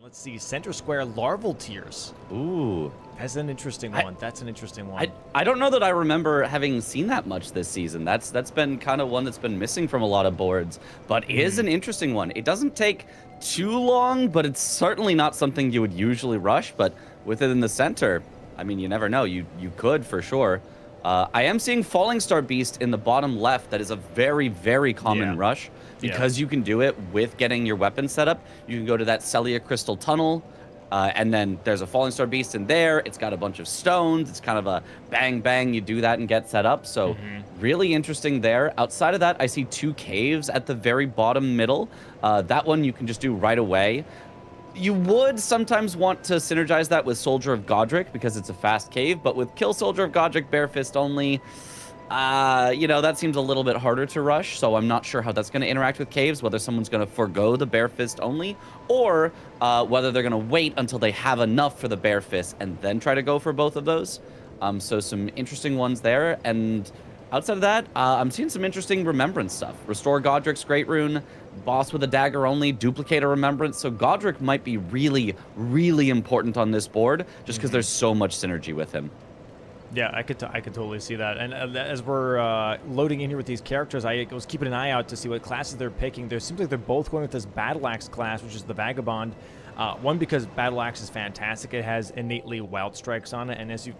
Let's see, center square larval tiers. Ooh. That's an interesting one. That's an interesting one. I don't know that I remember having seen that much this season. That's been kind of one that's been missing from a lot of boards, but is an interesting one. It doesn't take too long, but it's certainly not something you would usually rush. But with it in the center, I mean, you never know. You could for sure. I am seeing Falling Star Beast in the bottom left. That is a very, very common rush because you can do it with getting your weapon set up. You can go to that Celia Crystal Tunnel, and then there's a Falling Star Beast in there. It's got a bunch of stones. It's kind of a bang, bang. You do that and get set up. So really interesting there. Outside of that, I see 2 caves at the very bottom middle. That one you can just do right away. You would sometimes want to synergize that with Soldier of Godric because it's a fast cave, but with Kill Soldier of Godric bare fist only, you know, that seems a little bit harder to rush, so I'm not sure how that's going to interact with caves, whether someone's going to forego the bare fist only, or whether they're going to wait until they have enough for the bare fist and then try to go for both of those. So some interesting ones there, and outside of that, I'm seeing some interesting Remembrance stuff. Restore Godric's Great Rune, boss with a dagger only, duplicate a Remembrance. So Godric might be really, really important on this board just because there's so much synergy with him. Yeah, I could totally see that. And as we're loading in here with these characters, I was keeping an eye out to see what classes they're picking. There seems like they're both going with this Battle Axe class, which is the Vagabond. One, because Battle Axe is fantastic. It has innately Wild Strikes on it. And as you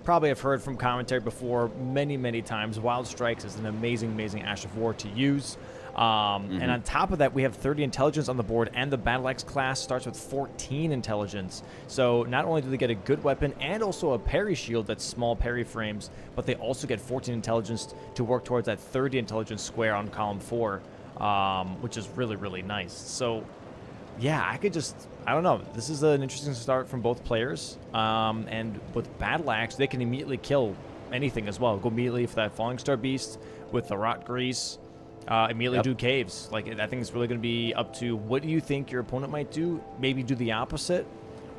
probably have heard from commentary before many, many times, Wild Strikes is an amazing, amazing Ash of War to use. And on top of that, we have 30 intelligence on the board, and the Battle Axe class starts with 14 intelligence. So not only do they get a good weapon and also a parry shield that's small parry frames, but they also get 14 intelligence to work towards that 30 intelligence square on column 4, which is really, really nice. So yeah, I don't know. This is an interesting start from both players. And with Battle Axe, they can immediately kill anything as well. Go immediately for that Falling Star Beast with the Rot Grease. Immediately do caves. Like, I think it's really going to be up to what do you think your opponent might do. Maybe do the opposite,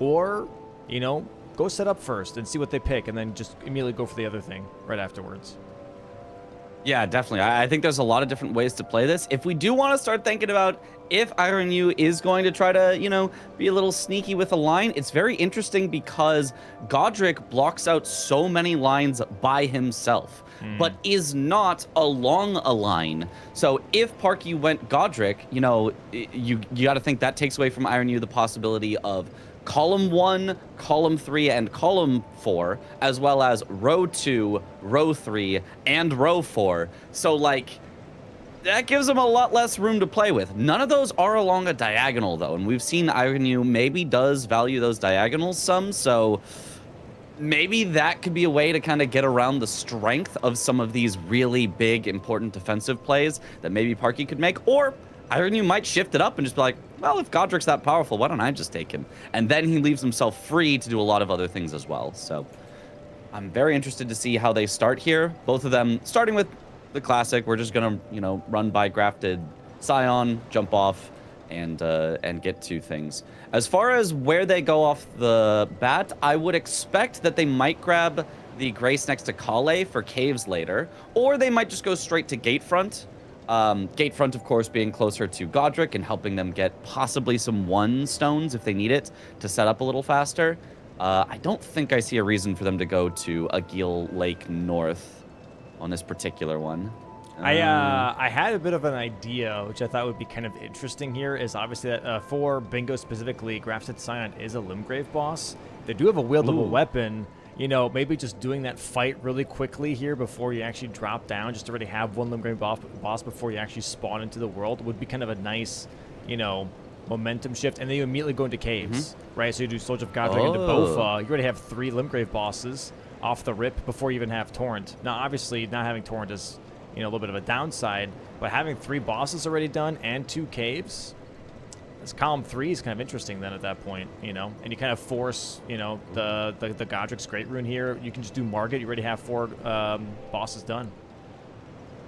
or, you know, go set up first and see what they pick, and then just immediately go for the other thing right afterwards. Yeah, definitely. I think there's a lot of different ways to play this. If we do want to start thinking about if Ironyeu is going to try to, you know, be a little sneaky with a line, it's very interesting because Godric blocks out so many lines by himself, but is not along a line. So if Parky went Godric, you know, you got to think that takes away from Ironyeu the possibility of column 1, column 3, and column 4, as well as row 2, row 3, and row 4. So, like, that gives them a lot less room to play with. None of those are along a diagonal, though, and we've seen Ironyeu maybe does value those diagonals some, so maybe that could be a way to kind of get around the strength of some of these really big, important defensive plays that maybe Parky could make, or Ironyeu might shift it up and just be like, well, if Godric's that powerful, why don't I just take him? And then he leaves himself free to do a lot of other things as well. So I'm very interested to see how they start here. Both of them starting with the classic. We're just going to, you know, run by grafted Scion, jump off, and get 2 things. As far as where they go off the bat, I would expect that they might grab the Grace next to Kale for caves later, or they might just go straight to Gatefront. Gatefront, of course, being closer to Godric and helping them get possibly some 1 stones if they need it to set up a little faster. I don't think I see a reason for them to go to Agil Lake North on this particular one. I had a bit of an idea, which I thought would be kind of interesting here, is obviously that for Bingo specifically, Grafted Scion is a Limgrave boss. They do have a wieldable weapon. You know, maybe just doing that fight really quickly here before you actually drop down, just to already have 1 Limgrave boss before you actually spawn into the world, would be kind of a nice, you know, momentum shift. And then you immediately go into caves, right? So you do Soldier of Godric into Bofa. You already have 3 Limgrave bosses off the rip before you even have Torrent. Now, obviously, not having Torrent is, you know, a little bit of a downside, but having 3 bosses already done and 2 caves, this column 3 is kind of interesting then at that point, you know, and you kind of force, you know, the Godric's Great Rune here. You can just do Margit. You already have 4 bosses done.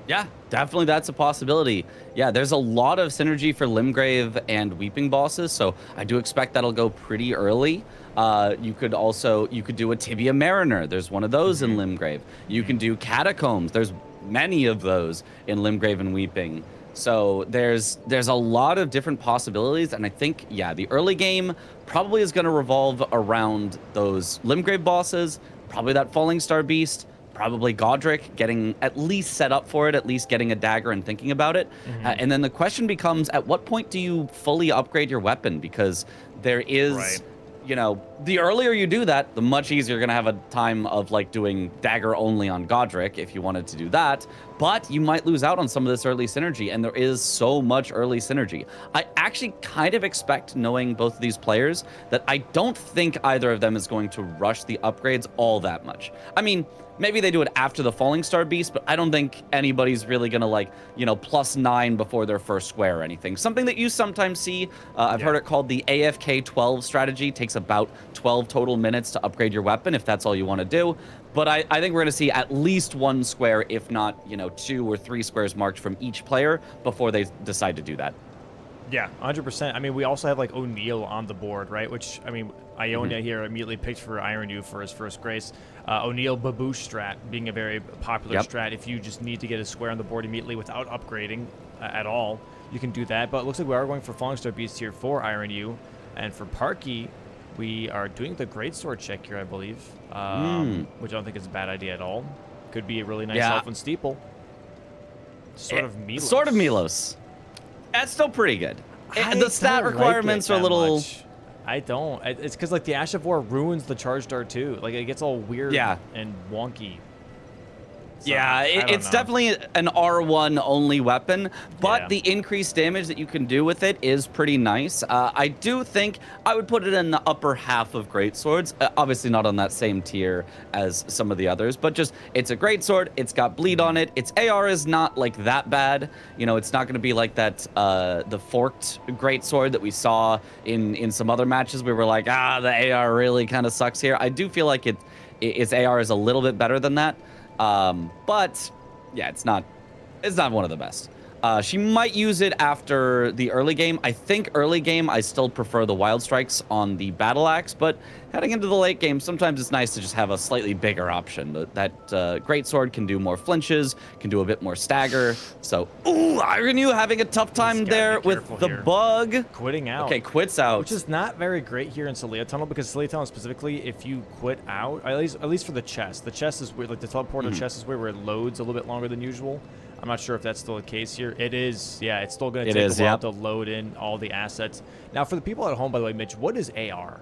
Yeah, definitely that's a possibility. Yeah, there's a lot of synergy for Limgrave and Weeping bosses, so I do expect that'll go pretty early. You could do a Tibia Mariner. There's one of those in Limgrave. You can do Catacombs. There's many of those in Limgrave and Weeping. So there's a lot of different possibilities, and I think, yeah, the early game probably is going to revolve around those Limgrave bosses, probably that Falling Star Beast, probably Godric getting at least set up for it, at least getting a dagger and thinking about it. And then the question becomes, at what point do you fully upgrade your weapon? Because there is, you know, the earlier you do that, the much easier you're going to have a time of like doing dagger only on Godric if you wanted to do that. But you might lose out on some of this early synergy, and there is so much early synergy. I actually kind of expect, knowing both of these players, that I don't think either of them is going to rush the upgrades all that much. I mean, maybe they do it after the Falling Star Beast, but I don't think anybody's really going to, like, you know, +9 before their first square or anything. Something that you sometimes see, I've heard it called the AFK 12 strategy. Takes about 12 total minutes to upgrade your weapon if that's all you want to do. But I think we're going to see at least 1 square, if not, you know, 2 or 3 squares marked from each player before they decide to do that. Yeah, 100%. I mean, we also have like O'Neil on the board, right? Which, I mean, Ironyeu here immediately picked for Ironyeu for his first grace. O'Neil Babouche strat being a very popular strat. If you just need to get a square on the board immediately without upgrading at all, you can do that. But it looks like we are going for Falling Star Beast here for Ironyeu. And for Parky, we are doing the Greatsword check here, I believe, which I don't think is a bad idea at all. Could be a really nice Elfin Steeple. Sort of Milos. Sort of Milos. That's still pretty good. The stat requirements are a little... I don't. It's because, like, the Ash of War ruins the Charge Dart, too. Like, it gets all weird and wonky. So, yeah, it's definitely an R1 only weapon, but the increased damage that you can do with it is pretty nice. I do think I would put it in the upper half of greatswords. Obviously not on that same tier as some of the others, but just it's a greatsword. It's got bleed on it. Its AR is not like that bad. You know, it's not going to be like that the forked greatsword that we saw in some other matches. We were like, the AR really kind of sucks here. I do feel like its AR is a little bit better than that. But yeah, it's not one of the best. She might use it after the early game. I think early game, I still prefer the Wild Strikes on the Battle Axe, but heading into the late game, sometimes it's nice to just have a slightly bigger option. That Greatsword can do more flinches, can do a bit more stagger. So, Ironyeu having a tough time there with the bug. Quitting out. Okay, quits out. Which is not very great here in Celia Tunnel, because Celia Tunnel specifically, if you quit out, at least for the chest is weird. Like the teleporter chest is weird, where it loads a little bit longer than usual. I'm not sure if that's still the case here. It is. Yeah, it's still going to take a while to load in all the assets. Now, for the people at home, by the way, Mitch, what is AR?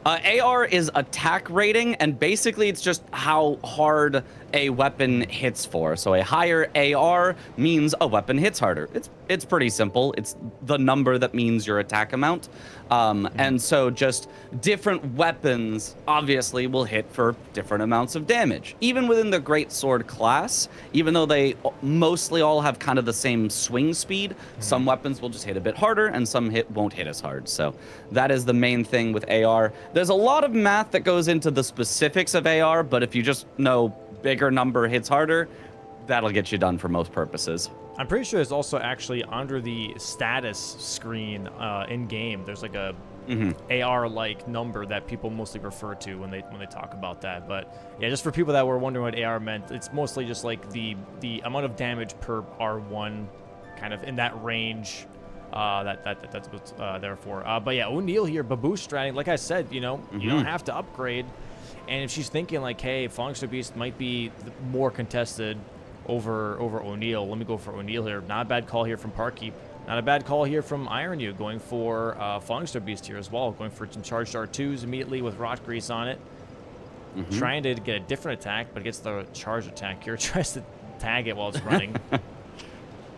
AR is attack rating, and basically it's just how hard a weapon hits for. So a higher AR means a weapon hits harder. It's pretty simple. It's the number that means your attack amount. And so just different weapons obviously will hit for different amounts of damage. Even within the Greatsword class, even though they mostly all have kind of the same swing speed, some weapons will just hit a bit harder and some won't hit as hard. So that is the main thing with AR. There's a lot of math that goes into the specifics of AR, but if you just know bigger number hits harder, that'll get you done for most purposes. I'm pretty sure there's also actually under the status screen in game, there's like a AR-like number that people mostly refer to when they talk about that. But yeah, just for people that were wondering what AR meant, it's mostly just like the amount of damage per R1, kind of in that range. That's what's there for. But yeah, O'Neil here, Babouche stratting. Like I said, you know, you don't have to upgrade. And if she's thinking like, hey, Falling Star Beast might be more contested over O'Neil, let me go for O'Neil here. Not a bad call here from Parky. Not a bad call here from Ironyeu, going for Falling Star Beast here as well. Going for some charged R2s immediately with Rot Grease on it. Trying to get a different attack, but gets the charge attack here. Tries to tag it while it's running.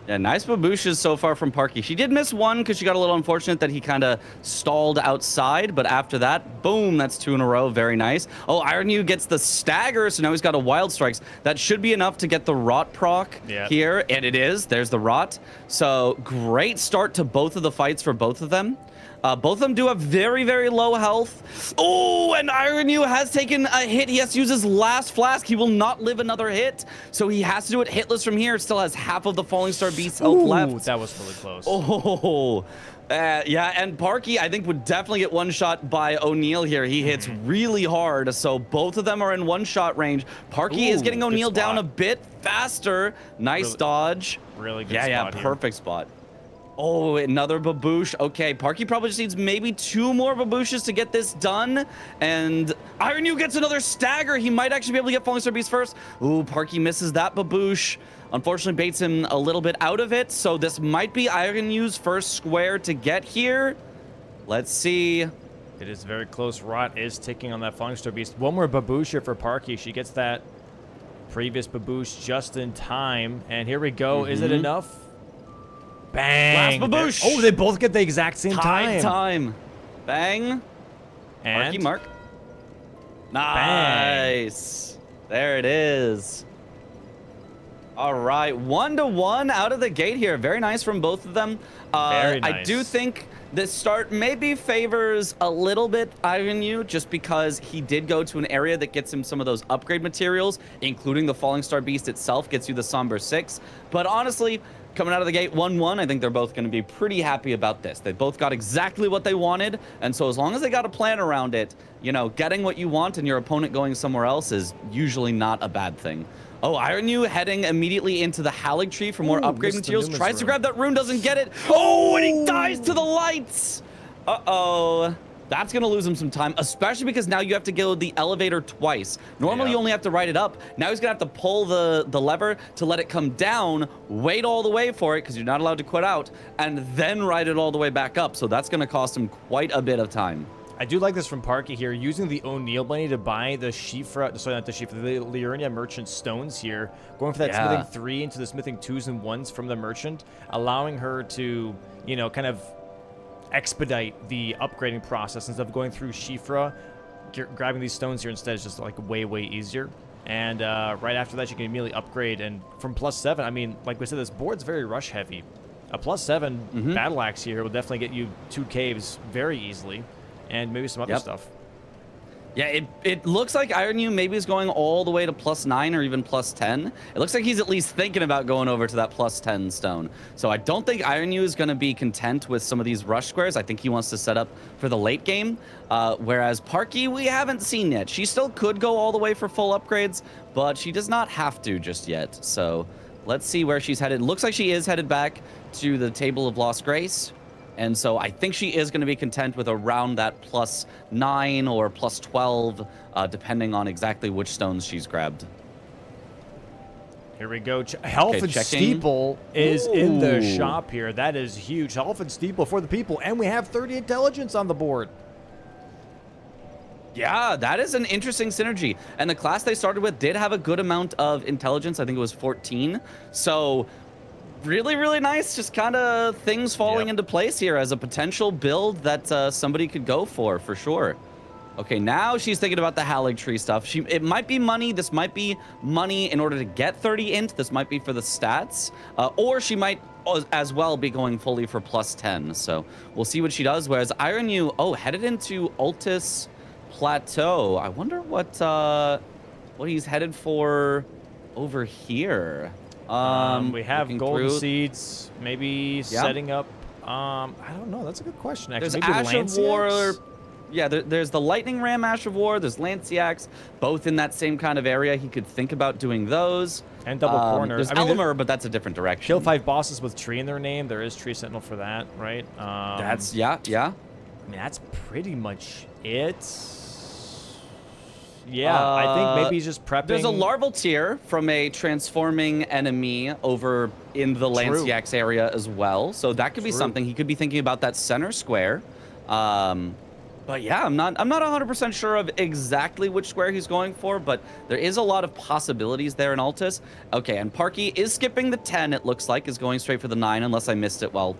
Yeah, nice babouches so far from Parky. She did miss one because she got a little unfortunate that he kind of stalled outside, but after that, boom, that's 2 in a row. Very nice. Oh, Ironyeu gets the stagger, so now he's got a Wild Strikes. That should be enough to get the Rot proc here, and it is. There's the Rot. So great start to both of the fights for both of them. Both of them do have very, very low health. Oh, and Ironyeu has taken a hit. He has to use his last flask. He will not live another hit, so he has to do it hitless from here. Still has half of the Falling Star Beast's health left. That was really close. Oh, yeah, and Parky, I think, would definitely get one shot by O'Neal here. He hits really hard, so both of them are in one-shot range. Parky is getting O'Neal down a bit faster. Nice dodge. Really good spot. Yeah, perfect spot. Oh, another baboosh. Okay, Parky probably just needs maybe 2 more babooshes to get this done. And Ironyeu gets another stagger. He might actually be able to get Falling Star Beast first. Ooh, Parky misses that baboosh. Unfortunately, baits him a little bit out of it. So this might be Ironyeu's first square to get here. Let's see. It is very close. Rot is ticking on that Falling Star Beast. One more baboosh here for Parky. She gets that previous baboosh just in time. And here we go. Is it enough? Bang! Last baboosh! Oh, they both get the exact same time. Bang. And Parky mark. Nice. There it is. All right, 1-1 out of the gate here. Very nice from both of them. Very nice. I do think this start maybe favors a little bit Ironyeu, just because he did go to an area that gets him some of those upgrade materials, including the Falling Star Beast itself, gets you the Somber 6. But honestly, coming out of the gate 1-1, I think they're both going to be pretty happy about this. They both got exactly what they wanted, and so as long as they got a plan around it, you know, getting what you want and your opponent going somewhere else is usually not a bad thing. Oh, Ironyeu heading immediately into the Halig Tree for more upgrade materials. Tries to grab that rune, doesn't get it. Oh, and he dies to the lights. Uh-oh. That's going to lose him some time, especially because now you have to go the elevator twice. Normally, you only have to ride it up. Now he's going to have to pull the lever to let it come down, wait all the way for it, because you're not allowed to quit out, and then ride it all the way back up. So that's going to cost him quite a bit of time. I do like this from Parky here, using the O'Neal money to buy the Shifra, sorry, not the Shifra, the Ironyeu merchant stones here, going for that smithing 3 into the smithing 2s and 1s from the merchant, allowing her to, you know, kind of expedite the upgrading process instead of going through Shifra. Grabbing these stones here instead is just like way easier. And right after that, you can immediately upgrade. And from +7, I mean, like we said, this board's very rush heavy. A +7 battle axe here will definitely get you 2 caves very easily. And maybe some other stuff. Yeah, it looks like Ironyeu maybe is going all the way to +9 or even +10. It looks like he's at least thinking about going over to that +10 stone. So I don't think Ironyeu is going to be content with some of these rush squares. I think he wants to set up for the late game. Whereas Parky, we haven't seen yet. She still could go all the way for full upgrades, but she does not have to just yet. So let's see where she's headed. Looks like she is headed back to the Table of Lost Grace. And so I think she is going to be content with around that +9 or +12, depending on exactly which stones she's grabbed. Here we go. Health and Steeple is in the shop here. That is huge. Health and Steeple for the people. And we have 30 intelligence on the board. Yeah, that is an interesting synergy. And the class they started with did have a good amount of intelligence. I think it was 14. So really nice, just kind of things falling into place here as a potential build that somebody could go for sure. Okay, now she's thinking about the Halig Tree stuff. It might be money. This might be money in order to get 30 int. This might be for the stats. Or she might as well be going fully for +10. So we'll see what she does. Whereas Ironyeu, headed into Altus Plateau. I wonder what he's headed for over here. We have golden seeds, maybe setting up. I don't know. That's a good question. Actually, there's Ash of War. Yeah, there's the Lightning Ram Ash of War. There's Lanciax, both in that same kind of area. He could think about doing those. And double corner. There's Elmer, but that's a different direction. Kill 5 bosses with tree in their name. There is Tree Sentinel for that, right? That's yeah. I mean, that's pretty much it. Yeah, I think maybe he's just prepping. There's a larval tier from a transforming enemy over in the Lanciax area as well. So that could be something. He could be thinking about that center square. But yeah, I'm not 100% sure of exactly which square he's going for, but there is a lot of possibilities there in Altus. Okay, and Parky is skipping the 10, it looks like, is going straight for the 9, unless I missed it while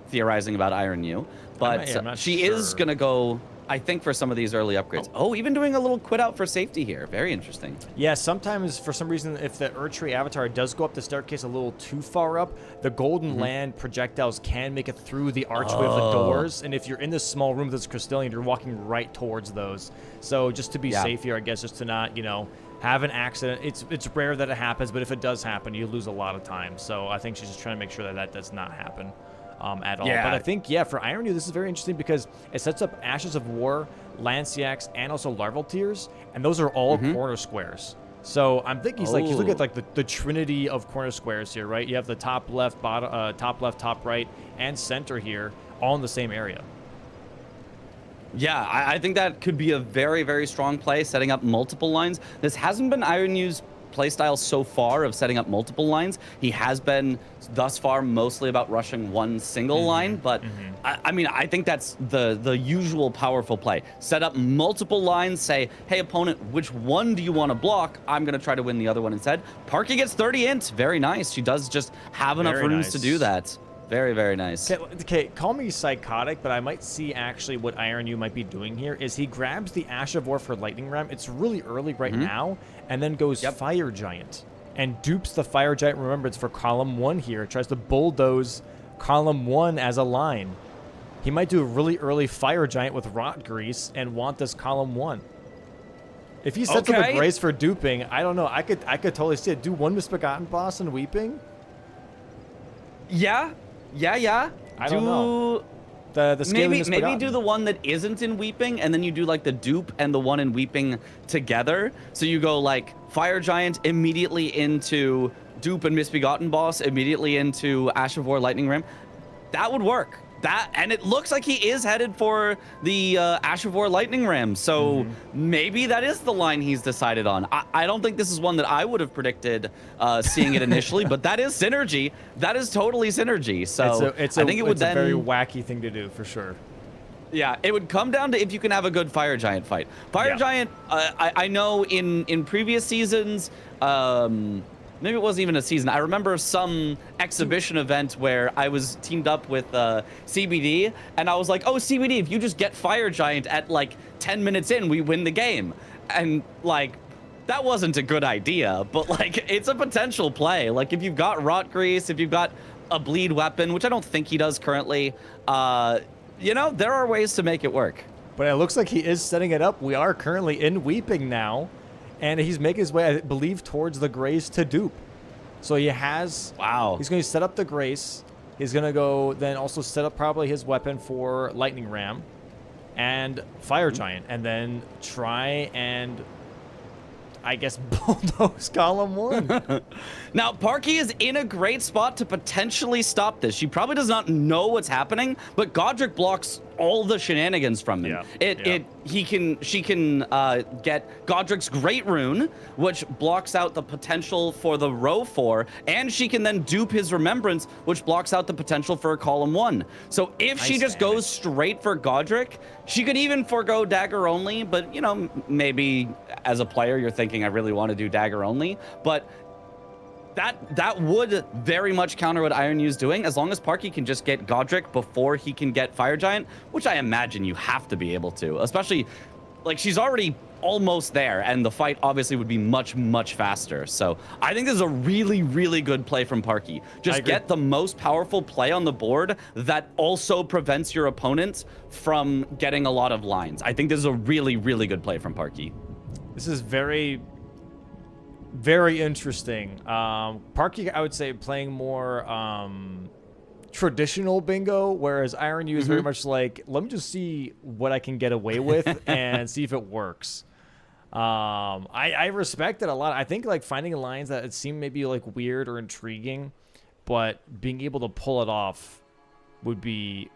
theorizing about Ironyeu. But she is going to go I think, for some of these early upgrades. Oh, even doing a little quit out for safety here. Very interesting. Yeah, sometimes for some reason, if the Ironyeu avatar does go up the staircase a little too far up, the Golden Land projectiles can make it through the archway of the doors. And if you're in this small room that's crystalline, you're walking right towards those. So just to be safe here, I guess, just to not, you know, have an accident. It's rare that it happens, but if it does happen, you lose a lot of time. So I think she's just trying to make sure that that does not happen. At all. But I think, yeah, for Ironyeu, this is very interesting because it sets up Ashes of War, Lanciacs, and also Larval Tiers, and those are all corner squares. So I'm thinking he's looking at like the trinity of corner squares here, right? You have the top left, bottom, top left, top right, and center here, all in the same area. Yeah, I think that could be a very, very strong play, setting up multiple lines. This hasn't been Ironyeu's playstyle so far of setting up multiple lines. He has been thus far mostly about rushing one single line, but I mean, I think that's the usual powerful play. Set up multiple lines, say, hey opponent, which one do you want to block? I'm gonna try to win the other one instead. Parky gets 30 int, very nice. She does just have enough rooms to do that. Very, very nice. Okay, call me psychotic, but I might see actually what Ironyeu might be doing here is he grabs the Ash of War for Lightning Ram. It's really early right now, and then goes Fire Giant and dupes the Fire Giant. Remember, it's for column 1 here. It tries to bulldoze column 1 as a line. He might do a really early Fire Giant with Rot Grease and want this column 1. If he sets up a Grace for duping, I don't know. I could totally see it. Do one Misbegotten Boss and Weeping. Yeah. I don't know. The maybe do the one that isn't in Weeping, and then you do like the dupe and the one in Weeping together. So you go like Fire Giant immediately into dupe and Misbegotten Boss, immediately into Ash of War Lightning Ram. That would work. And it looks like he is headed for the Ash of War Lightning Ram. So maybe that is the line he's decided on. I don't think this is one that I would have predicted seeing it initially, but that is synergy. That is totally synergy. So I think it would then... a very wacky thing to do for sure. Yeah, it would come down to if you can have a good Fire Giant fight. Fire Giant, I know in previous seasons, maybe it wasn't even a season. I remember some exhibition event where I was teamed up with CBD, and I was like, oh, CBD, if you just get Fire Giant at like 10 minutes in, we win the game. And like, that wasn't a good idea, but like, it's a potential play. Like, if you've got Rot Grease, if you've got a bleed weapon, which I don't think he does currently, you know, there are ways to make it work. But it looks like he is setting it up. We are currently in Weeping now. And he's making his way, I believe, towards the Grace to dupe. So he has... Wow. He's going to set up the Grace. He's going to go then also set up probably his weapon for Lightning Ram and Fire Giant. And then try and, I guess, bulldoze column 1. Now, Parky is in a great spot to potentially stop this. She probably does not know what's happening, but Godric blocks all the shenanigans from him. She can get Godric's Great Rune, which blocks out the potential for the row 4, and she can then dupe his Remembrance, which blocks out the potential for a column 1. So if she just goes straight for Godric, she could even forego dagger only, but you know, maybe as a player you're thinking I really want to do dagger only, but that would very much counter what Ironyeu's doing, as long as Parky can just get Godric before he can get Fire Giant, which I imagine you have to be able to, especially, like, she's already almost there, and the fight obviously would be much, much faster. So I think this is a really, really good play from Parky. Just get the most powerful play on the board that also prevents your opponent from getting a lot of lines. I think this is a really, really good play from Parky. This is very... very interesting. Parky, I would say, playing more traditional bingo, whereas Ironyeu is very much like, let me just see what I can get away with and see if it works. I respect it a lot. I think like finding lines that seem maybe like weird or intriguing, but being able to pull it off would be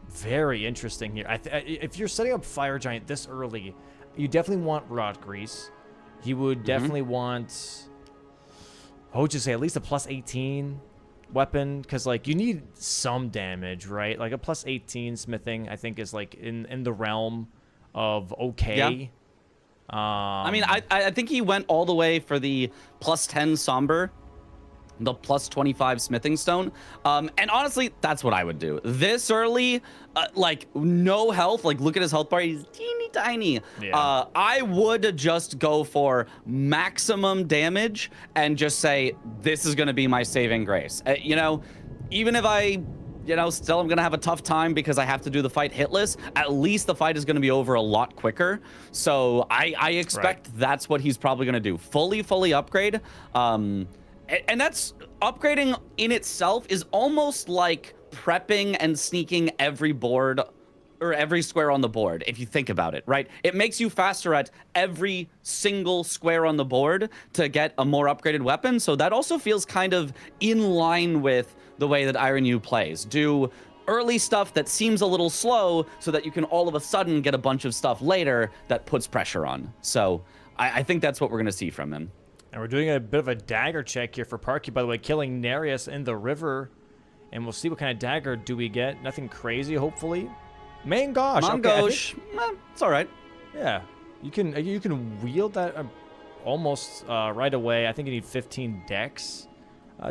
very interesting here. If you're setting up Fire Giant this early, you definitely want Rot Grease. He would definitely want, I would just say, at least a plus 18 weapon, because like you need some damage, right? Like a plus 18 smithing, I think, is like in the realm of okay. Yeah. I mean, I think he went all the way for the plus 10 somber the plus 25 smithing stone. And honestly, that's what I would do. This early, like no health, like look at his health bar, he's teeny tiny. Yeah. I would just go for maximum damage and just say, this is gonna be my saving grace. You know, even if I, you know, still I'm gonna have a tough time because I have to do the fight hitless, at least the fight is gonna be over a lot quicker. So I expect that's what he's probably gonna do. Fully upgrade. And that's upgrading in itself is almost like prepping and sneaking every board or every square on the board, if you think about it, right? It makes you faster at every single square on the board to get a more upgraded weapon. So that also feels kind of in line with the way that Ironyeu plays. Do early stuff that seems a little slow so that you can all of a sudden get a bunch of stuff later that puts pressure on. So I think that's what we're going to see from him. And we're doing a bit of a dagger check here for Parky, by the way, killing Nereus in the river. And we'll see what kind of dagger do we get. Nothing crazy, hopefully. Main gosh. Mangosh. Okay, It's all right. yeah. You can wield that almost right away. I think you need 15 dex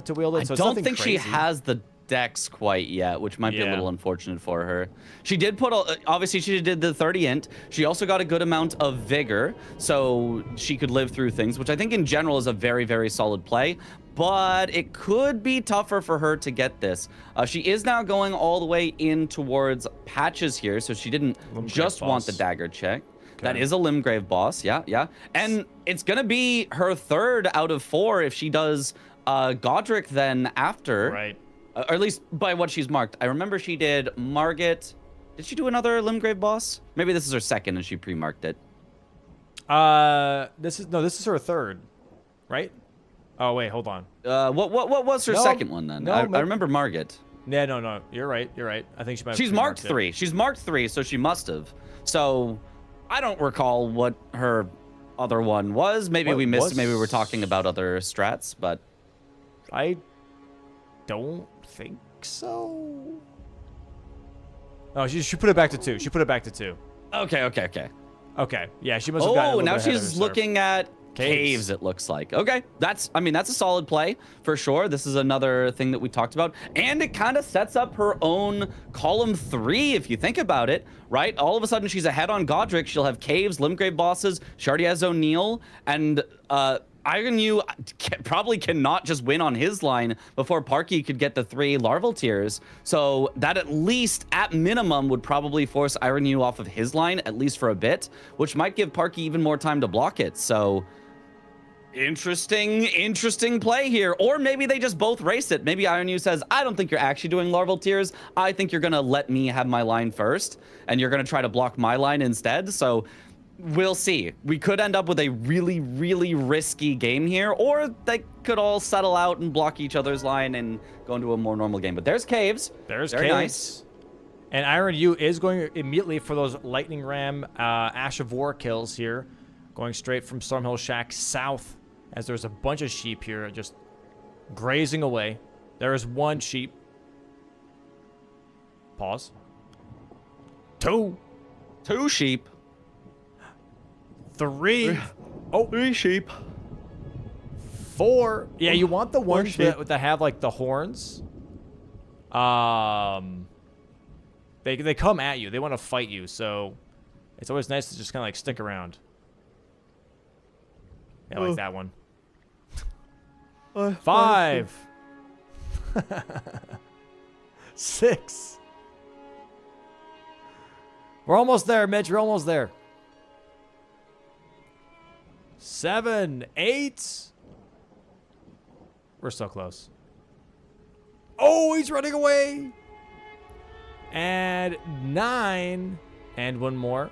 to wield it. So I it's don't nothing think crazy. she has the dex quite yet, which might be a Yeah. little unfortunate for her. She did put, obviously she did the 30 int. She also got a good amount of vigor, so she could live through things, which I think in general is a very, very solid play. But it could be tougher for her to get this. She is now going all the way in towards patches here, so she didn't just want the dagger check. Okay. That is a Limgrave boss, yeah. And it's gonna be her 3rd out of 4 if she does Godric then after. Right. Or at least by what she's marked. I remember she did Margit. Did she do another Limgrave boss? Maybe this is her 2nd and she pre-marked it. This is her 3rd, right? Oh wait, hold on. What was her 2nd one then? No, I remember Margit. Yeah, no. You're right. I think she might have She's marked pre-marked it. 3. She's marked 3, so she must have. So I don't recall what her other one was. Maybe we missed. Maybe we're talking about other strats, but I don't think so. Oh, she put it back to 2. She put it back to 2. Okay. Okay. Yeah, she must have gotten a Oh, little now bit ahead of she's herself. looking at caves, it looks like. Okay, that's a solid play for sure. This is another thing that we talked about, and it kind of sets up her own column 3 if you think about it, right? All of a sudden she's ahead on Godric. She'll have caves, Limgrave bosses. She already has O'Neill, and Ironyeu probably cannot just win on his line before Parky could get the 3 larval tiers. So that at least, at minimum, would probably force Ironyeu off of his line, at least for a bit, which might give Parky even more time to block it. So interesting play here. Or maybe they just both race it. Maybe Ironyeu says, I don't think you're actually doing larval tiers. I think you're going to let me have my line first, and you're going to try to block my line instead. So we'll see. We could end up with a really, really risky game here, or they could all settle out and block each other's line and go into a more normal game. But there's caves. There's very caves. Nice. And Ironyeu is going immediately for those Lightning Ram Ash of War kills here, going straight from Stormhill Shack south, as there's a bunch of sheep here just grazing away. There is 1 sheep. Pause. 2. 2 sheep. 3. Oh, 3 sheep. 4. Yeah, you want the ones sheep. that have like the horns. They come at you. They want to fight you. So it's always nice to just kind of like stick around. Yeah, like that one. 5. 6. We're almost there, Mitch. We're almost there. 7, 8. We're so close. Oh, he's running away. And 9. And 1 more.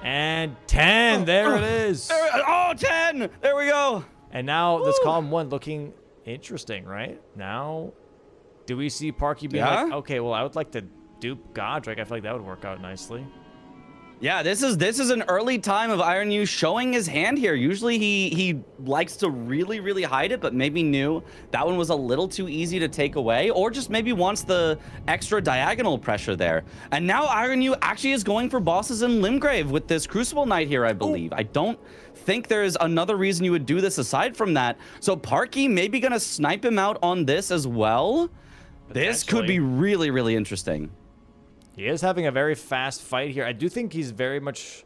And 10. There it is. Oh, 10. There we go. And now this column 1 looking interesting, right? Now, do we see Parky being like, okay, well, I would like to dupe Godric. I feel like that would work out nicely. Yeah, this is an early time of Ironyeu showing his hand here. Usually he likes to really hide it, but maybe knew that one was a little too easy to take away, or just maybe wants the extra diagonal pressure there. And now Ironyeu actually is going for bosses in Limgrave with this Crucible Knight here, I believe. I don't think there's another reason you would do this aside from that. So Parky maybe gonna snipe him out on this as well. This could be really interesting. He is having a very fast fight here. I do think he's very much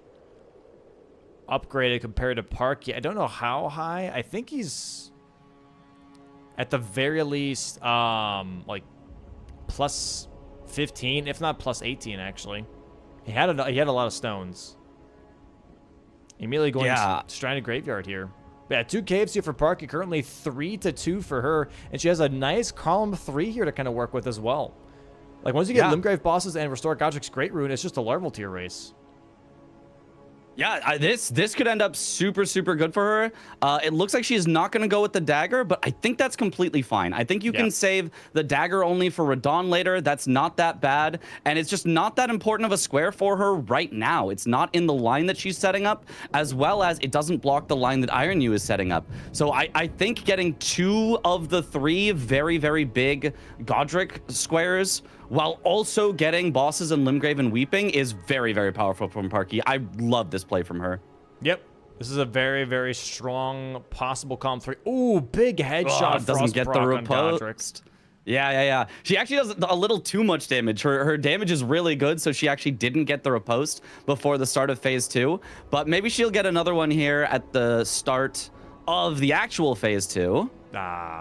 upgraded compared to Parky. I don't know how high. I think he's at the very least like plus 15, if not plus 18 actually. He had a lot of stones. Immediately going Stranded Graveyard here. Yeah, 2 caves here for Parky, currently 3-2 for her, and she has a nice column 3 here to kind of work with as well. Like, once you get Limgrave bosses and restore Godric's Great Rune, it's just a larval tier race. Yeah, this could end up super good for her. It looks like she's not going to go with the dagger, but I think that's completely fine. I think you can save the dagger only for Radon later. That's not that bad, and it's just not that important of a square for her right now. It's not in the line that she's setting up, as well as it doesn't block the line that Ironyeu is setting up. So I think getting 2 of the 3 very big Godric squares while also getting bosses in Limgrave and Weeping is very powerful from Parky. I love this play from her. Yep. This is a very strong possible column 3. Ooh, big headshot. Doesn't get the riposte. Yeah. She actually does a little too much damage. Her damage is really good, so she actually didn't get the riposte before the start of phase 2. But maybe she'll get another one here at the start of the actual phase 2.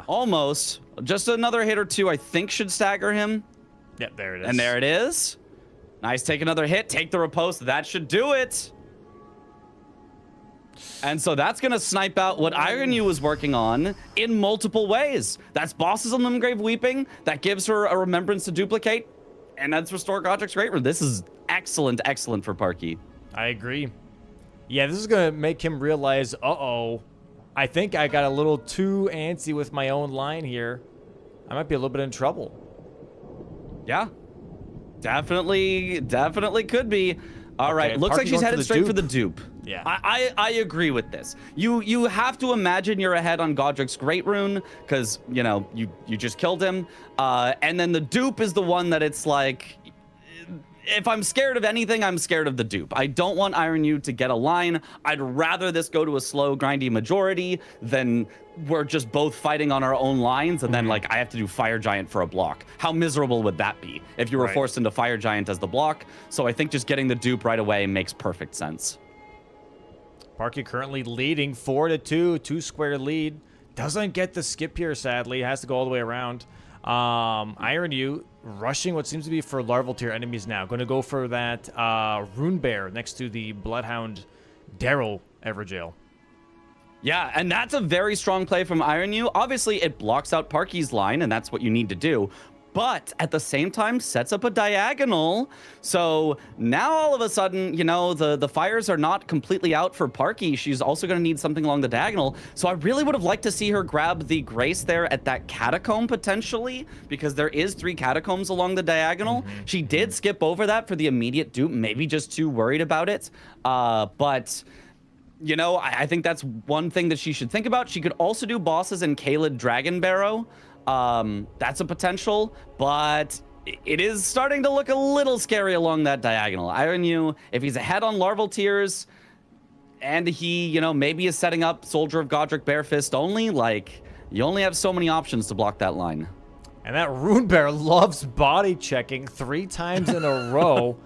Almost. Just another hit or 2, I think, should stagger him. Yep, there it is. And there it is. Nice, take another hit, take the riposte. That should do it. And so that's going to snipe out what Ironyeu was working on in multiple ways. That's bosses on Limgrave Weeping. That gives her a remembrance to duplicate. And that's restore Godric's Great Rune. This is excellent for Parky. I agree. Yeah, this is going to make him realize, uh-oh, I think I got a little too antsy with my own line here. I might be a little bit in trouble. Yeah, definitely could be. All right, looks like she's headed straight for the dupe. Yeah, I agree with this. You have to imagine you're ahead on Godric's Great Rune because you know you just killed him, and then the dupe is the one that it's like, if I'm scared of anything, I'm scared of the dupe. I don't want Ironyeu to get a line. I'd rather this go to a slow, grindy majority than we're just both fighting on our own lines, and then, like, I have to do Fire Giant for a block. How miserable would that be if you were forced into Fire Giant as the block? So I think just getting the dupe right away makes perfect sense. Parky currently leading 4-2, 2-square lead. Doesn't get the skip here, sadly. Has to go all the way around. Ironyeu rushing what seems to be for larval tier enemies now. Going to go for that Rune Bear next to the Bloodhound Daryl Everjail. Yeah, and that's a very strong play from Ironyeu. Obviously, it blocks out Parky's line, and that's what you need to do. But at the same time, sets up a diagonal. So now all of a sudden, you know, the fires are not completely out for Parky. She's also going to need something along the diagonal. So I really would have liked to see her grab the Grace there at that catacomb potentially, because there is 3 catacombs along the diagonal. She did skip over that for the immediate dupe, maybe just too worried about it. But you know, I think that's one thing that she should think about. She could also do bosses in Caelid Dragon Barrow. That's a potential, but it is starting to look a little scary along that diagonal. Ironyeu, if he's ahead on larval tiers, and he, you know, maybe is setting up Soldier of Godric Barefist only, like, you only have so many options to block that line. And that Rune Bear loves body checking 3 times in a row,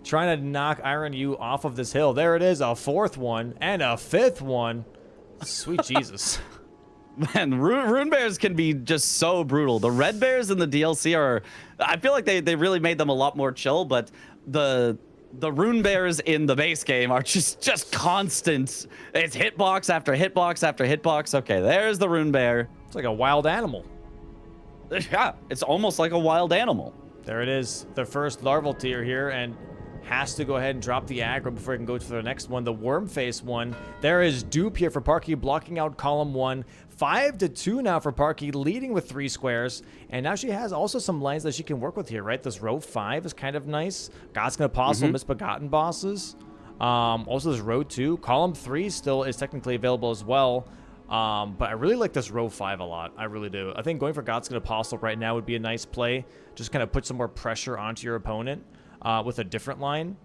trying to knock Ironyeu off of this hill. There it is, a 4th one, and a 5th one. Sweet Jesus. Man, Rune Bears can be just so brutal. The Red Bears in the DLC are, I feel like they really made them a lot more chill, but the Rune Bears in the base game are just constant. It's hitbox after hitbox after hitbox. Okay, there's the Rune Bear. It's like a wild animal. Yeah, it's almost like a wild animal. There it is, the first larval tier here, and has to go ahead and drop the aggro before he can go to the next one, the worm face one. There is dupe here for Parky, blocking out column 1. 5-2 now for Parky, leading with 3 squares. And now she has also some lines that she can work with here, right? This row 5 is kind of nice. God's Gonna Apostle, Misbegotten bosses. Also, there's row 2. Column 3 still is technically available as well. But I really like this row 5 a lot. I really do. I think going for Godskin Apostle right now would be a nice play. Just kind of put some more pressure onto your opponent with a different line.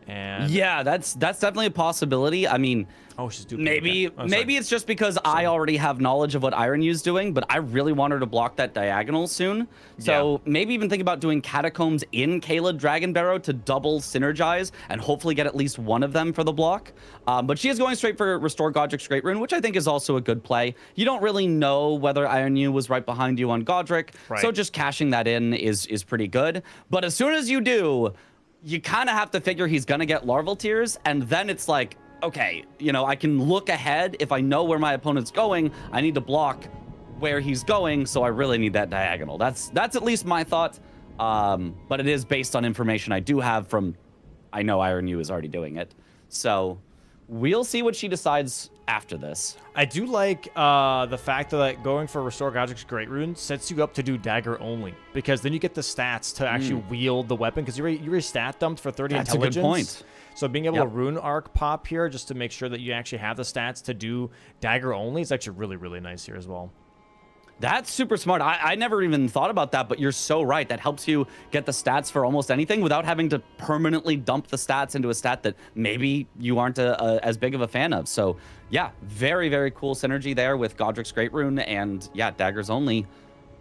And yeah, that's definitely a possibility. I mean, oh, she's duping. maybe Okay. maybe it's just because I already have knowledge of what Ironyeu's doing, but I really want her to block that diagonal soon. So maybe even think about doing Catacombs in Kayla Dragon Barrow to double synergize and hopefully get at least one of them for the block. But she is going straight for Restore Godric's Great Rune, which I think is also a good play. You don't really know whether Ironyeu was right behind you on Godric, so just cashing that in is pretty good. But as soon as you do, you kind of have to figure he's going to get Larval Tears, and then it's like, okay, you know, I can look ahead. If I know where my opponent's going, I need to block where he's going, so I really need that diagonal. That's at least my thought, but it is based on information I do have from, I know Ironyeu is already doing it. So we'll see what she decides after this. I do like the fact that going for Restore Godric's Great Rune sets you up to do dagger only, because then you get the stats to actually wield the weapon, because you're stat dumped for 30 That's intelligence. a good point. So being able to Rune Arc pop here just to make sure that you actually have the stats to do dagger only is actually really, really nice here as well. That's super smart. I never even thought about that, but you're so right. That helps you get the stats for almost anything without having to permanently dump the stats into a stat that maybe you aren't as big of a fan of. So yeah, very, very cool synergy there with Godric's Great Rune and yeah, daggers only.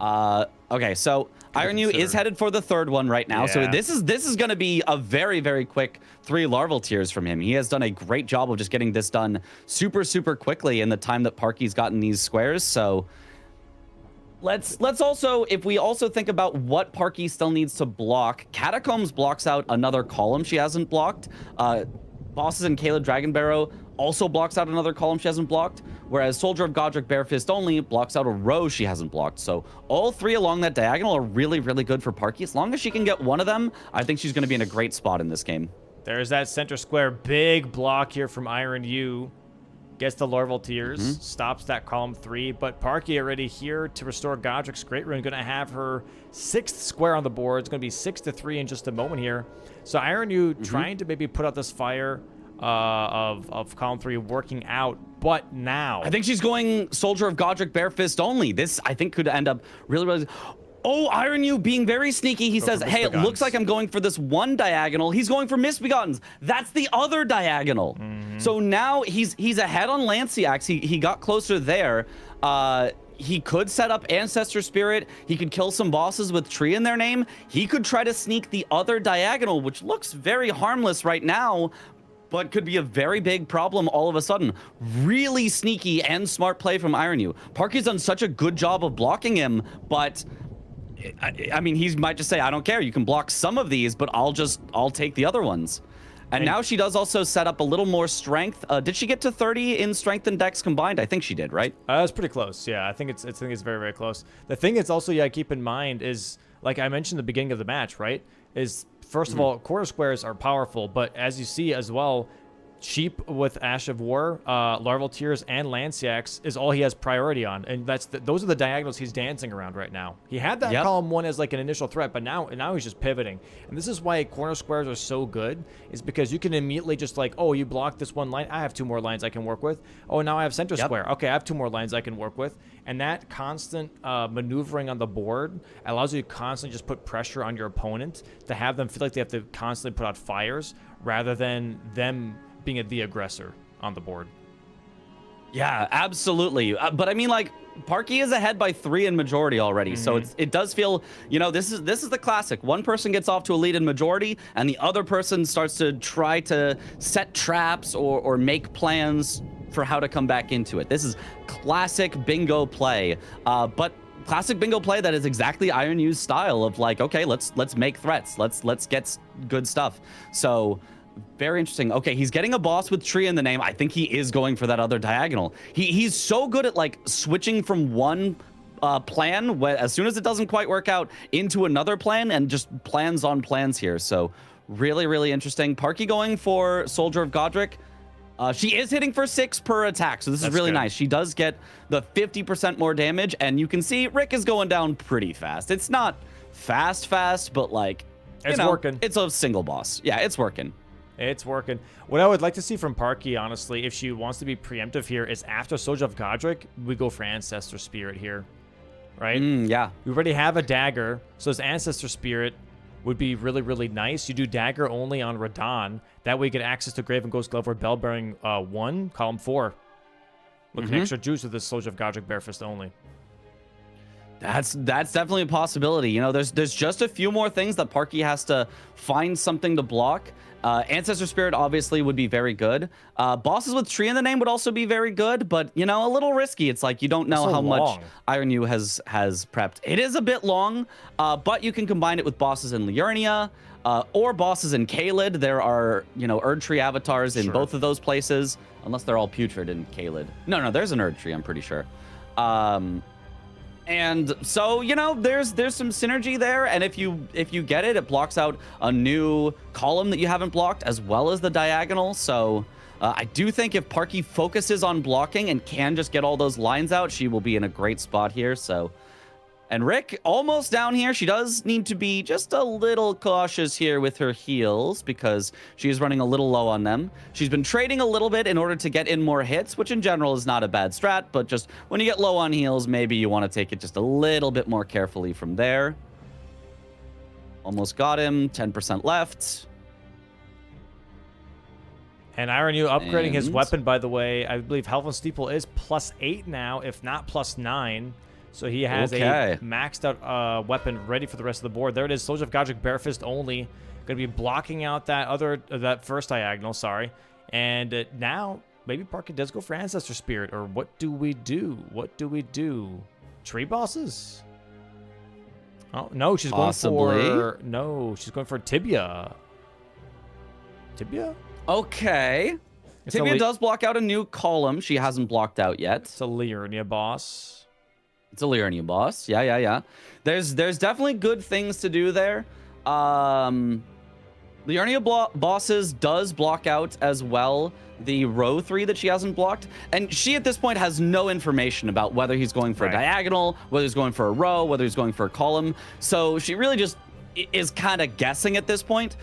Okay, so Ironyeu is headed for the third one right now. So this is going to be a very, very quick 3 Larval Tears from him. He has done a great job of just getting this done super, super quickly in the time that Parky's gotten these squares. So let's also, if we also think about what Parky still needs to block, Catacombs blocks out another column she hasn't blocked. Bosses in Kayla Dragon Barrow also blocks out another column she hasn't blocked, whereas Soldier of Godric Bare Fist only blocks out a row she hasn't blocked. So all 3 along that diagonal are really, really good for Parky. As long as she can get one of them, I think she's going to be in a great spot in this game. There's that center square. Big block here from Ironyeu. Gets the Larval Tears, stops that column 3, but Parky already here to restore Godric's Great Rune. Going to have her 6th square on the board. It's going to be 6-3 in just a moment here. So Ironyeu trying to maybe put out this fire of column 3 working out, but now I think she's going Soldier of Godric Bare Fist only. This I think could end up really, really. Oh, Ironyeu being very sneaky. He says, hey, it looks like I'm going for this one diagonal. He's going for Misbegottens. That's the other diagonal. So now he's ahead on Lanciax. He got closer there. He could set up Ancestor Spirit. He could kill some bosses with Tree in their name. He could try to sneak the other diagonal, which looks very harmless right now, but could be a very big problem all of a sudden. Really sneaky and smart play from Ironyeu. Parky's done such a good job of blocking him, but I mean, he might just say, I don't care. You can block some of these, but I'll take the other ones. And now she does also set up a little more strength. Did she get to 30 in strength and dex combined? I think she did, right? It's pretty close. Yeah, I think it's very, very close. The thing is also, keep in mind is, like I mentioned at the beginning of the match, right? Is first of all, quarter squares are powerful, but as you see as well, Sheep with Ash of War, Larval Tears, and Lanciax is all he has priority on, and those are the diagonals he's dancing around right now. He had that column 1 as like an initial threat, but now he's just pivoting, and this is why corner squares are so good, is because you can immediately just like, oh, you blocked this one line, I have 2 more lines I can work with. Oh, now I have center square. Okay, I have 2 more lines I can work with, and that constant maneuvering on the board allows you to constantly just put pressure on your opponent to have them feel like they have to constantly put out fires rather than them being the aggressor on the board. Yeah, absolutely. But I mean, like, Parky is ahead by 3 in majority already, so it does feel, you know, this is the classic. One person gets off to a lead in majority, and the other person starts to try to set traps or make plans for how to come back into it. This is classic bingo play, but classic bingo play that is exactly Ironyeu's style of like, okay, let's make threats, let's get good stuff. So very interesting. Okay, he's getting a boss with Tree in the name. I think he is going for that other diagonal. He's so good at like switching from one plan as soon as it doesn't quite work out into another plan, and just plans on plans here. So really, really interesting. Parky going for Soldier of Godric. She is hitting for 6 per attack, so this is really nice. She does get the 50% more damage, and you can see Rick is going down pretty fast. It's not fast, but like, it's working. It's a single boss. Yeah, it's working. It's working. What I would like to see from Parky, honestly, if she wants to be preemptive here, is after Soldier of Godric, we go for Ancestor Spirit here, right? Yeah. We already have a dagger, so this Ancestor Spirit would be really, really nice. You do dagger only on Radahn. That way you get access to Grave and Ghost Glove or Bell Bearing 1, column 4. Looking extra juice with this Soldier of Godric Barefist only. That's definitely a possibility. You know, there's just a few more things that Parky has to find something to block. Ancestor Spirit obviously would be very good. Bosses with Tree in the name would also be very good, but you know, a little risky. It's like you don't know how much Ironyeu has prepped. It is a bit long, but you can combine it with bosses in Ironyeu, or bosses in Caelid. There are, you know, Erd Tree avatars in both of those places, unless they're all putrid in Caelid. No, there's an Erd Tree, I'm pretty sure. And so, you know, there's some synergy there, and if you get it, it blocks out a new column that you haven't blocked, as well as the diagonal. So I do think if Parky focuses on blocking and can just get all those lines out, she will be in a great spot here. So, and Rick almost down here. She does need to be just a little cautious here with her heals because she is running a little low on them. She's been trading a little bit in order to get in more hits, which in general is not a bad strat, but just when you get low on heals, maybe you want to take it just a little bit more carefully from there. Almost got him, 10% left. And Ironyeu upgrading his weapon, by the way. I believe Helven Steeple is +8 now, if not +9. So he has a maxed out weapon ready for the rest of the board. There it is, Soldier of Godric Barefist only. Going to be blocking out that first diagonal, sorry. And now, maybe Parky does go for Ancestor Spirit, or what do we do? What do we do? Tree bosses? Oh, no, she's going for... No, she's going for Tibia. Tibia? Okay. Tibia does block out a new column she hasn't blocked out yet. It's a Liurnia boss. It's a Ironyeu boss. Yeah. There's definitely good things to do there. The Ironyeu bosses does block out as well the row 3 that she hasn't blocked. And she at this point has no information about whether he's going for a diagonal, whether he's going for a row, whether he's going for a column. So she really just is kind of guessing at this point.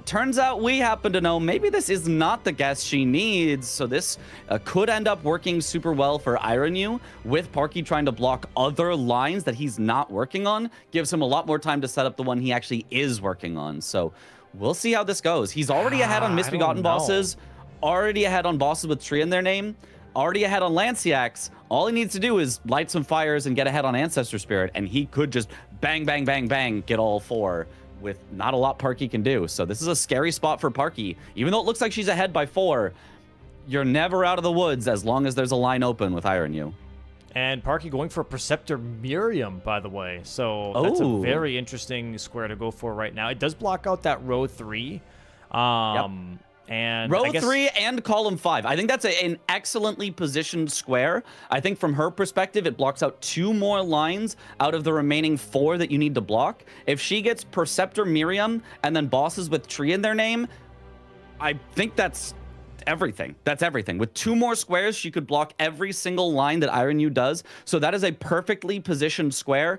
Turns out we happen to know maybe this is not the guess she needs, so this could end up working super well for Ironyeu, with Parky trying to block other lines that he's not working on. Gives him a lot more time to set up the one he actually is working on. So we'll see how this goes. He's already ahead on Misbegotten bosses, already ahead on bosses with Tree in their name, already ahead on Lanciacs. All he needs to do is light some fires and get ahead on Ancestor Spirit, and he could just bang, bang, bang, bang, get all 4 with not a lot Parky can do. So this is a scary spot for Parky. Even though it looks like she's ahead by 4, you're never out of the woods as long as there's a line open with Ironyeu. And Parky going for Preceptor Miriam, by the way. So that's a very interesting square to go for right now. It does block out that row 3. And row 3 and column 5. I think that's an excellently positioned square. I think from her perspective, it blocks out 2 more lines out of the remaining 4 that you need to block. If she gets Preceptor Miriam and then bosses with Tree in their name, I think that's everything. That's everything. With 2 more squares, she could block every single line that Ironyeu does. So that is a perfectly positioned square.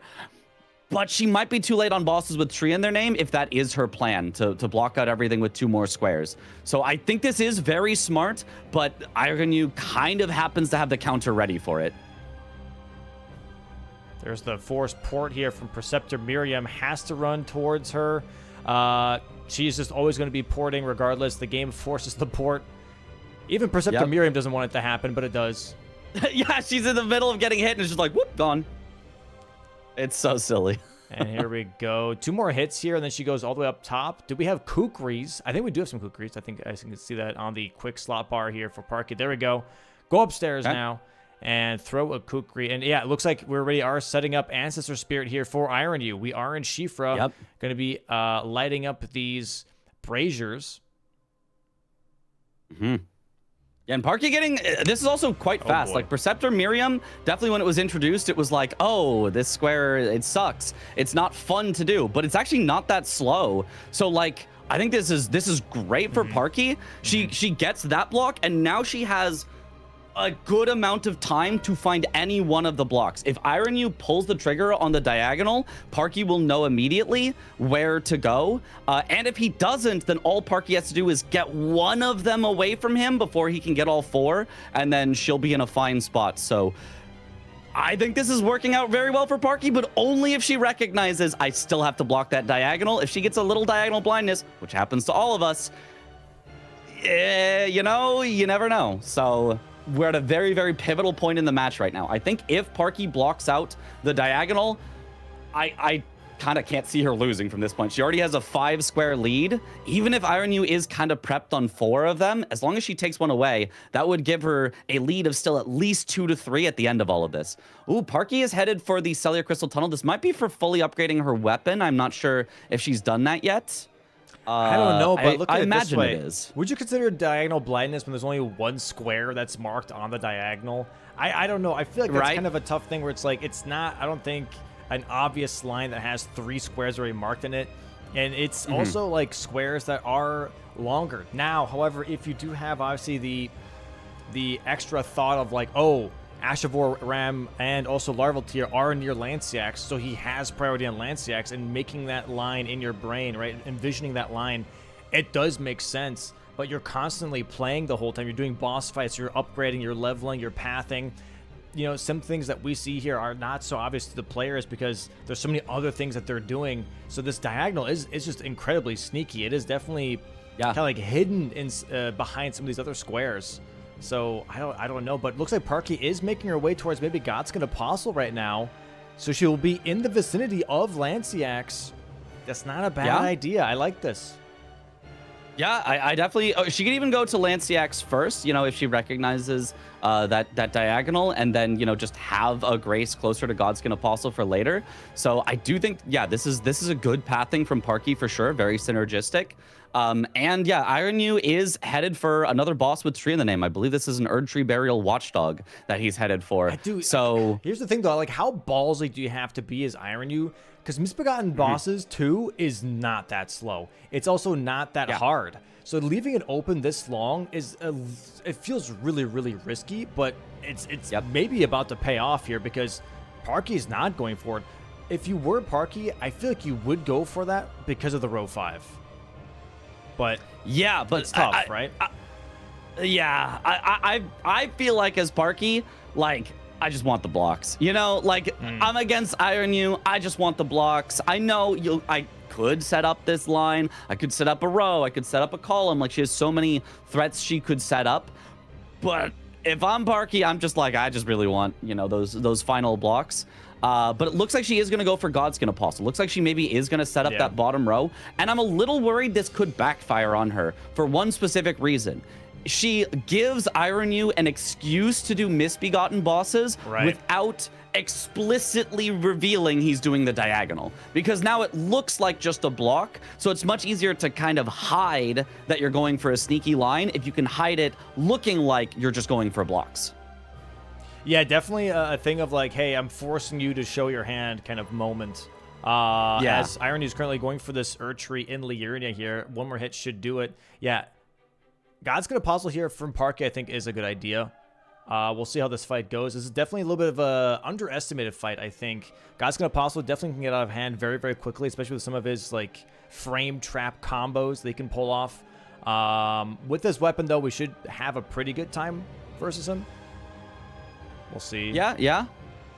But she might be too late on bosses with Tree in their name if that is her plan, to block out everything with 2 more squares. So I think this is very smart, but Ironyeu kind of happens to have the counter ready for it. There's the forced port here from Preceptor Miriam. Has to run towards her. She's just always going to be porting regardless. The game forces the port. Even Preceptor Miriam doesn't want it to happen, but it does. Yeah, she's in the middle of getting hit and it's just like, whoop, gone. It's so silly. And here we go. 2 more hits here, and then she goes all the way up top. Do we have Kukris? I think we do have some Kukris. I think I can see that on the quick slot bar here for Parky. There we go. Go upstairs now and throw a Kukri. And yeah, it looks like we already are setting up Ancestor Spirit here for Ironyeu. We are in Shifra. Going to be lighting up these braziers. Yeah, and Parky getting... This is also quite fast. Like, Preceptor Miriam, definitely when it was introduced, it was like, oh, this square, it sucks. It's not fun to do, but it's actually not that slow. So, like, I think this is great for Parky. She gets that block, and now she has a good amount of time to find any one of the blocks. If Ironyeu pulls the trigger on the diagonal, Parky will know immediately where to go. And if he doesn't, then all Parky has to do is get one of them away from him before he can get all four, and then she'll be in a fine spot. So I think this is working out very well for Parky, but only if she recognizes I still have to block that diagonal. If she gets a little diagonal blindness, which happens to all of us, you know, you never know. So we're at a very, very pivotal point in the match right now. I think if Parky blocks out the diagonal, I kind of can't see her losing from this point. She already has a 5-square lead. Even if Ironyeu is kind of prepped on 4 of them, as long as she takes one away, that would give her a lead of still at least 2 to 3 at the end of all of this. Ooh, Parky is headed for the Cellular Crystal Tunnel. This might be for fully upgrading her weapon. I'm not sure if she's done that yet. I don't know, but look at it this way. It is. Would you consider diagonal blindness when there's only 1 square that's marked on the diagonal? I don't know. I feel like that's kind of a tough thing where it's like, it's not, I don't think, an obvious line that has 3 squares already marked in it. And it's also like squares that are longer. Now, however, if you do have obviously the extra thought of like, oh, Ashavor, Ram, and also Larval Tier are near Lanciax, so he has priority on Lanciax, and making that line in your brain, right, envisioning that line, it does make sense, but you're constantly playing the whole time. You're doing boss fights, you're upgrading, you're leveling, you're pathing. You know, some things that we see here are not so obvious to the players because there's so many other things that they're doing. So this diagonal is just incredibly sneaky. It is definitely kind of like hidden in behind some of these other squares. So I don't know, but it looks like Parky is making her way towards maybe Godskin Apostle right now. So she will be in the vicinity of Lanciax. That's not a bad idea. I like this. Yeah, I definitely... Oh, she could even go to Lanciax first, you know, if she recognizes that diagonal, and then, you know, just have a Grace closer to Godskin Apostle for later. So I do think, yeah, this is a good pathing from Parky for sure. Very synergistic. And yeah, Ironyeu is headed for another boss with tree in the name. I believe this is an Erdtree Burial Watchdog that he's headed for. So here's the thing though, like how ballsy do you have to be as Ironyeu? Because Misbegotten Bosses 2 is not that slow. It's also not that hard. So leaving it open this long is it feels really, really risky, but it's maybe about to pay off here because Parky's not going for it. If you were Parky, I feel like you would go for that because of the row 5. But yeah, but it's tough, right? I feel like as Parky, like I just want the blocks. You know, like I'm against Ironyeu. I just want the blocks. I know I could set up this line. I could set up a row. I could set up a column. Like she has so many threats she could set up. But if I'm Parky, I'm just like I just really want, you know, those final blocks. But it looks like she is going to go for Godskin Apostle. Looks like she maybe is going to set up that bottom row. And I'm a little worried this could backfire on her for one specific reason. She gives Ironyeu an excuse to do Misbegotten Bosses without explicitly revealing he's doing the diagonal. Because now it looks like just a block. So it's much easier to kind of hide that you're going for a sneaky line if you can hide it looking like you're just going for blocks. Yeah, definitely a thing of like, hey, I'm forcing you to show your hand kind of moment. As Ironyeu is currently going for this Erdtree in Ironyeu here. One more hit should do it. Yeah. Godskin Apostle here from Parky, I think, is a good idea. We'll see how this fight goes. This is definitely a little bit of a underestimated fight, I think. Godskin Apostle definitely can get out of hand very, very quickly, especially with some of his like frame trap combos they can pull off. With this weapon, though, we should have a pretty good time versus him. We'll see. Yeah.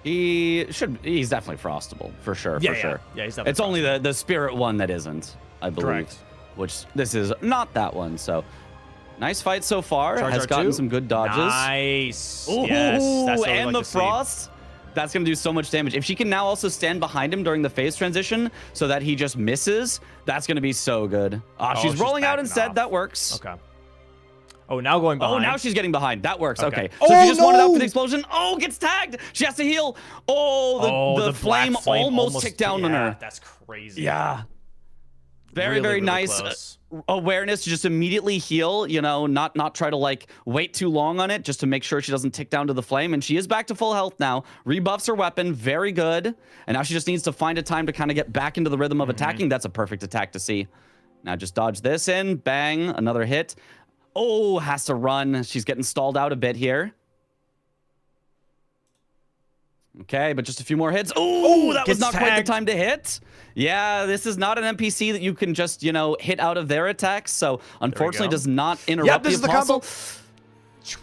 He's definitely frostable, for sure, for sure. Yeah, he's definitely It's only the spirit one that isn't, I believe. Correct. Which this is not that one, so... Nice fight so far. Charge has gotten some good dodges. Nice. Ooh, yes, that's what and like the frost. That's going to do so much damage. If she can now also stand behind him during the phase transition so that he just misses, that's going to be so good. She's rolling out instead. That works. Okay. Oh, now going behind. Oh, now she's getting behind. That works. Okay. So if you just wanted out for the explosion. Oh, gets tagged. She has to heal. Oh, the flame almost ticked down on her. That's crazy. Yeah. Very, very nice awareness to just immediately heal, you know, not try to like wait too long on it just to make sure she doesn't tick down to the flame. And she is back to full health now. Rebuffs her weapon. Very good. And now she just needs to find a time to kind of get back into the rhythm of attacking. That's a perfect attack to see. Now just dodge this in. Bang. Another hit. Oh, has to run. She's getting stalled out a bit here. Okay, but just a few more hits. Oh, that was gets not quite the tagged. time to hit. Yeah, this is not an NPC that you can just, you know, hit out of their attacks. So unfortunately does not interrupt this is the the combo. apostle.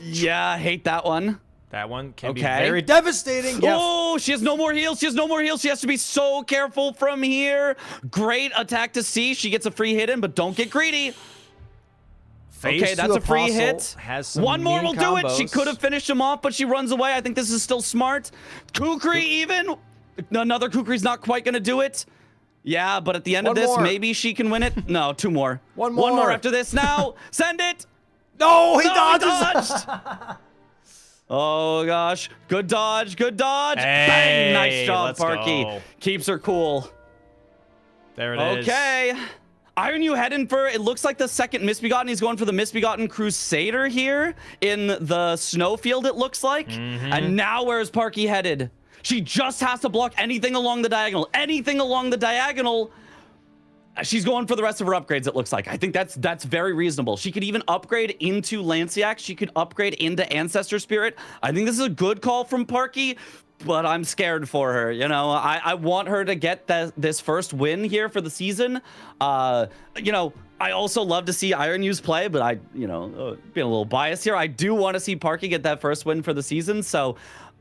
Yeah, I hate that one. That one can be Okay. very devastating. Yeah. Oh, she has no more heals. She has no more heals. She has to be so careful from here. Great attack to see. She gets a free hit in, but don't get greedy. Phase Okay, that's two a free Apostle hit. Has some One more mean will do it. She combos. could have finished him off, but she runs away. I think this is still smart. Kukri even. Another Kukri's not quite going to do it. Yeah, but at the end of One this, more. maybe she can win it. No, two more. One One more more. after this. Now, send it. No, he No, dodges. dodged. Oh, gosh. Good dodge. Good dodge. Hey, Bang. Nice job, let's Parky. go. Keeps her cool. There it is. Okay. Ironyeu heading for, it looks like the second Misbegotten. He's going for the Misbegotten Crusader here in the snowfield, it looks like. And now where's Parky headed? She just has to block anything along the diagonal. Anything along the diagonal. She's going for the rest of her upgrades, it looks like. I think that's very reasonable. She could even upgrade into Lanciax. She could upgrade into Ancestor Spirit. I think this is a good call from Parky, but I'm scared for her. You know, I want her to get this first win here for the season. You know, I also love to see Ironyeu's play, but being a little biased here, I do want to see Parky get that first win for the season. So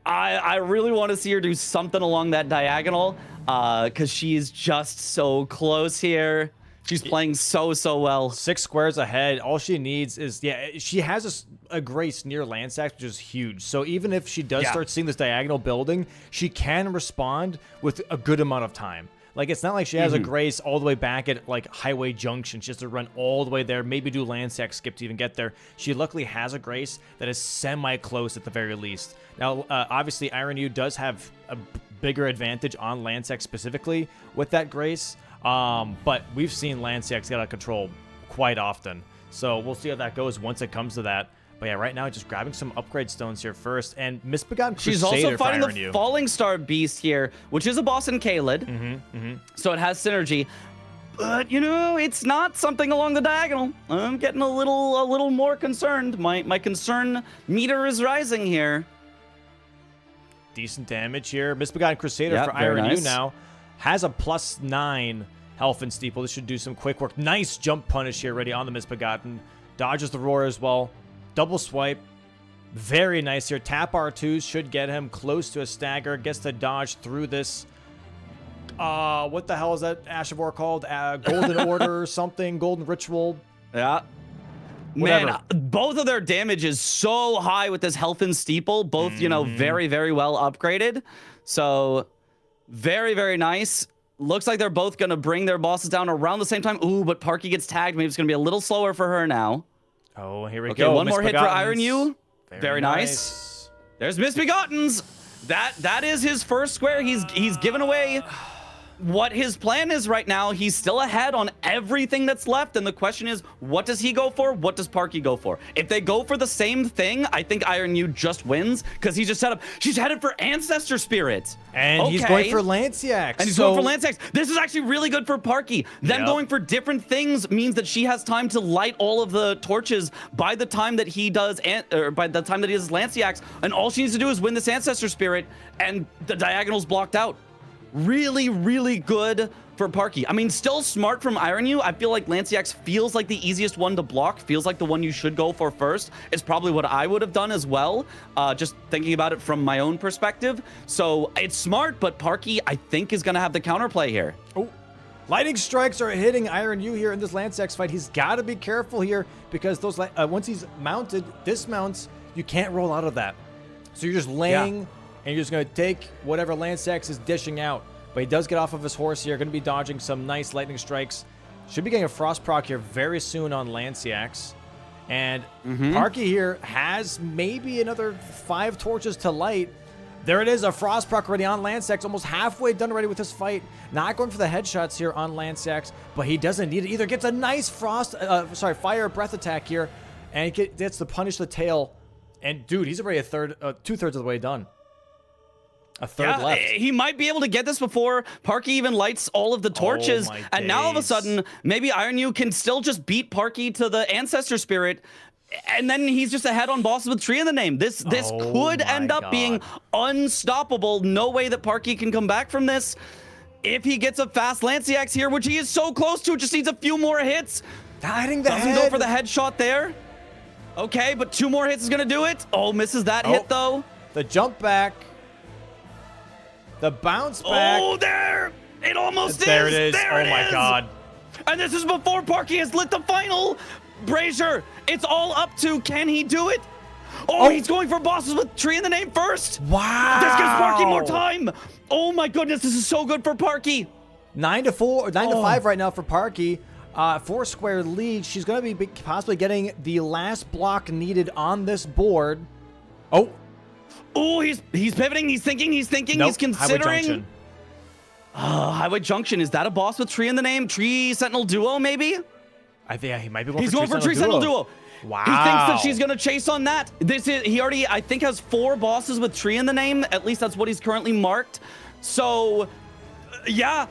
I really want to see her do something along that diagonal because she's just so close here. She's playing so well. 6 squares ahead. All she needs is, she has a grace near Landsax, which is huge. So even if she does start seeing this diagonal building, she can respond with a good amount of time. Like, it's not like she has a grace all the way back at, like, Highway Junction. She has to run all the way there, maybe do Landsax skip to even get there. She luckily has a grace that is semi-close at the very least. Now, obviously, Ironyeu does have a bigger advantage on Landsax specifically with that grace. But we've seen Landsax get out of control quite often. So we'll see how that goes once it comes to that. But yeah, right now, just grabbing some upgrade stones here first. And Misbegotten Crusader. She's also fighting the Ironyeu. Falling Star Beast here, which is a boss in Kaled. So it has synergy. But, you know, it's not something along the diagonal. I'm getting a little more concerned. My concern meter is rising here. Decent damage here. Misbegotten Crusader Yep, for very Ironyeu nice. now has a +9 health and steeple. This should do some quick work. Nice jump punish here already on the Misbegotten. Dodges the roar as well. Double swipe. Very nice here. Tap R2s should get him close to a stagger. Gets to dodge through this. What the hell is that Ashavor called? Golden Order or something? Golden Ritual? Yeah. Whatever. Man, both of their damage is so high with this health and steeple. Both, you know, very well upgraded. So, very nice. Looks like they're both going to bring their bosses down around the same time. Ooh, but Parky gets tagged. Maybe it's going to be a little slower for her now. Oh, here we Okay, go. one more hit for Misbegottens. Ironyeu. Very nice. There's Misbegottens. That is his first square. He's given away what his plan is right now. He's still ahead on everything that's left, and the question is, what does he go for? What does Parky go for? If they go for the same thing, I think Ironyeu just wins because he just set up. She's headed for Ancestor Spirit, And he's going for Lanciax. and he's going for Lanciax. This is actually really good for Parky. Them Yep. going for different things means that she has time to light all of the torches by the time that he does, by the time that he does Lanciax, and all she needs to do is win this Ancestor Spirit, and the diagonal's blocked out. Really good for Parky. I mean, still smart from Ironyeu. I feel like Lanciax feels like the easiest one to block, feels like the one you should go for first. It's probably what I would have done as well, just thinking about it from my own perspective. So it's smart, but Parky, I think, is going to have the counterplay here. Oh, lightning strikes are hitting Ironyeu here in this Lanciax fight. He's got to be careful here because those once he's mounted, dismounts, you can't roll out of that. So you're just laying and you're just going to take whatever Lanciax is dishing out. But he does get off of his horse here. Going to be dodging some nice lightning strikes. Should be getting a frost proc here very soon on Lanciax. And Parky here has maybe another 5 torches to light. There it is, a frost proc already on Lanciax. Almost halfway done already with this fight. Not going for the headshots here on Lanciax, but he doesn't need it either. Gets a nice fire breath attack here. And he gets to punish the tail. And dude, he's already two-thirds of the way done. A third left. He might be able to get this before Parky even lights all of the torches. my And now all of a days. sudden, maybe Ironyeu can still just beat Parky to the Ancestor Spirit. And then he's just ahead on bosses with tree in the name. This could end up being unstoppable. No way that Parky can come back from this. If he gets a fast Lanciax here, which he is so close to, just needs a few more hits. Hitting the Doesn't go for the headshot there. Okay, but 2 more hits is gonna do it. Oh, misses that hit though. The jump back. The bounce back. Oh, there! It almost is. There it is. There Oh my god. And this is before Parky has lit the final. Brazier, it's all up to, can he do it? Oh, he's going for bosses with tree in the name first. Wow. This gives Parky more time. Oh my goodness, this is so good for Parky. 9-4, 9-5 right now for Parky. 4-square lead. She's going to be possibly getting the last block needed on this board. Oh, he's pivoting. He's thinking. nope. He's considering. Highway Junction. Highway Junction. Is that a boss with tree in the name? Tree Sentinel Duo, maybe? I think he might be going He's for going for Tree Sentinel Duo. Wow. He thinks that she's gonna chase on that. He already, I think, has 4 bosses with tree in the name. At least that's what he's currently marked. So, yeah,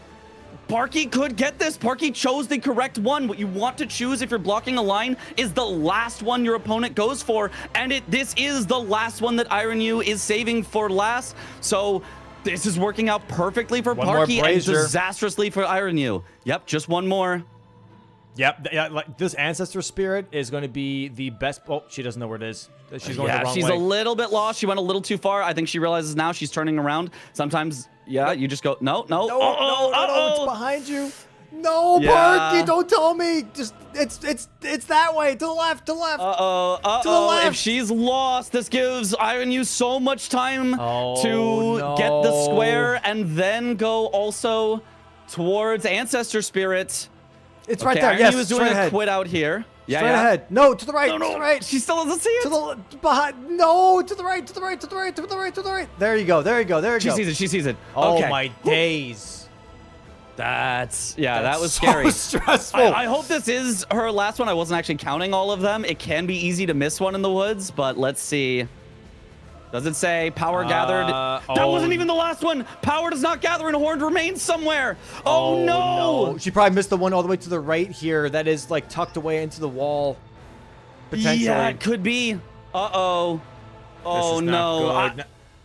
Parky could get this. Parky chose the correct one. What you want to choose if you're blocking a line is the last one your opponent goes for, and this is the last one that Ironyeu is saving for last. So this is working out perfectly for Parky and disastrously for Ironyeu. Yep, just one more. Yep, yeah, like this Ancestor Spirit is going to be the best. Oh, she doesn't know where it is. She's going the wrong way. She's a little bit lost. She went a little too far. I think she realizes now she's turning around. Sometimes, you just go, no. No, it's behind you. No, Parky, don't tell me. Just it's that way, to the left, to the left. To the left. If she's lost, this gives Ironyeu so much time to get the square and then go also towards Ancestor Spirit. It's right there. Yes, Ironyeu is doing a quit out here. Straight ahead. No, to the right. No. To the right. She still doesn't see it. To the behind. No, to the right. To the right. To the right. To the right. To the right. There you go. There you go. There you go. She sees it. Oh okay. my days. That was scary. So stressful. I hope this is her last one. I wasn't actually counting all of them. It can be easy to miss one in the woods, but let's see. Does it say power gathered? That wasn't even the last one. Power does not gather and Horned remains somewhere. Oh no. She probably missed the one all the way to the right here. That is like tucked away into the wall. Potentially. Yeah, it could be. Oh no.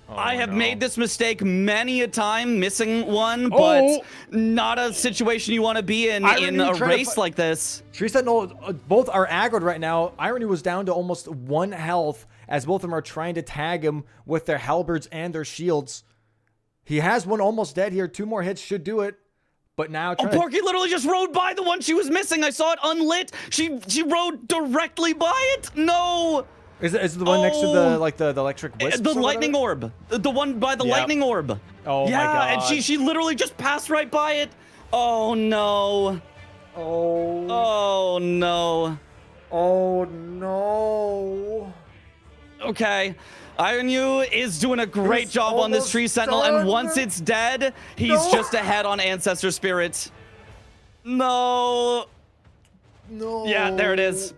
I have made this mistake many a time, missing one, but not a situation you want to be in a race like this. Tree Sentinel, both are aggroed right now. Ironyeu was down to almost 1 health as both of them are trying to tag him with their halberds and their shields. He has one almost dead here. 2 more hits should do it. But now Parky literally just rode by the one she was missing. I saw it unlit. She rode directly by it. No. Is it the one next to the electric wisp? The lightning orb. The one by the lightning orb. Oh my god. And she literally just passed right by it. Oh no. Oh no. Oh no. Okay. Ironyeu is doing a great job on this Tree Sentinel, and once it's dead, he's just ahead on Ancestor Spirit. No. Yeah, there it is.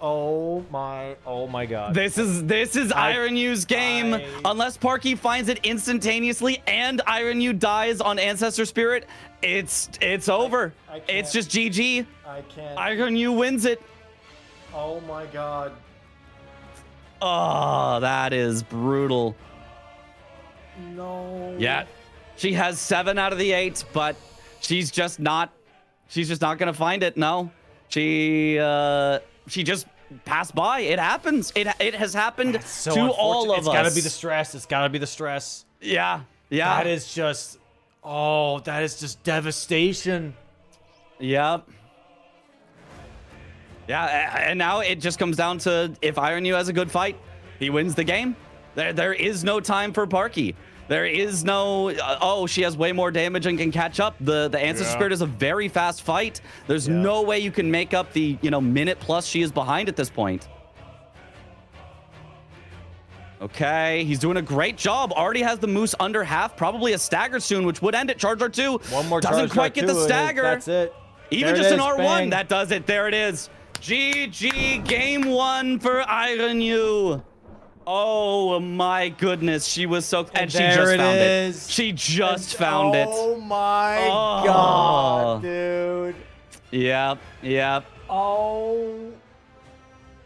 Oh my god. This is Ironyeu's game. Unless Parky finds it instantaneously and Ironyeu dies on Ancestor Spirit, it's over. It's just GG. I can't. Ironyeu wins it. Oh my god. Oh, that is brutal. No. Yeah. She has 7 out of the 8, but she's just not gonna find it. No. She just passed by. It happens. It has happened to all of us. It's gotta be the stress. It's gotta be the stress. Yeah. That is just devastation. Yep. Yeah, and now it just comes down to if Ironyeu has a good fight, he wins the game. There is no time for Parky. There is no, she has way more damage and can catch up. The Ancestor Spirit is a very fast fight. There's no way you can make up the, minute plus she is behind at this point. Okay, he's doing a great job. Already has the Moose under half. Probably a stagger soon, which would end it. Charge R2. One more doesn't quite get the stagger. That's it. Even just an R1, that does it. There it is. GG, game 1 for Ironyeu. Oh my goodness, she was so, and she just found it. She just found it. Oh my god, dude. Yep. Oh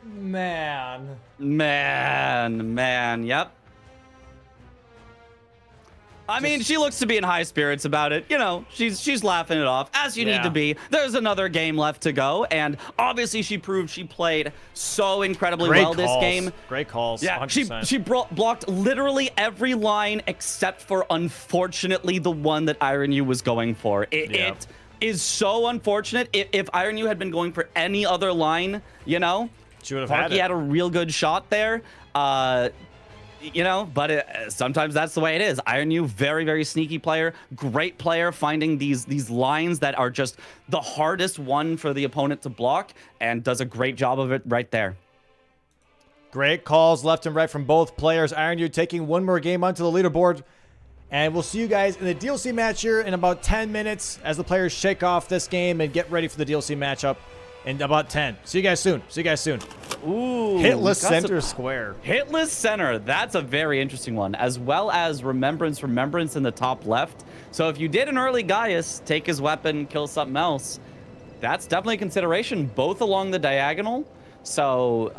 Man. Man, yep. I mean, she looks to be in high spirits about it. You know, she's laughing it off, as you need to be. There's another game left to go, and obviously she proved she played so incredibly well this game. Great calls. Yeah, 100%. she blocked literally every line except for, unfortunately, the one that Ironyeu was going for. It is so unfortunate. If Ironyeu had been going for any other line, you know, she would have Parky had a real good shot there. You know, but sometimes that's the way it is. Ironyeu, very, very sneaky player, great player, finding these lines that are just the hardest one for the opponent to block, and does a great job of it right there. Great calls left and right from both players. Ironyeu taking one more game onto the leaderboard. And we'll see you guys in the DLC match here in about 10 minutes as the players shake off this game and get ready for the DLC matchup in about 10. See you guys soon. Ooh, Hitless center square. Hitless center. That's a very interesting one, as well as Remembrance in the top left. So if you did an early Gaius, take his weapon, kill something else, that's definitely a consideration, both along the diagonal. So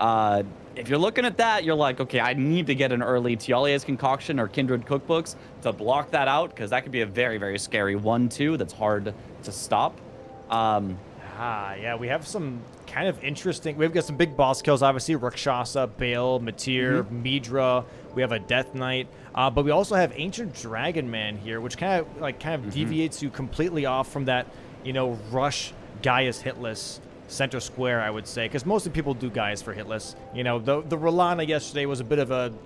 if you're looking at that, you're like, okay, I need to get an early Tialie's Concoction or Kindred Cookbooks to block that out, because that could be a very, very scary 1-2 that's hard to stop. Yeah, we have some kind of interesting... We've got some big boss kills, obviously. Rakshasa, Bale, Matir, Midra. We have a Death Knight. But we also have Ancient Dragon Man here, which kind of deviates you completely off from that, you know, rush Gaius hitless center square, I would say. Because mostly people do Gaius for hitless. You know, the Rolana yesterday was a bit of an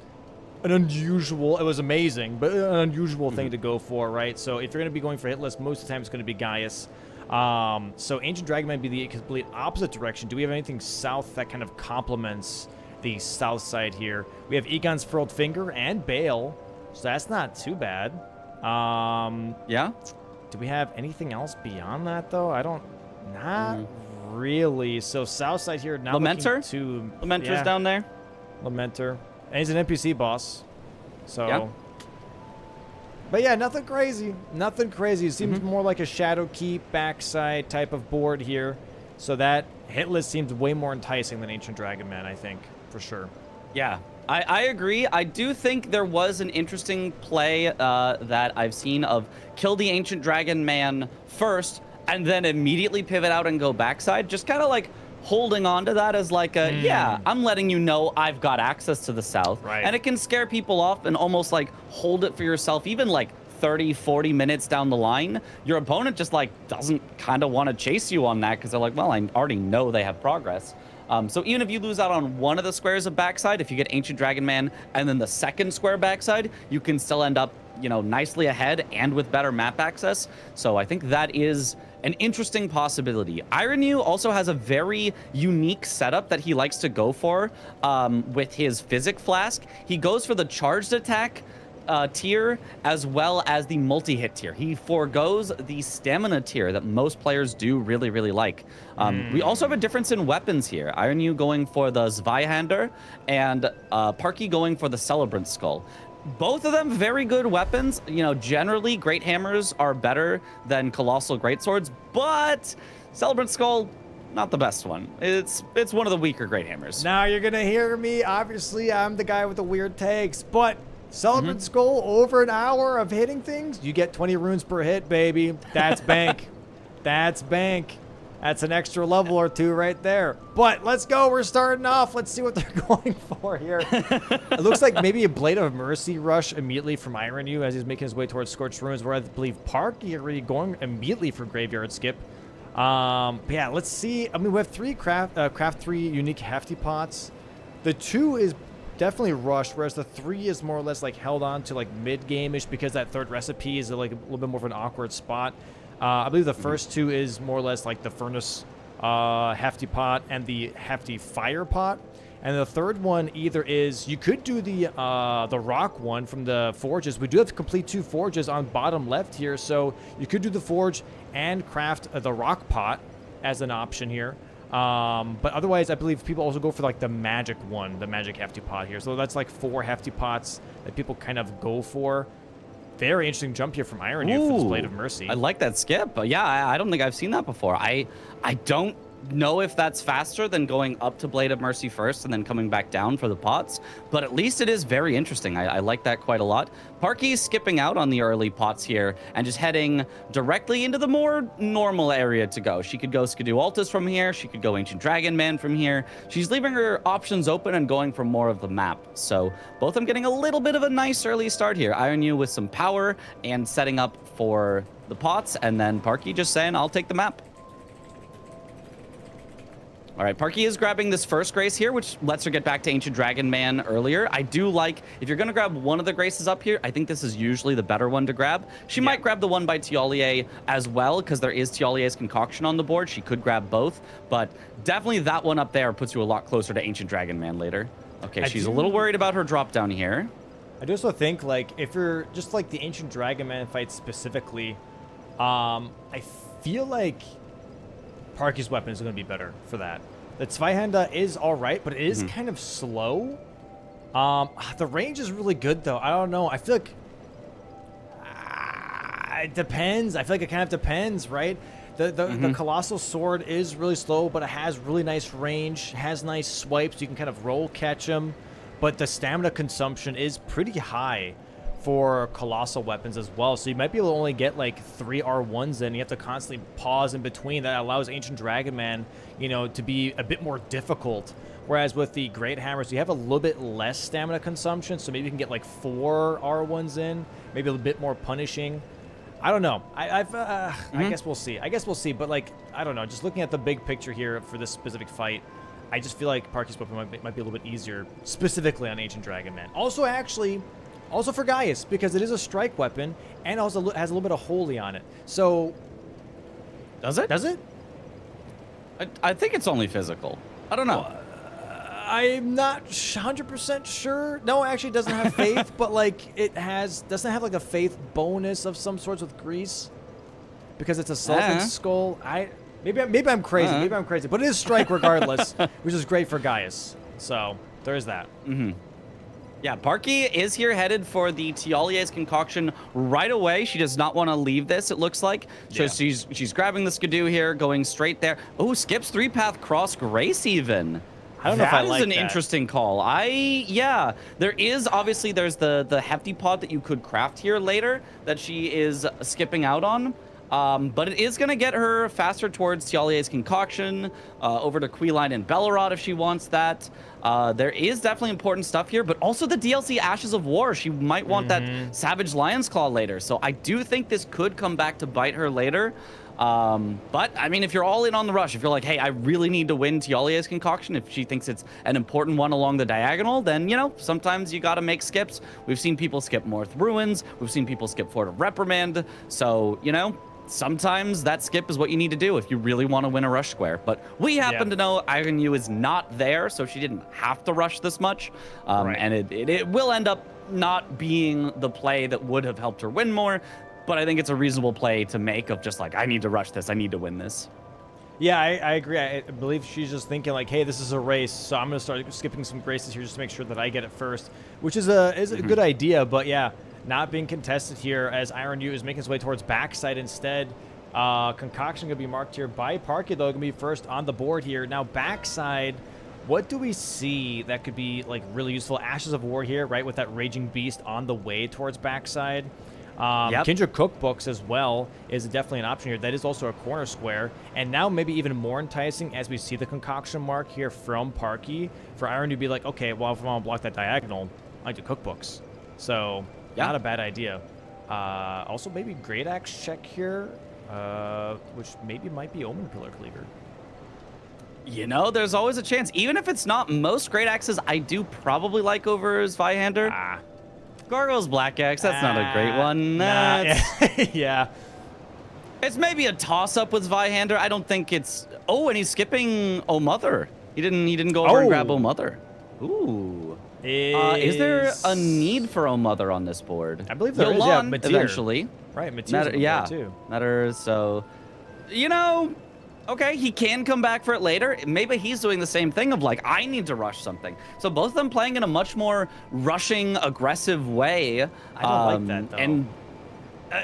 unusual... It was amazing, but an unusual thing to go for, right? So if you're going to be going for hitless, most of the time it's going to be Gaius. So Ancient Dragon might be the complete opposite direction. Do we have anything south that kind of complements the south side here? We have Egon's Furled Finger and Bale, so that's not too bad. Yeah. Do we have anything else beyond that, though? Not really. So south side here, now Lamenter's down there. Lamenter. And he's an NPC boss. So... Yeah. But yeah, nothing crazy. It seems more like a Shadow Keep backside type of board here. So that hitless seems way more enticing than Ancient Dragon Man, I think, for sure. Yeah, I agree. I do think there was an interesting play that I've seen of kill the Ancient Dragon Man first and then immediately pivot out and go backside. Just kind of like holding on to that as like a, yeah, I'm letting you know I've got access to the south. Right. And it can scare people off and almost like hold it for yourself, even like 30, 40 minutes down the line. Your opponent just like doesn't kind of want to chase you on that because they're like, well, I already know they have progress. So even if you lose out on one of the squares of backside, if you get Ancient Dragon Man and then the second square backside, you can still end up, you know, nicely ahead and with better map access. So I think that is an interesting possibility. Ironyeu also has a very unique setup that he likes to go for with his Physic Flask. He goes for the charged attack tier as well as the multi-hit tier. He forgoes the stamina tier that most players do really, really like. We also have a difference in weapons here. Ironyeu going for the Zweihander and Parky going for the Celebrant Skull. Both of them very good weapons. You know, generally Great Hammers are better than Colossal Greatswords, but Celebrant Skull, not the best one. It's one of the weaker Great Hammers. Now you're gonna hear me. Obviously, I'm the guy with the weird takes, but Celebrant Skull, over an hour of hitting things, you get 20 runes per hit, baby. That's bank. That's bank. That's an extra level or two right there. But let's go. We're starting off. Let's see what they're going for here. It looks like maybe a Blade of Mercy rush immediately from Ironyeu as he's making his way towards Scorched Ruins, where I believe Parky already going immediately for Graveyard Skip. But yeah, let's see. I mean, we have three craft 3 unique hefty pots. The 2 is definitely rushed, whereas the 3 is more or less like held on to like mid-game-ish because that third recipe is like a little bit more of an awkward spot. I believe the first 2 is more or less like the Furnace Hefty Pot and the Hefty Fire Pot. And the third one either is, you could do the Rock one from the Forges. We do have to complete 2 Forges on bottom left here, so you could do the Forge and craft the Rock Pot as an option here. But otherwise, I believe people also go for like the Magic one, the Magic Hefty Pot here. So that's like 4 Hefty Pots that people kind of go for. Very interesting jump here from Ironyeu for this Blade of Mercy. I like that skip. But yeah, I don't think I've seen that before. I don't know if that's faster than going up to Blade of Mercy first and then coming back down for the pots, but at least it is very interesting. I like that quite a lot. Parky's skipping out on the early pots here and just heading directly into the more normal area to go. She could go Skidoo Altus from here. She could go Ancient Dragon Man from here. She's leaving her options open and going for more of the map. So both of them getting a little bit of a nice early start here. Ironyeu with some power and setting up for the pots, and then Parky just saying, I'll take the map. All right, Parky is grabbing this first Grace here, which lets her get back to Ancient Dragon Man earlier. I do like, if you're going to grab one of the Graces up here, I think this is usually the better one to grab. She might grab the one by Tiolier as well, because there is Tiolier's Concoction on the board. She could grab both, but definitely that one up there puts you a lot closer to Ancient Dragon Man later. Okay, she's a little worried about her drop down here. I do also think, like, if you're just like the Ancient Dragon Man fight specifically, I feel like Parky's weapon is going to be better for that. The Zweihänder is all right, but it is kind of slow. The range is really good, though. I don't know. I feel like it depends. I feel like it kind of depends, right? The Colossal Sword is really slow, but it has really nice range, has nice swipes. You can kind of roll catch them, but the stamina consumption is pretty high for colossal weapons as well, so you might be able to only get like 3 R1s in. You have to constantly pause in between. That allows Ancient Dragon Man, you know, to be a bit more difficult. Whereas with the Great Hammers, you have a little bit less stamina consumption, so maybe you can get like 4 R1s in, maybe a little bit more punishing. I don't know. I guess we'll see. But like, I don't know. Just looking at the big picture here for this specific fight, I just feel like Parky's weapon might be a little bit easier, specifically on Ancient Dragon Man. Also for Gaius, because it is a strike weapon and also has a little bit of holy on it. So, does it? Does it? I think it's only physical. I don't know. I'm not 100% sure. No, actually, it doesn't have faith, but like doesn't have like a faith bonus of some sorts with Grease, because it's a Sultan skull. Maybe I'm crazy. Maybe I'm crazy, but it is strike regardless, which is great for Gaius. So there's that. Yeah, Parky is here headed for the Tiolier's Concoction right away. She does not want to leave this, it looks like. So she's grabbing the Skidoo here, going straight there. Oh, skips 3-path cross Grace even. I don't know if I like that. That is an interesting call. There is, obviously, there's the hefty pod that you could craft here later that she is skipping out on. But it is going to get her faster towards Tiolier's Concoction, over to Queeline and Bellerod if she wants that. There is definitely important stuff here, but also the DLC Ashes of War. She might want that Savage Lion's Claw later. So I do think this could come back to bite her later. But, I mean, if you're all in on the rush, if you're like, hey, I really need to win Tiolier's Concoction, if she thinks it's an important one along the diagonal, then, you know, sometimes you got to make skips. We've seen people skip Morth Ruins. We've seen people skip Fort of Reprimand. So, you know, sometimes that skip is what you need to do if you really want to win a rush square. But we happen to know Ironyeu is not there, so she didn't have to rush this much. And it will end up not being the play that would have helped her win more. But I think it's a reasonable play to make of just like, I need to rush this. I need to win this. Yeah, I agree. I believe she's just thinking like, hey, this is a race, so I'm going to start skipping some graces here just to make sure that I get it first, which is a good idea. But yeah, not being contested here as Ironyeu is making his way towards backside instead. Concoction going to be marked here by Parky, though, going to be first on the board here. Now, backside, what do we see that could be like really useful? Ashes of War here, right, with that Raging Beast on the way towards backside. Kindred Cookbooks as well is definitely an option here. That is also a corner square, and now maybe even more enticing as we see the Concoction mark here from Parky for Ironyeu to be like, okay, well, if I want to block that diagonal, I do Cookbooks. So not a bad idea. Also maybe Great Axe check here, which maybe might be Omen Pillar Cleaver. You know, there's always a chance. Even if it's not most Great Axes, I do probably like over Zweihander. Gargoyle's Black Axe, that's not a great one. Yeah. It's maybe a toss-up with Zweihander. I don't think it's... Oh, and he's skipping O Mother. He didn't go over and grab O Mother. Ooh. Is there a need for O Mother on this board? I believe there is, yeah, Matir. Eventually. Right, Matir's too. Matter, so... You know... Okay, he can come back for it later. Maybe he's doing the same thing of like, I need to rush something. So both of them playing in a much more rushing, aggressive way. I don't like that, though. And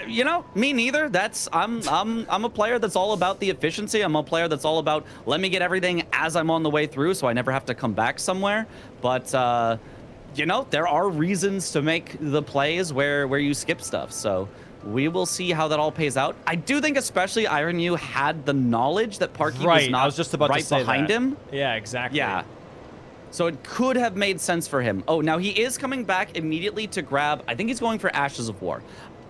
You know, me neither. I'm a player that's all about the efficiency. I'm a player that's all about let me get everything as I'm on the way through, so I never have to come back somewhere. But you know, there are reasons to make the plays where you skip stuff. So we will see how that all pays out. I do think especially Ironyeu had the knowledge that Parky was not I was just about right to say behind that. him. Yeah, exactly. Yeah. So it could have made sense for him. Oh, now he is coming back immediately to grab, I think he's going for Ashes of War.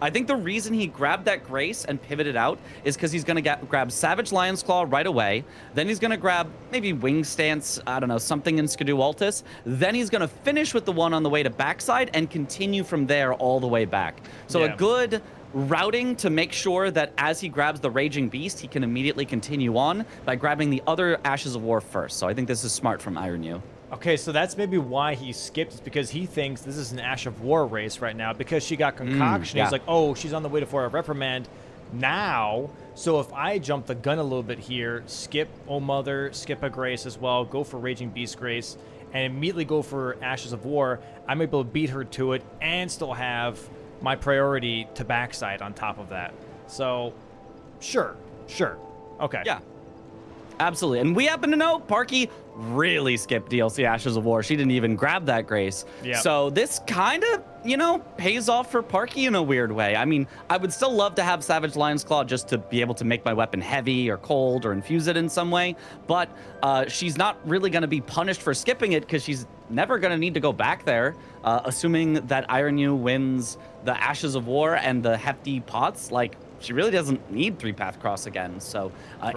I think the reason he grabbed that Grace and pivoted out is because he's going to grab Savage Lion's Claw right away. Then he's going to grab maybe Wing Stance, I don't know, something in Skidoo Altus. Then he's going to finish with the one on the way to backside and continue from there all the way back. So a good routing to make sure that as he grabs the Raging Beast, he can immediately continue on by grabbing the other Ashes of War first. So I think this is smart from Ironyeu. Okay, so that's maybe why he skipped. It's because he thinks this is an Ash of War race right now because she got Concoction. Yeah. He's like, oh, she's on the way to for a reprimand now. So if I jump the gun a little bit here, skip Oh Mother, skip a Grace as well, go for Raging Beast Grace, and immediately go for Ashes of War, I'm able to beat her to it and still have my priority to backside on top of that. So, sure. Okay. Yeah. Absolutely. And we happen to know Parky really skipped DLC Ashes of War. She didn't even grab that Grace. Yeah. So this kind of, you know, pays off for Parky in a weird way. I mean, I would still love to have Savage Lion's Claw just to be able to make my weapon heavy or cold or infuse it in some way. But she's not really going to be punished for skipping it because she's never going to need to go back there, assuming that Ironyeu wins the Ashes of War and the hefty pots. Like, she really doesn't need 3-path cross again. So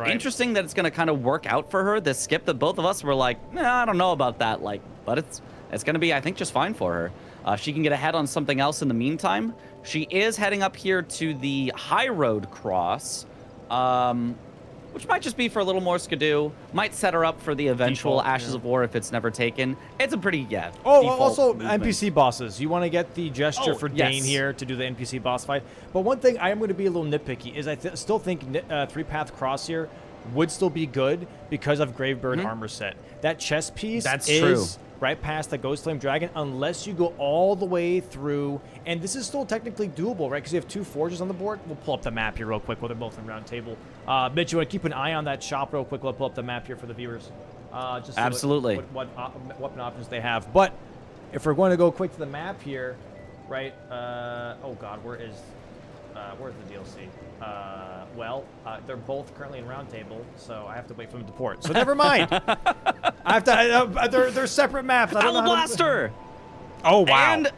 interesting that it's going to kind of work out for her, this skip that both of us were like, nah, I don't know about that. Like, but it's going to be, I think, just fine for her. She can get ahead on something else in the meantime. She is heading up here to the High Road cross, which might just be for a little more Skidoo. Might set her up for the eventual Default, Ashes of War if it's never taken. It's a pretty, Oh, default also movement. NPC bosses. You want to get the gesture for Dane yes. here to do the NPC boss fight. But one thing I am going to be a little nitpicky is I still think 3-path cross here would still be good because of Gravebird armor set. That chest piece is right past the Ghost Flame Dragon unless you go all the way through. And this is still technically doable, right? Because you have 2 forges on the board. We'll pull up the map here real quick while they're both in round table. Mitch, you want to keep an eye on that shop real quick. We'll pull up the map here for the viewers. Just Absolutely. What weapon options they have. But if we're going to go quick to the map here, right? Oh God, where's the DLC? They're both currently in round table, so I have to wait for them to port. So never mind. I have to. They're separate maps. Alablaster! Oh wow! And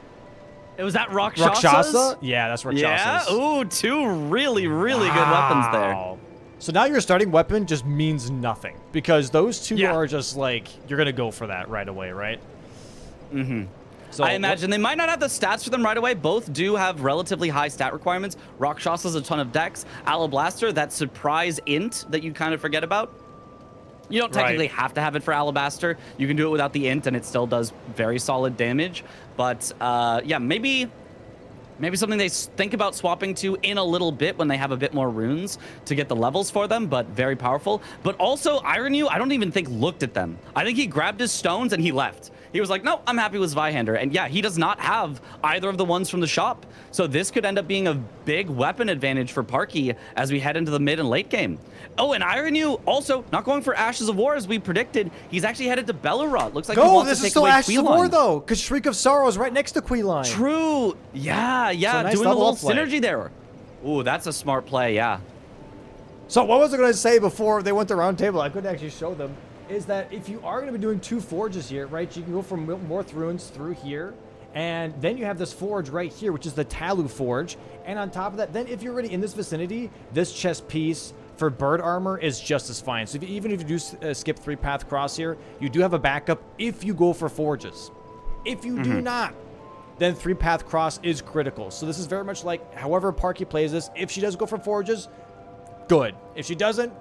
was that Rakshasa? Yeah, that's Rakshasa. Yeah. Ooh, 2 really, really good weapons there. So now your starting weapon just means nothing because those 2 are just like you're gonna go for that right away, right? Mm-hmm. So I imagine they might not have the stats for them right away. Both do have relatively high stat requirements. Rakshasa's a ton of dex. Alablaster, that surprise int that you kind of forget about. You don't technically have to have it for Alabaster. You can do it without the int, and it still does very solid damage. But yeah, maybe something they think about swapping to in a little bit when they have a bit more runes to get the levels for them, but very powerful. But also, Ironyeu, I don't even think looked at them. I think he grabbed his stones and he left. He was like, no, I'm happy with Zweihander. And yeah, he does not have either of the ones from the shop. So this could end up being a big weapon advantage for Parky as we head into the mid and late game. Oh, and Ironyeu also not going for Ashes of War as we predicted. He's actually headed to Bellerot. Looks like he wants this to is take still away Ashes of Queeline. War though, because Shriek of Sorrow is right next to Queeline. True. Yeah, So nice doing a level little up play. synergy there. Ooh, that's a smart play, yeah. So what was I going to say before they went to round table? I couldn't actually show them. Is that if you are going to be doing 2 forges here, right? You can go from Morth Ruins through here, and then you have this forge right here, which is the Talu Forge. And on top of that, then if you're already in this vicinity, this chest piece for bird armor is just as fine. So even if you do skip 3-path cross here, you do have a backup if you go for forges. If you do not, then 3-path cross is critical. So this is very much like however Parky plays this. If she does go for forges, good. If she doesn't,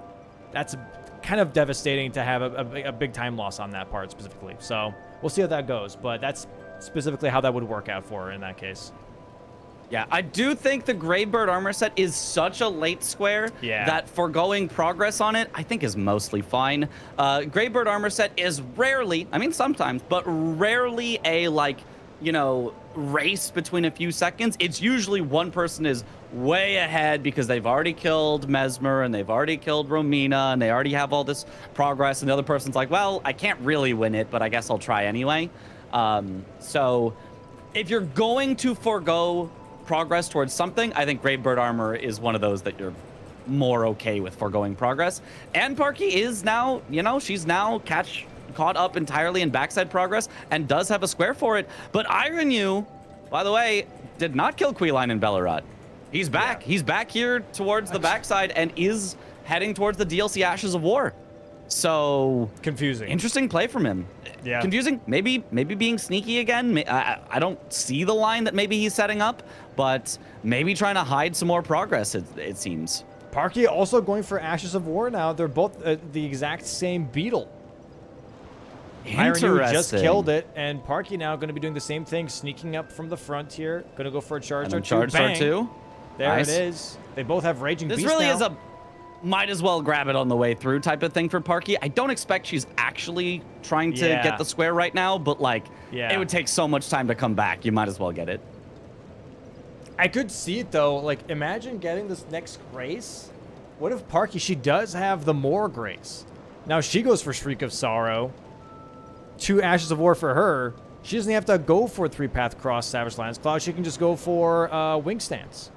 that's kind of devastating to have a big time loss on that part specifically. So we'll see how that goes, but that's specifically how that would work out for her in that case. Yeah, I do think the Gravebird armor set is such a late square that foregoing progress on it, I think is mostly fine. Gravebird armor set is rarely, I mean sometimes, but rarely a race between a few seconds. It's usually one person is way ahead because they've already killed Mesmer and they've already killed Romina and they already have all this progress. And the other person's like, well, I can't really win it, but I guess I'll try anyway. So if you're going to forego progress towards something, I think Gravebird Armor is one of those that you're more okay with foregoing progress. And Parky is now, you know, she's now caught up entirely in backside progress and does have a square for it. But Ironyeu, by the way, did not kill Queeline and Bellerot. He's back. Yeah. He's back here towards the backside and is heading towards the DLC Ashes of War. So confusing. Interesting play from him. Yeah. Confusing. Maybe being sneaky again. I don't see the line that maybe he's setting up, but maybe trying to hide some more progress, it seems. Parky also going for Ashes of War now. They're both the exact same beetle. Ironyeu just killed it, and Parky now going to be doing the same thing, sneaking up from the front here. Going to go for a charge and star 2. Charge star 2. There nice. it is. They both have Raging Beast This really now. is a might as well grab it on the way through type of thing for Parky. I don't expect she's actually trying to get the square right now, but like it would take so much time to come back. You might as well get it. I could see it though. Like imagine getting this next Grace. What if Parky, she does have the more Grace. Now she goes for Shriek of Sorrow. 2 Ashes of War for her. She doesn't have to go for 3-Path Cross Savage Lion's Claw. She can just go for Wing Stance.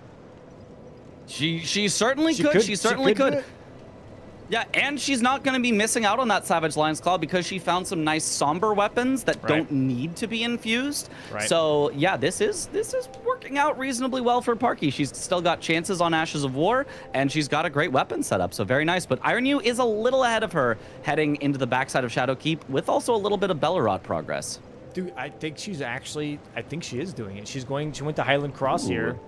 She certainly could. She certainly could. Yeah, and she's not going to be missing out on that Savage Lion's Claw because she found some nice somber weapons that don't need to be infused. So yeah, this is working out reasonably well for Parky. She's still got chances on Ashes of War, and she's got a great weapon setup. So very nice. But Ironyeu is a little ahead of her heading into the backside of Shadowkeep with also a little bit of Bellerot progress. Dude, I think she is doing it. She went to Highland Cross here.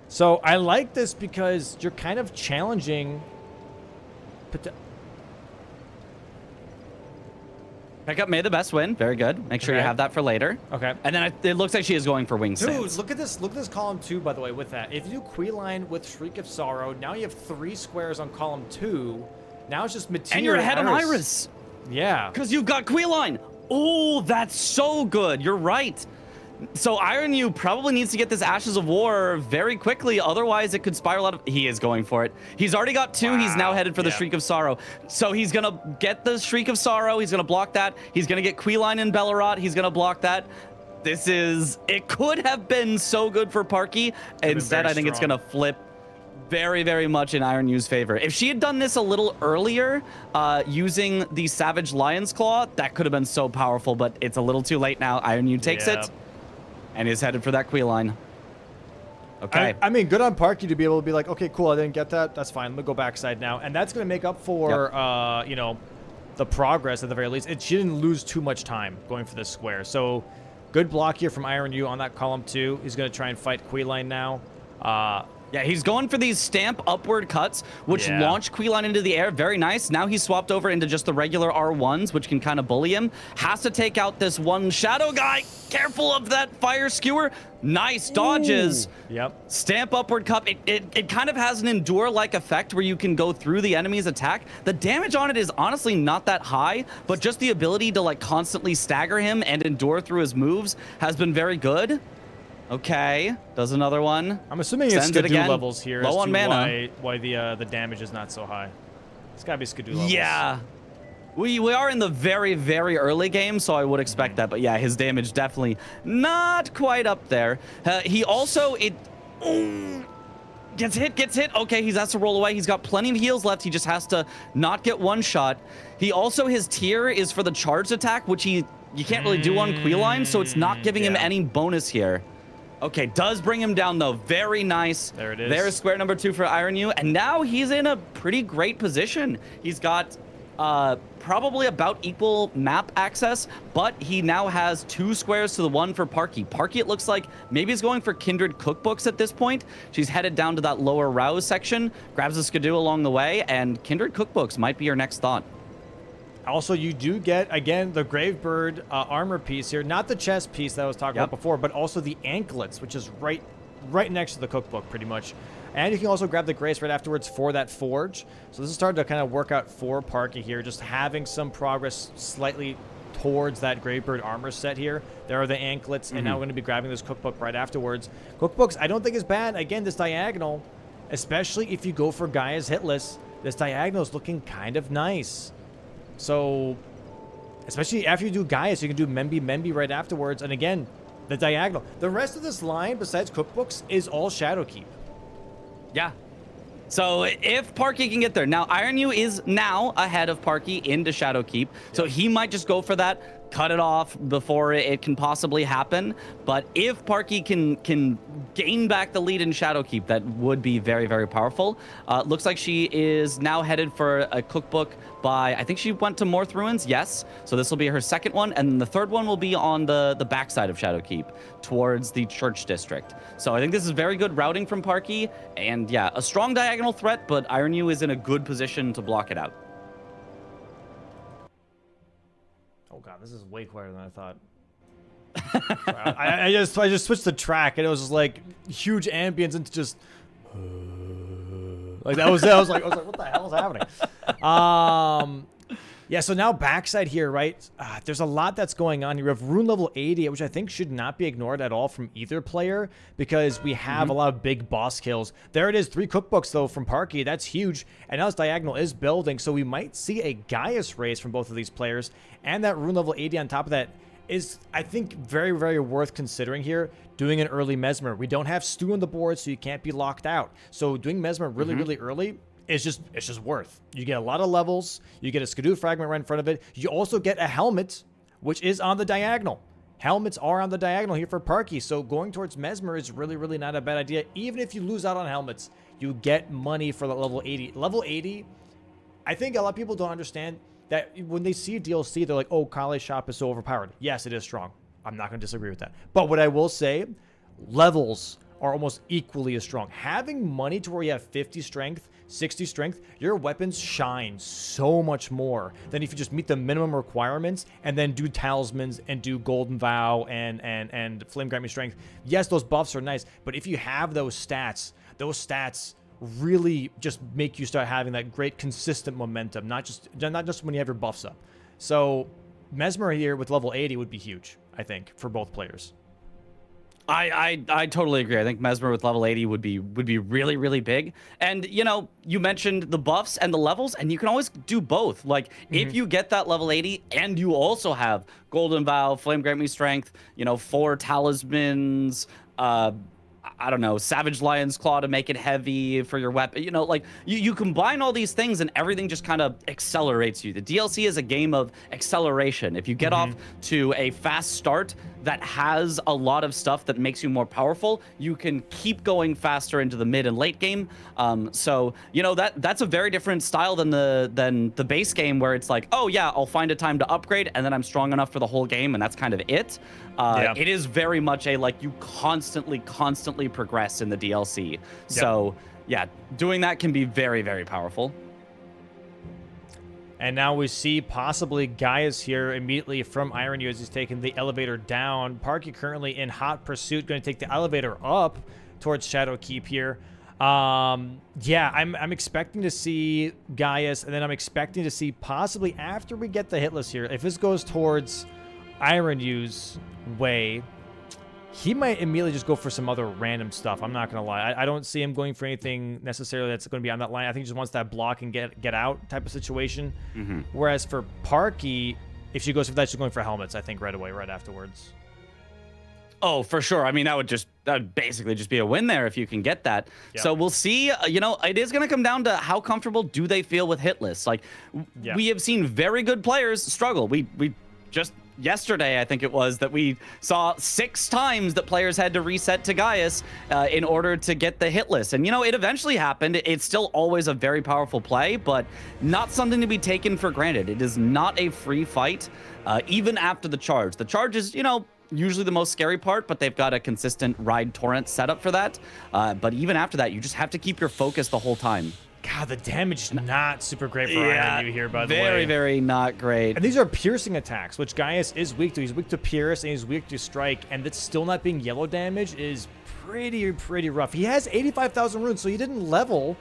So I like this because you're kind of challenging. Pick up May the Best win. Very good. Make sure you have that for later. Okay. And then it looks like she is going for Wing Stance. Dude, look at this. Look at this column 2, by the way, with that. If you do Queeline with Shriek of Sorrow, now you have 3 squares on column 2. Now it's just Materia. And you're ahead on Iris. Yeah. Because you've got Queeline. Oh, that's so good. You're right. So Ironyeu probably needs to get this Ashes of War very quickly, otherwise it could spiral out of... He is going for it. He's already got 2. Wow. He's now headed for the Shriek of Sorrow. So he's going to get the Shriek of Sorrow. He's going to block that. He's going to get Queeline and Bellerot. He's going to block that. This is... It could have been so good for Parky. Instead, I think it's going to flip very, very much in Ironyeu's favor. If she had done this a little earlier, using the Savage Lion's Claw, that could have been so powerful, but it's a little too late now. Ironyeu takes it. And is headed for that Queeline. Okay. I mean, good on Parky to be able to be like, okay, cool, I didn't get that. That's fine. Let me go backside now. And that's going to make up for, you know, the progress at the very least. She didn't lose too much time going for this square. So good block here from Ironyeu on that column 2. He's going to try and fight Queeline now. Yeah, he's going for these stamp upward cuts, which launch Queeline into the air. Very nice. Now he's swapped over into just the regular R1s, which can kind of bully him. Has to take out this one shadow guy. Careful of that fire skewer. Nice dodges. Ooh. Yep. Stamp upward cut. It kind of has an endure-like effect where you can go through the enemy's attack. The damage on it is honestly not that high, but just the ability to like constantly stagger him and endure through his moves has been very good. Okay, does another one. I'm assuming it's Skidoo levels here. Low on mana. Why the damage is not so high. It's gotta be Skidoo levels. Yeah, we are in the very, very early game, so I would expect that. But yeah, his damage definitely not quite up there. He also gets hit. Okay, he has to roll away. He's got plenty of heals left. He just has to not get one shot. He also, his tier is for the charged attack, which you can't really do on Queeline, so it's not giving him any bonus here. Okay, does bring him down, though. Very nice. There it is. There's square number 2 for Ironyeu, and now he's in a pretty great position. He's got probably about equal map access, but he now has 2 squares to the 1 for Parky. Parky, it looks like maybe he's going for Kindred Cookbooks at this point. She's headed down to that lower Rouse section, grabs a Skidoo along the way, and Kindred Cookbooks might be your next thought. Also, you do get, again, the Gravebird armor piece here. Not the chest piece that I was talking about before, but also the anklets, which is right next to the cookbook, pretty much. And you can also grab the Grace right afterwards for that Forge. So this is starting to kind of work out for Parky here, just having some progress slightly towards that Gravebird armor set here. There are the anklets, and now we're going to be grabbing this cookbook right afterwards. Cookbooks, I don't think is bad. Again, this diagonal, especially if you go for Gaia's hitless, this diagonal is looking kind of nice. So, especially after you do Gaia, so you can do Membi right afterwards. And again, the diagonal. The rest of this line, besides cookbooks, is all Shadowkeep. Yeah. So if Parky can get there. Now, Ironyeu is now ahead of Parky into Shadowkeep. So he might just go for that, cut it off before it can possibly happen. But if Parky can gain back the lead in Shadowkeep, that would be very, very powerful. Looks like she is now headed for a cookbook by, I think she went to Morth Ruins, yes. So this will be her second one. And the third one will be on the backside of Shadowkeep towards the church district. So I think this is very good routing from Parky. And yeah, a strong diagonal threat, but Ironyeu is in a good position to block it out. Oh god, this is way quieter than I thought. I just switched the track and it was just like huge ambience into just like that was it. I was like what the hell is happening? Yeah, so now backside here, right? There's a lot that's going on here. We have rune level 80, which I think should not be ignored at all from either player because we have a lot of big boss kills. There it is, 3 cookbooks though from Parky. That's huge. And now this diagonal is building, so we might see a Gaius race from both of these players. And that rune level 80 on top of that is, I think, very, very worth considering here. Doing an early Mesmer. We don't have Stew on the board, so you can't be locked out. So doing Mesmer really, really early, it's just worth. You get a lot of levels. You get a Skidoo fragment right in front of it. You also get a helmet, which is on the diagonal. Helmets are on the diagonal here for Parky, so going towards Mesmer is really, really not a bad idea. Even if you lose out on helmets, you get money for the level 80. Level 80, I think a lot of people don't understand that when they see DLC, they're like, oh, Kale's shop is so overpowered. Yes, it is strong. I'm not going to disagree with that. But what I will say, levels are almost equally as strong. Having money to where you have 50 strength, 60 strength, your weapons shine so much more than if you just meet the minimum requirements and then do talismans and do Golden Vow and Flame Grant Me Strength. Yes, those buffs are nice, but if you have those stats really just make you start having that great consistent momentum, not just when you have your buffs up. So Mesmer here with level 80 would be huge, I think, for both players. I totally agree. I think Mesmer with level 80 would be really, really big. And, you know, you mentioned the buffs and the levels, and you can always do both. Like, if you get that level 80 and you also have Golden Vow, Flame Grant Me Strength, you know, 4 talismans, I don't know, Savage Lion's Claw to make it heavy for your weapon. You know, like, you combine all these things and everything just kind of accelerates you. The DLC is a game of acceleration. If you get off to a fast start that has a lot of stuff that makes you more powerful, you can keep going faster into the mid and late game. So, you know, that's a very different style than the base game where it's like, oh yeah, I'll find a time to upgrade and then I'm strong enough for the whole game and that's kind of it. It is very much a, like, you constantly progress in the DLC. So yeah, doing that can be very, very powerful. And now we see possibly Gaius here immediately from Ironyeu as he's taking the elevator down. Parky currently in hot pursuit, going to take the elevator up towards Shadowkeep here. Yeah, I'm expecting to see Gaius, and then I'm expecting to see possibly after we get the hitless here, if this goes towards Ironyeu's way, he might immediately just go for some other random stuff. I'm not going to lie. I don't see him going for anything necessarily that's going to be on that line. I think he just wants that block and get out type of situation. Whereas for Parky, if she goes for that, she's going for helmets, I think, right away, right afterwards. Oh, for sure. I mean, that would basically just be a win there if you can get that. So we'll see. You know, it is going to come down to how comfortable do they feel with hitless. Like, we have seen very good players struggle. We just yesterday, I think it was, that we saw 6 times that players had to reset to Gaius in order to get the hitless. And, you know, it eventually happened. It's still always a very powerful play, but not something to be taken for granted. It is not a free fight, even after the charge. The charge is, you know, usually the most scary part, but they've got a consistent ride torrent setup for that. But even after that, you just have to keep your focus the whole time. God, the damage is not super great for Ironyeu here, by the way. Very, very not great. And these are piercing attacks, which Gaius is weak to. He's weak to pierce, and he's weak to strike, and that's still not being yellow damage is pretty rough. He has 85,000 runes, so he didn't level.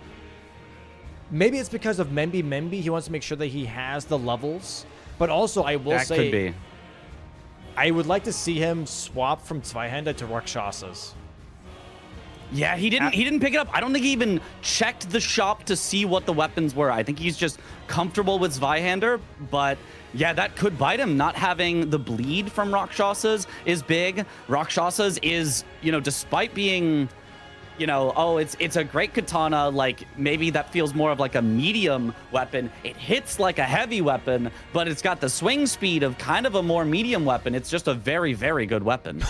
Maybe it's because of Membi. He wants to make sure that he has the levels. But also, I will That say, could be. I would like to see him swap from Zweihänder to Rakshasas. Yeah, he didn't pick it up. I don't think he even checked the shop to see what the weapons were. I think he's just comfortable with Zweihander, but yeah, that could bite him. Not having the bleed from Rakshasas is big. Rakshasas is, you know, despite being, you know, oh, it's a great katana, like maybe that feels more of like a medium weapon. It hits like a heavy weapon, but it's got the swing speed of kind of a more medium weapon. It's just a very, very good weapon.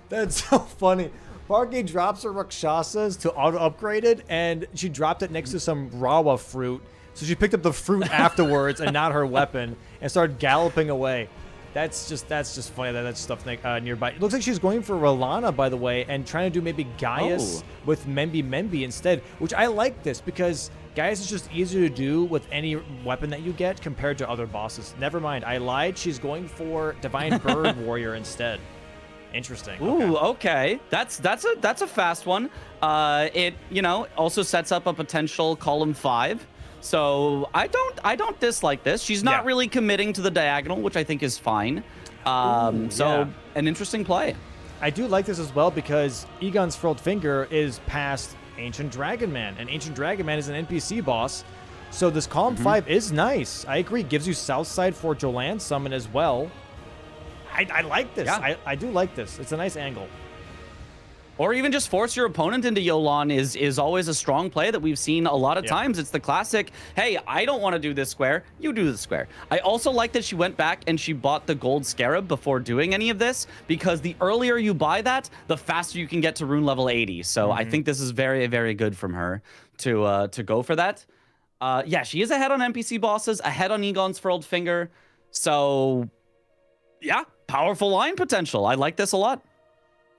That's so funny. Parky drops her Rakshasas to auto-upgrade it, and she dropped it next to some Rawa fruit. So she picked up the fruit afterwards and not her weapon and started galloping away. That's just funny that stuff nearby. It looks like she's going for Rolana, by the way, and trying to do maybe Gaius with Membi instead, which I like this because Gaius is just easier to do with any weapon that you get compared to other bosses. Never mind, I lied. She's going for Divine Bird Warrior instead. Interesting. Ooh, okay. That's a fast one. It, you know, also sets up a potential column 5. So I don't dislike this. She's not really committing to the diagonal, which I think is fine. An interesting play. I do like this as well because Egon's Furled Finger is past Ancient Dragon Man, and Ancient Dragon Man is an NPC boss. So this column 5 is nice. I agree. Gives you Southside for Jolan Summon as well. I like this. Yeah. I do like this. It's a nice angle. Or even just force your opponent into Yolan is always a strong play that we've seen a lot of times. It's the classic, hey, I don't want to do this square. You do the square. I also like that she went back and she bought the gold scarab before doing any of this, because the earlier you buy that, the faster you can get to rune level 80. So I think this is very, very good from her to go for that. Yeah, she is ahead on NPC bosses, ahead on Egon's Furled Finger. So yeah, powerful line potential. I like this a lot.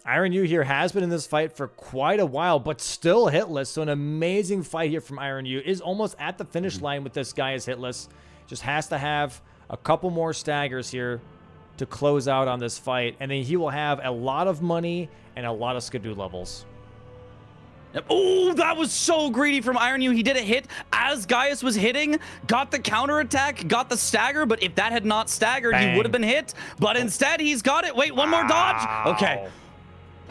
Ironyeu here has been in this fight for quite a while, but still hitless. So an amazing fight here from Ironyeu. Is almost at the finish line with this guy as hitless. Just has to have a couple more staggers here to close out on this fight. And then he will have a lot of money and a lot of Skidoo levels. Oh, that was so greedy from Ironyeu. He did a hit as Gaius was hitting, got the counterattack, got the stagger, but if that had not staggered, he would have been hit. But instead, he's got it. Wait, one more dodge. Okay.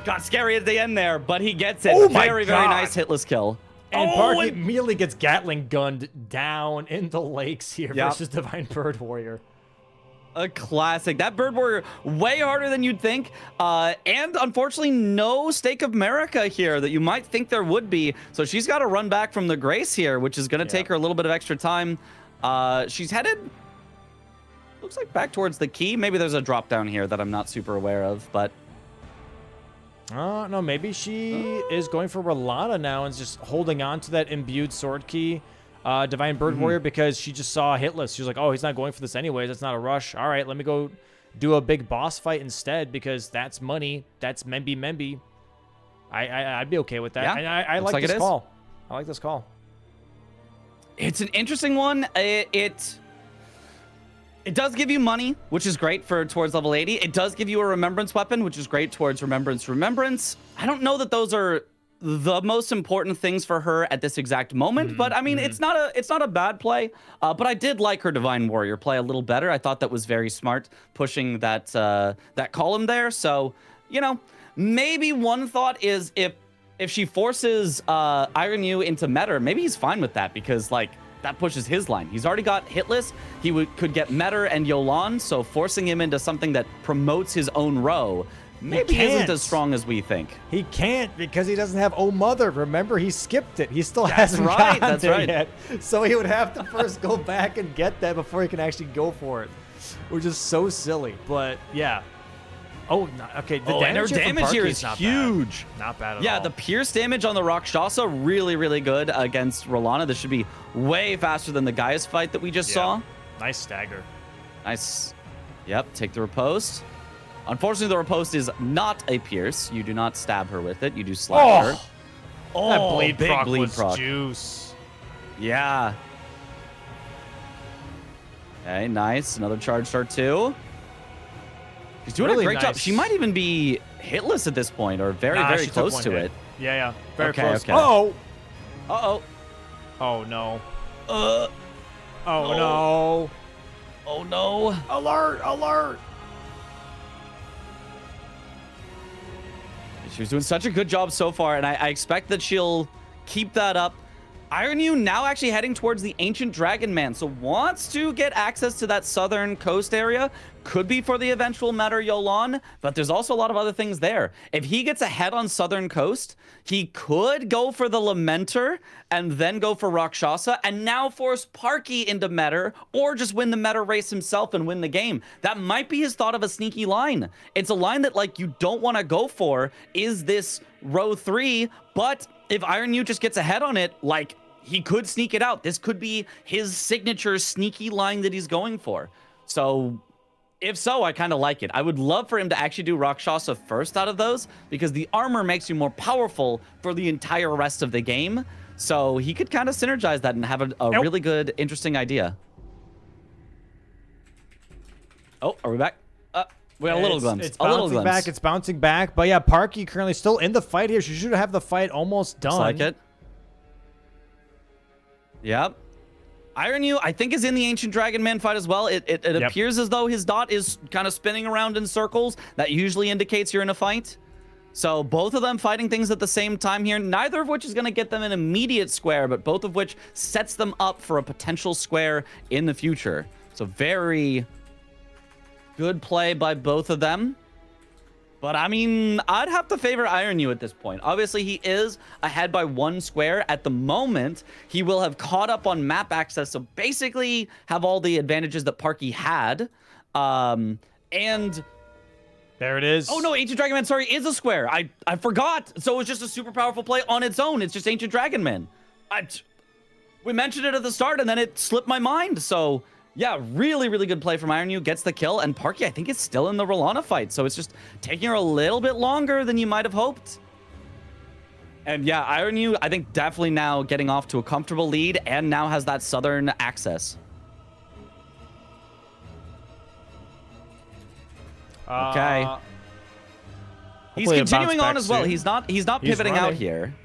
Got scary at the end there, but he gets it. Oh very, very nice hitless kill. And Parky immediately gets Gatling gunned down in the lakes here versus Divine Bird Warrior. A classic. That Bird Warrior, way harder than you'd think. And unfortunately, no Stake of America here that you might think there would be. So she's got to run back from the Grace here, which is going to take her a little bit of extra time. She's headed, looks like back towards the key. Maybe there's a drop down here that I'm not super aware of, but... no, maybe she is going for Rolana now and just holding on to that imbued sword key. Divine Bird Warrior, because she just saw hitless. She was like, oh, he's not going for this anyways. That's not a rush. All right, let me go do a big boss fight instead, because that's money. That's Membi. I'd be okay with that. Yeah, and I like this call. I like this call. It's an interesting one. It does give you money, which is great for towards level 80. It does give you a remembrance weapon, which is great towards remembrance. I don't know that those are the most important things for her at this exact moment, but I mean, it's not a bad play. But I did like her Divine Warrior play a little better. I thought that was very smart, pushing that that column there. So, you know, maybe one thought is if she forces Ironyeu into Metter, maybe he's fine with that, because like that pushes his line. He's already got hitless. He could get Metter and Yolan, so forcing him into something that promotes his own row maybe isn't as strong as we think. He can't, because he doesn't have Oh Mother. Remember, he skipped it. He still hasn't gotten there yet. So he would have to first go back and get that before he can actually go for it, which is so silly. But yeah. Oh, okay. The damage here is huge. Not bad at all. Yeah, the pierce damage on the Rakshasa, really, really good against Rolana. This should be way faster than the Gaius fight that we just saw. Nice stagger. Nice. Yep, take the riposte. Unfortunately, the riposte is not a pierce. You do not stab her with it. You do slash her. Oh, that blade big proc bleed was proc. Juice. Yeah. Okay, nice. Another charge start too. She's doing a great job. She might even be hitless at this point, or very, very close to it. Yeah. Very close. Okay. Oh. Uh-oh. Oh, no. Oh, no. Oh no. Alert! Alert! She was doing such a good job so far, and I expect that she'll keep that up. Ironyeu now actually heading towards the Ancient Dragon Man, so wants to get access to that southern coast area. Could be for the eventual Matter Yolan, but there's also a lot of other things there. If he gets ahead on southern coast, he could go for the Lamenter and then go for Rakshasa and now force Parky into Meta, or just win the meta race himself and win the game. That might be his thought of a sneaky line. It's a line that like you don't want to go for, is this row 3, but if Ironyeu just gets ahead on it, like, he could sneak it out. This could be his signature sneaky line that he's going for. So, if so, I kind of like it. I would love for him to actually do Rakshasa first out of those, because the armor makes you more powerful for the entire rest of the game. So, he could kind of synergize that and have a really good, interesting idea. Oh, are we back? We got a little glimpse. It's bouncing back. It's bouncing back. But yeah, Parky currently still in the fight here. She should have the fight almost done. Looks like it. Yep. Ironyeu, I think, is in the Ancient Dragon Man fight as well. It appears as though his dot is kind of spinning around in circles. That usually indicates you're in a fight. So both of them fighting things at the same time here, neither of which is going to get them an immediate square, but both of which sets them up for a potential square in the future. So very good play by both of them. But, I mean, I'd have to favor Ironyeu at this point. Obviously, he is ahead by 1 square. At the moment, he will have caught up on map access, so basically have all the advantages that Parky had. And... there it is. Oh, no, Ancient Dragon Man, sorry, is a square. I forgot. So it's just a super powerful play on its own. It's just Ancient Dragon Man. We mentioned it at the start, and then it slipped my mind, so... yeah, really, really good play from Ironyeu. Gets the kill, and Parky, I think, is still in the Rolana fight, so it's just taking her a little bit longer than you might have hoped. And yeah, Ironyeu, I think, definitely now getting off to a comfortable lead, and now has that southern access. Okay. He's continuing on as well. He's not pivoting out here.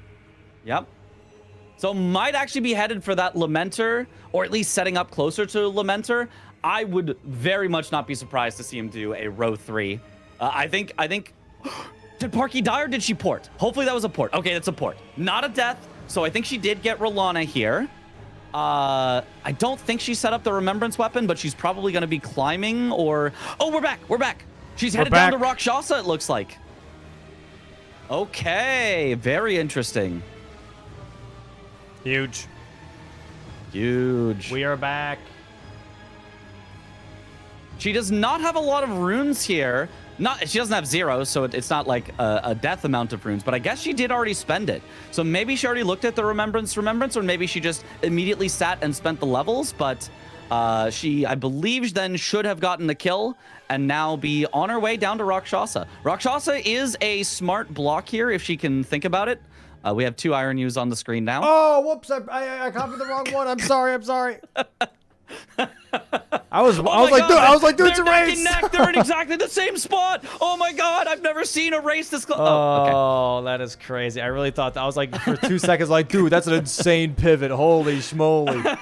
Yep. So might actually be headed for that Lamenter, or at least setting up closer to Lamenter. I would very much not be surprised to see him do a row 3. I think. Did Parky die or did she port? Hopefully that was a port. Okay, that's a port. Not a death. So I think she did get Rolana here. I don't think she set up the Remembrance weapon, but she's probably going to be climbing or... oh, we're back. We're back. She's headed down to Rakshasa, it looks like. Okay, very interesting. Huge. Huge. We are back. She does not have a lot of runes here. She doesn't have 0, so it's not like a death amount of runes, but I guess she did already spend it. So maybe she already looked at the remembrance, or maybe she just immediately sat and spent the levels, but she, I believe, then should have gotten the kill and now be on her way down to Rakshasa. Rakshasa is a smart block here if she can think about it. We have 2 Ironyeux on the screen now. Oh, whoops! I copied the wrong one. I'm sorry. I'm sorry. I was like, dude, it's a race. Neck and neck. They're in exactly the same spot. Oh my God, I've never seen a race this close. Oh, that is crazy. I really thought that. I was like, for 2 seconds, like, dude, that's an insane pivot. Holy schmoly.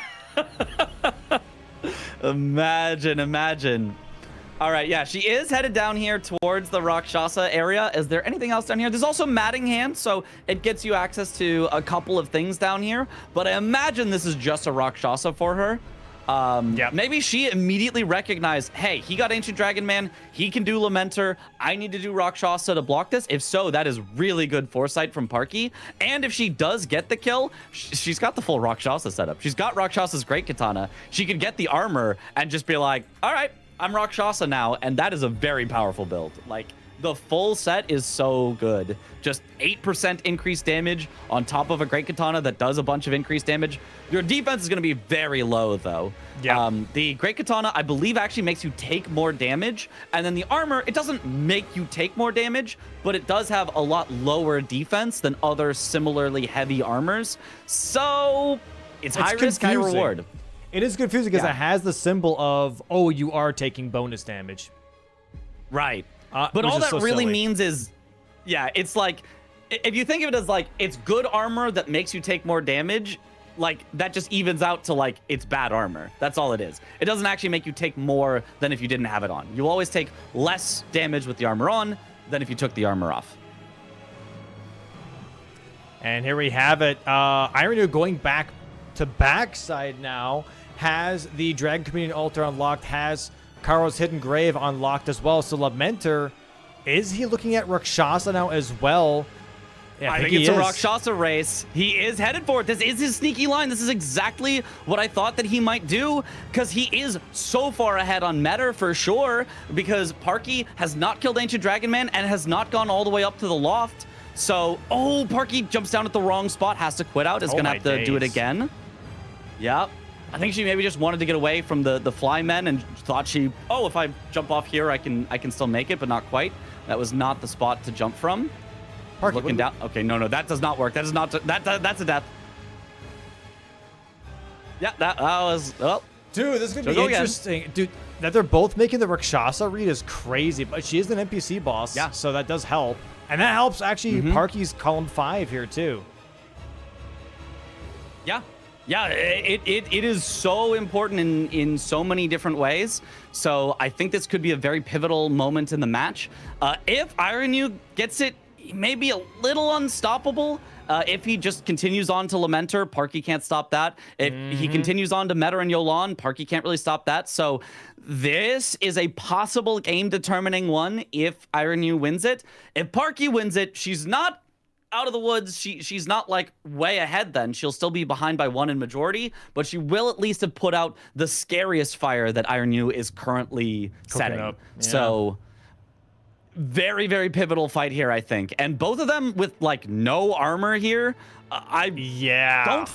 Imagine. All right, yeah, she is headed down here towards the Rakshasa area. Is there anything else down here? There's also Matting Hand, so it gets you access to a couple of things down here. But I imagine this is just a Rakshasa for her. Maybe she immediately recognized, hey, he got Ancient Dragon Man. He can do Lamenter. I need to do Rakshasa to block this. If so, that is really good foresight from Parky. And if she does get the kill, she's got the full Rakshasa setup. She's got Rakshasa's Great Katana. She could get the armor and just be like, all right, I'm Rakshasa now, and that is a very powerful build. Like, the full set is so good. Just 8% increased damage on top of a Great Katana that does a bunch of increased damage. Your defense is going to be very low, though. Yeah. The Great Katana, I believe, actually makes you take more damage. And then the armor, it doesn't make you take more damage, but it does have a lot lower defense than other similarly heavy armors. So, it's high risk, high reward. It is confusing because it has the symbol of, oh, you are taking bonus damage. Right. But all that really means is, yeah, it's like, if you think of it as like, it's good armor that makes you take more damage, like that just evens out to like it's bad armor. That's all it is. It doesn't actually make you take more than if you didn't have it on. You always take less damage with the armor on than if you took the armor off. And here we have it. Ironyeu going back to backside now, has the Dragon Communion Altar unlocked, has Karo's Hidden Grave unlocked as well. So Lamenter, is he looking at Rakshasa now as well? Yeah, I think it's a Rakshasa race. He is headed for it. This is his sneaky line. This is exactly what I thought that he might do, because he is so far ahead on meta for sure, because Parky has not killed Ancient Dragon Man and has not gone all the way up to the loft. So, oh, Parky jumps down at the wrong spot, has to quit out, is going to have to do it again. Yep. I think she maybe just wanted to get away from the fly men and thought oh, if I jump off here, I can still make it, but not quite. That was not the spot to jump from. Parky, looking down. Okay, no, that does not work. That is not, that's a death. Yeah, that was, well. Dude, this is going to be interesting. Again. Dude, that they're both making the Rakshasa read is crazy, but she is an NPC boss, yeah. So that does help. And that helps actually Parky's column 5 here too. Yeah. Yeah, it is so important in so many different ways. So I think this could be a very pivotal moment in the match. If Ironyeu gets it, maybe a little unstoppable. If he just continues on to Lamenter, Parky can't stop that. If he continues on to Meta and Yolan, Parky can't really stop that. So this is a possible game-determining one if Ironyeu wins it. If Parky wins it, she's not out of the woods. She's not like way ahead then. She'll still be behind by 1 in majority, but she will at least have put out the scariest fire that Ironyeu is currently setting. Yeah. So very, very pivotal fight here, I think. And both of them with like no armor here. I don't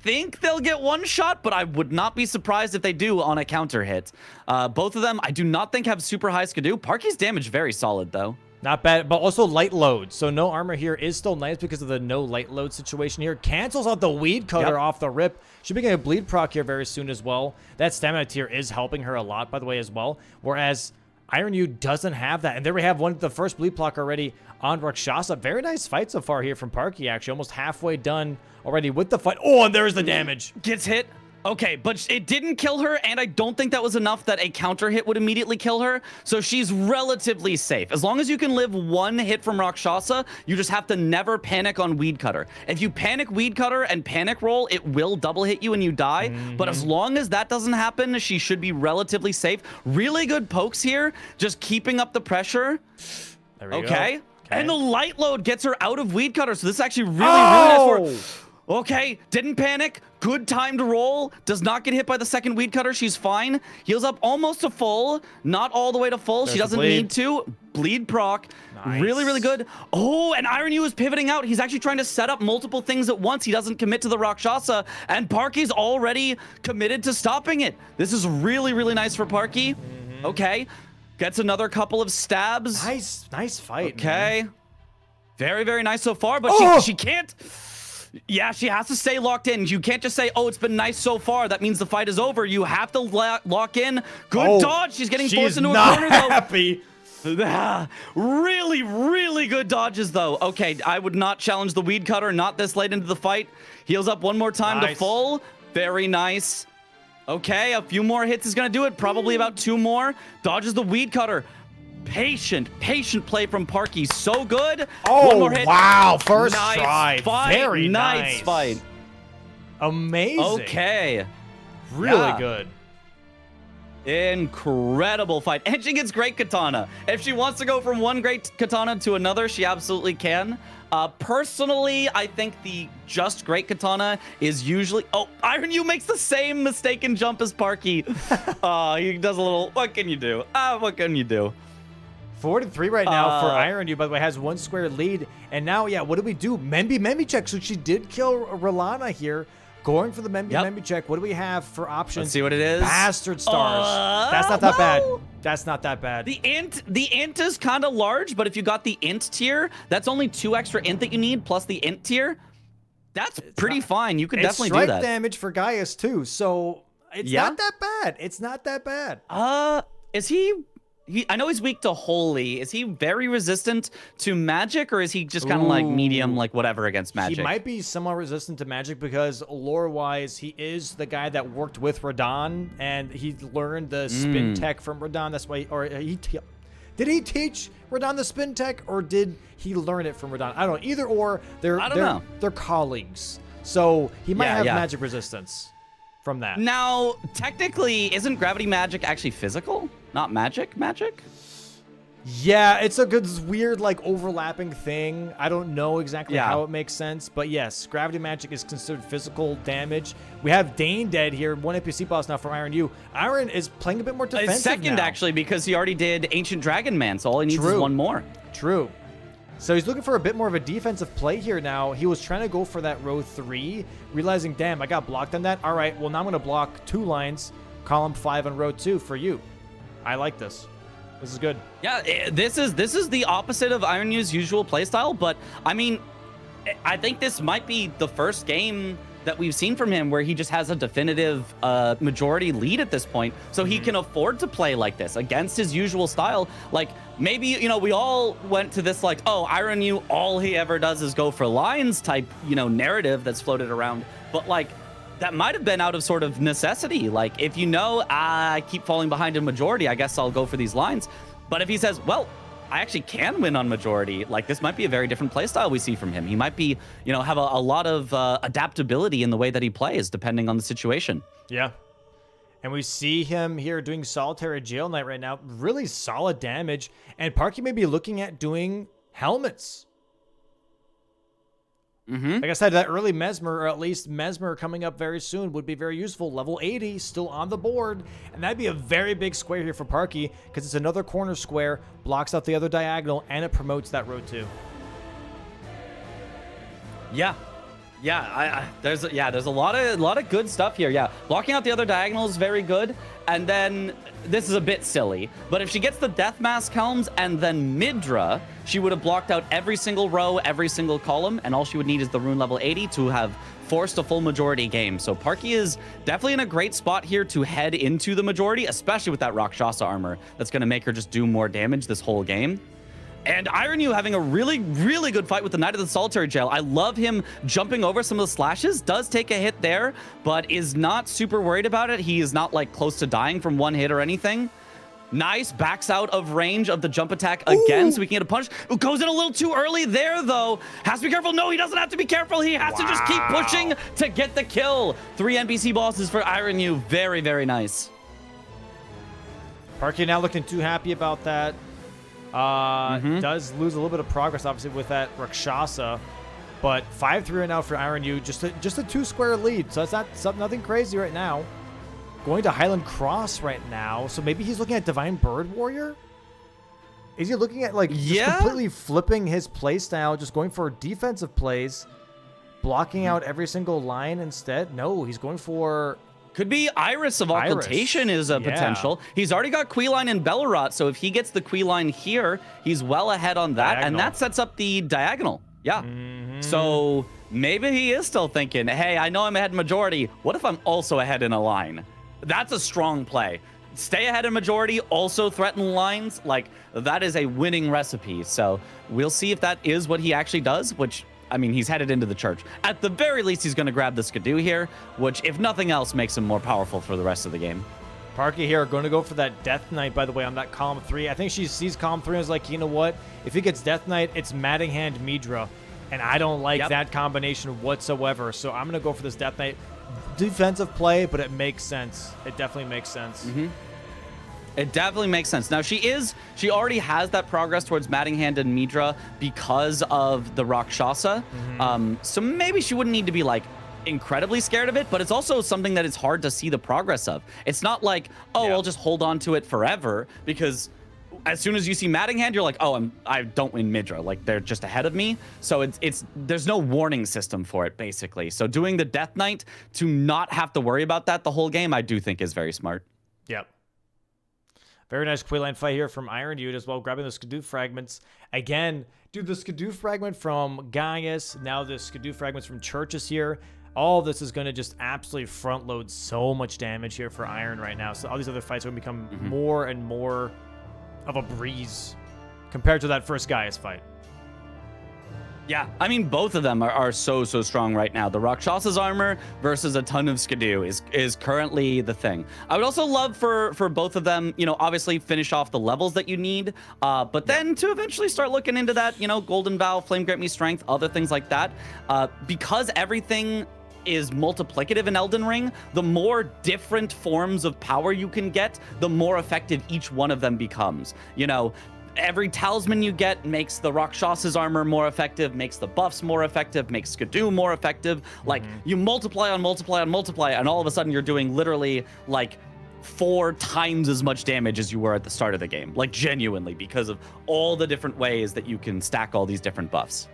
think they'll get one shot, but I would not be surprised if they do on a counter hit. Both of them, I do not think have super high skidoo. Parky's damage very solid though. Not bad, but also light load. So no armor here is still nice because of the no light load situation here. Cancels out the Weed Cutter off the rip. She'll be getting a bleed proc here very soon as well. That stamina tier is helping her a lot, by the way, as well. Whereas Ironyeu doesn't have that. And there we have the first bleed proc already on Rakshasa. Very nice fight so far here from Parky, actually. Almost halfway done already with the fight. Oh, and there's the damage. Gets hit. Okay, but it didn't kill her, and I don't think that was enough that a counter hit would immediately kill her, so she's relatively safe. As long as you can live 1 hit from Rakshasa, you just have to never panic on Weed Cutter. If you panic Weed Cutter and panic roll, it will double hit you and you die, but as long as that doesn't happen, she should be relatively safe. Really good pokes here, just keeping up the pressure. There we go. Okay, and the light load gets her out of Weed Cutter, so this is actually really nice for her. Okay, didn't panic. Good time to roll. Does not get hit by the second Weed Cutter. She's fine. Heals up almost to full. Not all the way to full. She doesn't need to. Bleed proc. Nice. Really, really good. Oh, and Ironyeu is pivoting out. He's actually trying to set up multiple things at once. He doesn't commit to the Rakshasa, and Parky's already committed to stopping it. This is really, really nice for Parky. Okay. Gets another couple of stabs. Nice fight. Okay. Man. Very, very nice so far, but she can't. Yeah, she has to stay locked in. You can't just say, oh, it's been nice so far. That means the fight is over. You have to lock in. Good dodge. She's getting forced into a corner, though. Happy. Really, really good dodges, though. Okay, I would not challenge the Weed Cutter, not this late into the fight. Heals up one more time to full. Very nice. Okay, a few more hits is going to do it. Probably about 2 more. Dodges the Weed Cutter. Patient play from Parky. So good. Oh, one more hit. Wow. First try. Very nice fight. Amazing. Okay. Really good. Incredible fight. And she gets great katana. If she wants to go from one great katana to another, she absolutely can. Personally, I think the just great katana is usually... Oh, Ironyeu makes the same mistaken jump as Parky. He does a little... What can you do? What can you do? 4-3 right now for Ironyeu, by the way, has 1 square lead. And now, yeah, what do we do? Membi check. So she did kill Rolana here. Going for the Membi check. What do we have for options? Let's see what it is. Bastard stars. That's not that bad. That's not that bad. The int is kind of large, but if you got the int tier, that's only 2 extra int that you need, plus the int tier. That's pretty fine. You can definitely do that. It's strike damage for Gaius, too. So it's not that bad. It's not that bad. Is he... I know he's weak to holy. Is he very resistant to magic, or is he just kind of like medium, like whatever against magic? He might be somewhat resistant to magic because lore-wise, he is the guy that worked with Radahn, and he learned the spin tech from Radahn. That's why, did he teach Radahn the spin tech, or did he learn it from Radahn? I don't know. Either or, they're colleagues, so he might have magic resistance from that. Now, technically, isn't gravity magic actually physical? Not magic? Yeah, it's a good, weird, like, overlapping thing. I don't know exactly how it makes sense, but yes, gravity magic is considered physical damage. We have Dane dead here, one NPC boss now from Ironyeu. Iron is playing a bit more defensive second, now. actually, because he already did Ancient Dragon Man, so all he needs is one more. True. So he's looking for a bit more of a defensive play here now. He was trying to go for that row 3, realizing, damn, I got blocked on that. All right, well, now I'm going to block 2 lines, column 5 on row 2 for you. I like this. This is good. Yeah, this is the opposite of Ironyeu's usual playstyle, but I mean, I think this might be the first game that we've seen from him where he just has a definitive majority lead at this point, so he can afford to play like this against his usual style. Like, maybe, you know, we all went to this like, oh, Ironyeu, all he ever does is go for lines type, you know, narrative that's floated around, but like, that might have been out of sort of necessity. Like, if you know, I keep falling behind in majority, I guess I'll go for these lines. But if he says, well, I actually can win on majority, like, this might be a very different playstyle we see from him. He might be, you know, have a lot of adaptability in the way that he plays, depending on the situation. Yeah. And we see him here doing Solitary Jail Knight right now. Really solid damage. And Parky may be looking at doing helmets. Like I said, that early Mesmer, or at least Mesmer coming up very soon, would be very useful. Level 80 still on the board, and that'd be a very big square here for Parky, because it's another corner square, blocks out the other diagonal, and it promotes that road too. There's a lot of good stuff here. Yeah, blocking out the other diagonal is very good. And then this is a bit silly, but if she gets the Death Mask Helms and then Midra, she would have blocked out every single row, every single column, and all she would need is the rune level 80 to have forced a full majority game. So Parky is definitely in a great spot here to head into the majority, especially with that Rakshasa armor that's going to make her just do more damage this whole game. And Ironyeu having a really, really good fight with the Knight of the Solitary Jail. I love him jumping over some of the slashes. Does take a hit there, but is not super worried about it. He is not like close to dying from one hit or anything. Nice, backs out of range of the jump attack again, so we can get a punch. It goes in a little too early there, though. Has to be careful. No, he doesn't have to be careful. He has to just keep pushing to get the kill. 3 NPC bosses for Ironyeu. Very, very nice. Parky not looking too happy about that. Does lose a little bit of progress, obviously, with that Rakshasa. But 5-3 right now for Ironyeu. Just a 2-square lead, so that's nothing crazy right now. Going to Highland Cross right now, so maybe he's looking at Divine Bird Warrior? Is he looking at, like, just completely flipping his playstyle, just going for defensive plays, blocking out every single line instead? No, he's going for... Could be Iris of Occultation is a potential. He's already got Queeline and Bellerot, so if he gets the Queeline here, he's well ahead on that, and that sets up the diagonal. Yeah. So maybe he is still thinking, hey, I know I'm ahead in majority. What if I'm also ahead in a line? That's a strong play. Stay ahead in majority, also threaten lines. Like, that is a winning recipe. So we'll see if that is what he actually does, which... I mean, he's headed into the church. At the very least, he's going to grab the Skidoo here, which, if nothing else, makes him more powerful for the rest of the game. Parky here going to go for that Death Knight, by the way, on that column 3. I think she sees column 3 and is like, you know what? If he gets Death Knight, it's Matting Hand Midra, and I don't like that combination whatsoever. So I'm going to go for this Death Knight. Defensive play, but it makes sense. It definitely makes sense. It definitely makes sense. Now, she already has that progress towards Matting Hand and Midra because of the Rakshasa. So maybe she wouldn't need to be, like, incredibly scared of it, but it's also something that it's hard to see the progress of. It's not like, oh, I'll just hold on to it forever, because as soon as you see Matting Hand, you're like, oh, I don't win Midra. Like, they're just ahead of me. So there's no warning system for it, basically. So doing the Death Knight to not have to worry about that the whole game, I do think is very smart. Yep. Very nice Queeline fight here from Ironyeu as well, grabbing the Skidoo fragments. Again, dude, the Skidoo fragment from Gaius, now the Skidoo fragments from Churches here. All this is going to just absolutely front load so much damage here for Iron right now. So all these other fights are going to become more and more of a breeze compared to that first Gaius fight. Yeah, I mean, both of them are so strong right now. The Rakshas's armor versus a ton of Skidoo is currently the thing. I would also love for both of them, you know, obviously finish off the levels that you need, but then to eventually start looking into that, you know, Golden Vow, Flame Grant Me Strength, other things like that, because everything is multiplicative in Elden Ring. The more different forms of power you can get, the more effective each one of them becomes. You know, every talisman you get makes the Rakshas's armor more effective, makes the buffs more effective, makes Skidoo more effective. Like, you multiply on multiply on multiply, and all of a sudden you're doing literally like 4 times as much damage as you were at the start of the game. Like, genuinely, because of all the different ways that you can stack all these different buffs.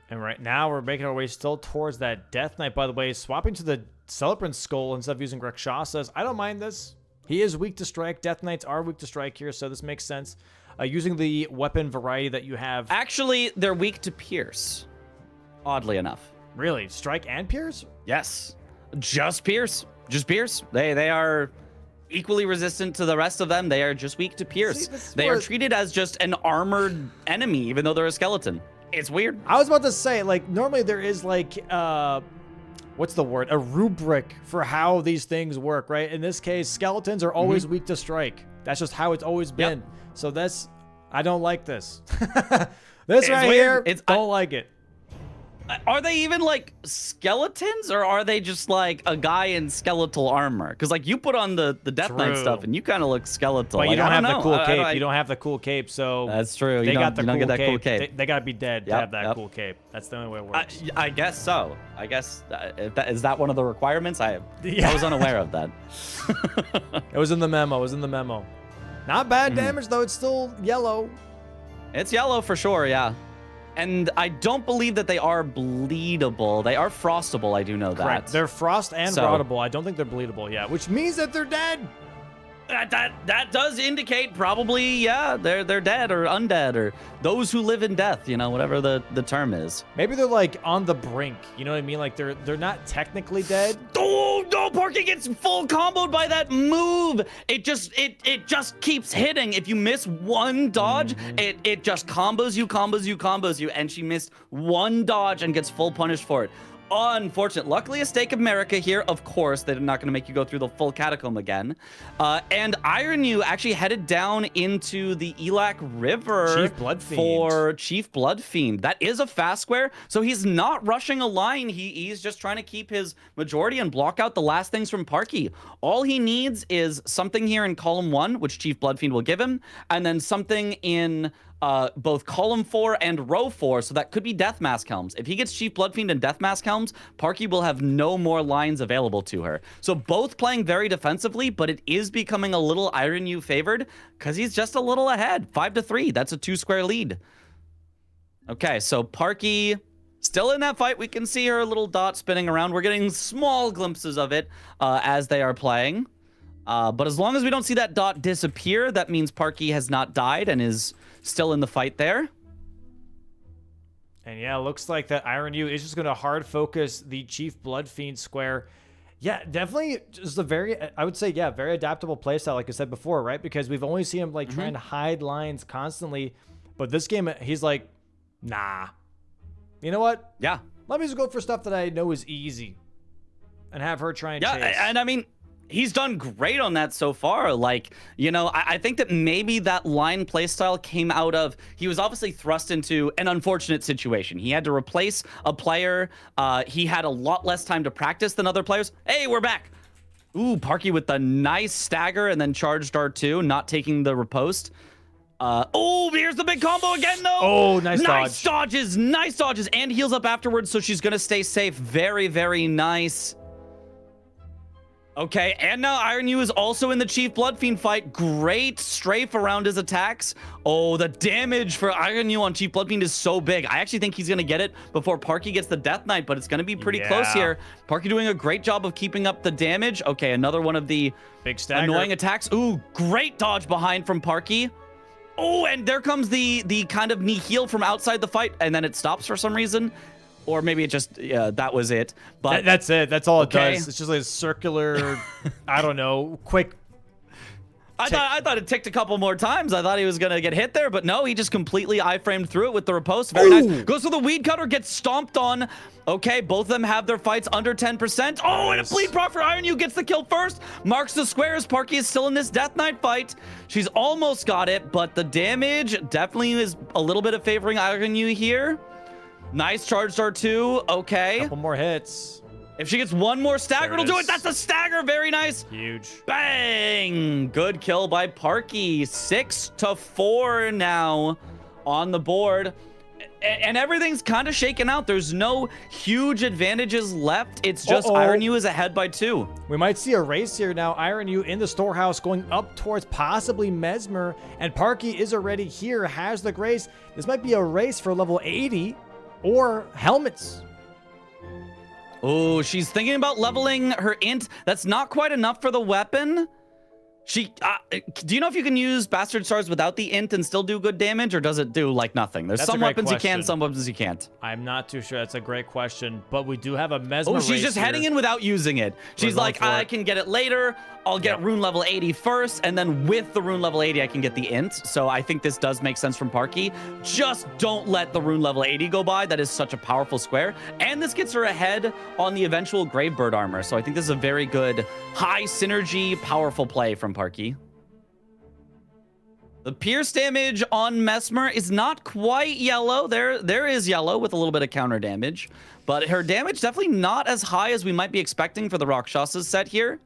And right now we're making our way still towards that Death Knight. By the way, swapping to the Celebrant Skull instead of using Rakshasas. I don't mind this. He is weak to strike. Death Knights are weak to strike here, so this makes sense. Using the weapon variety that you have. Actually, they're weak to pierce, oddly enough. Really? Strike and pierce? Yes. Just pierce. Just pierce. They are equally resistant to the rest of them. They are just weak to pierce. See, they are treated as just an armored enemy, even though they're a skeleton. It's weird. I was about to say, like, normally there is, like, what's the word? A rubric for how these things work, right? In this case, skeletons are always weak to strike. That's just how it's always been. Yep. So that's, I don't like this. This it's right weird. here, don't like it. Are they even like skeletons, or are they just like a guy in skeletal armor? Because like you put on the Death Knight stuff and you kind of look skeletal. But like, you don't have the cool cape. You don't have the cool cape, so that's true. They got the don't cool get that cape. cool cape. They gotta be dead to have that cool cape. That's the only way it works. I guess so. I guess is that one of the requirements? I was unaware of that. It was in the memo. It was in the memo. Not bad damage though. It's still yellow. It's yellow for sure. Yeah. And I don't believe that they are bleedable. They are frostable, I do know that. Correct. They're frost and rottable. I don't think they're bleedable yet, which means that they're dead. That does indicate probably, yeah, they're dead or undead or those who live in death, you know, whatever the term is. Maybe they're like on the brink, you know what I mean? Like they're not technically dead. Oh no, Parky gets full comboed by that move. It just keeps hitting. If you miss one dodge, it just combos you, and she missed one dodge and gets full punished for it. Unfortunate. Luckily, a Stake of America here. Of course, they're not going to make you go through the full catacomb again. And Ironyeu actually headed down into the Elac River for Chief Bloodfiend. That is a fast square, so he's not rushing a line. He's just trying to keep his majority and block out the last things from Parky. All he needs is something here in column 1, which Chief Bloodfiend will give him, and then something in both column 4 and row 4, so that could be Death Mask Helms. If he gets Chief Bloodfiend and Death Mask Helms, Parky will have no more lines available to her. So both playing very defensively, but it is becoming a little Ironyeu favored because he's just a little ahead. 5-3. That's a 2-square lead. Okay, so Parky still in that fight. We can see her little dot spinning around. We're getting small glimpses of it as they are playing. But as long as we don't see that dot disappear, that means Parky has not died and is still in the fight there. And yeah, looks like that Ironyeu is just going to hard focus the Chief Bloodfiend square. Yeah, definitely just a very, I would say, yeah, very adaptable playstyle, like I said before, right? Because we've only seen him like trying to hide lines constantly. But this game, he's like, nah. You know what? Yeah. Let me just go for stuff that I know is easy and have her try and chase. Yeah, and I mean, he's done great on that so far. Like, you know, I think that maybe that line playstyle came out of, he was obviously thrust into an unfortunate situation. He had to replace a player. He had a lot less time to practice than other players. Hey, we're back. Ooh, Parky with the nice stagger and then charged R2, not taking the riposte. Oh, here's the big combo again, though. Oh, nice dodge. Nice dodges, and heals up afterwards, so she's going to stay safe. Very, very nice. Okay, and now Ironyeu is also in the Chief Bloodfiend fight. Great strafe around his attacks. Oh, the damage for Ironyeu on Chief Bloodfiend is so big. I actually think he's going to get it before Parky gets the Death Knight, but it's going to be pretty close here. Parky doing a great job of keeping up the damage. Okay, another one of the big stagger annoying attacks. Ooh, great dodge behind from Parky. Oh, and there comes the kind of nihil from outside the fight, and then it stops for some reason. Or maybe it just, that was it. But that's it. That's all it okay. does. It's just like a circular, I don't know, quick. I thought it ticked a couple more times. I thought he was going to get hit there, but no, he just completely iframed through it with the riposte. Very nice. Goes for the weed cutter, gets stomped on. Okay, both of them have their fights under 10%. Oh, and a bleed proc for Ironyeu gets the kill first. Marks the squares. Parky is still in this Death Knight fight. She's almost got it, but the damage definitely is a little bit of favoring Ironyeu here. Nice charge star 2. Okay. Couple more hits. If she gets one more stagger, it'll do it. That's a stagger. Very nice. Huge. Bang! Good kill by Parky. 6-4 now on the board. And everything's kind of shaken out. There's no huge advantages left. It's just Ironyeu is ahead by 2. We might see a race here now. Ironyeu in the storehouse going up towards possibly Mesmer. And Parky is already here, has the grace. This might be a race for level 80 or helmets. Oh, she's thinking about leveling her int. That's not quite enough for the weapon. Do you know if you can use Bastard Stars without the int and still do good damage, or does it do like nothing? There's some weapons you can, some weapons you can't. I'm not too sure. That's a great question, but we do have a Mesmer race she's just here. heading in without using it. She's like, I can get it later. I'll get rune level 80 first, and then with the rune level 80, I can get the int. So I think this does make sense from Parky. Just don't let the rune level 80 go by. That is such a powerful square. And this gets her ahead on the eventual Gravebird armor. So I think this is a very good, high synergy, powerful play from Parky. The pierce damage on Mesmer is not quite yellow. There is yellow with a little bit of counter damage. But her damage definitely not as high as we might be expecting for the Rakshasas set here.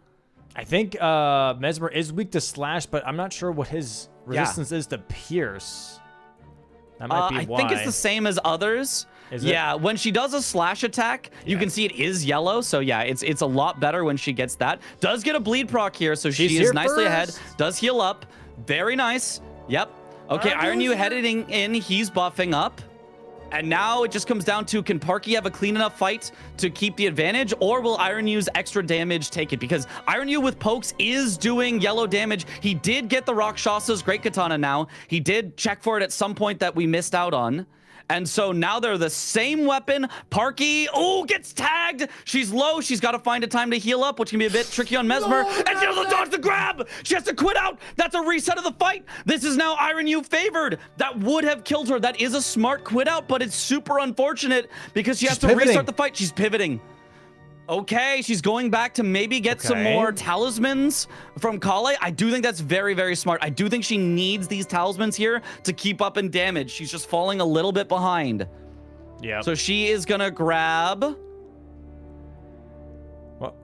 I think Mesmer is weak to slash, but I'm not sure what his resistance is to pierce. That might be why. I think it's the same as others. Yeah, when she does a slash attack, you can see it is yellow. So yeah, it's a lot better when she gets that. Does get a bleed proc here, so she is nicely ahead. Does heal up. Very nice. Yep. Okay, Ironyeu heading in. He's buffing up. And now it just comes down to, can Parky have a clean enough fight to keep the advantage, or will Ironyeu's extra damage take it? Because Ironyeu with pokes is doing yellow damage. He did get the Rakshasa's Great Katana now. He did check for it at some point that we missed out on. And so now they're the same weapon. Parky, gets tagged. She's low. She's got to find a time to heal up, which can be a bit tricky on Mesmer. And she doesn't dodge the grab. She has to quit out. That's a reset of the fight. This is now Ironyeu favored. That would have killed her. That is a smart quit out, but it's super unfortunate because she has to restart the fight. She's pivoting. Okay, she's going back to maybe get some more talismans from Kale. I do think that's very, very smart. I do think she needs these talismans here to keep up in damage. She's just falling a little bit behind. Yeah. So she is going to grab...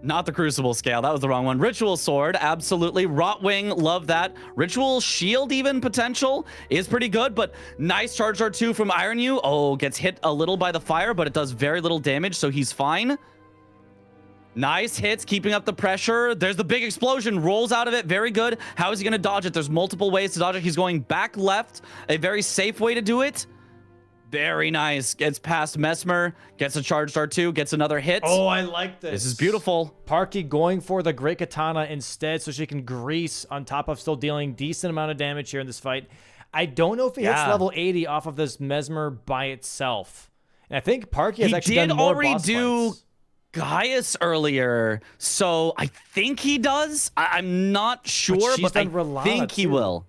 Not the Crucible Scale. That was the wrong one. Ritual Sword, absolutely. Rotwing, love that. Ritual Shield, even potential, is pretty good, but nice charge R2 from Ironyeu. Oh, gets hit a little by the fire, but it does very little damage, so he's fine. Nice hits, keeping up the pressure. There's the big explosion, rolls out of it. Very good. How is he going to dodge it? There's multiple ways to dodge it. He's going back left, a very safe way to do it. Very nice. Gets past Mesmer, gets a charge star 2, gets another hit. Oh, I like this. This is beautiful. Parky going for the Great Katana instead so she can grease on top of still dealing decent amount of damage here in this fight. I don't know if he hits level 80 off of this Mesmer by itself. And I think Parky has actually done more boss fights. Gaius earlier, so I think he does. I'm not sure, but I think he will.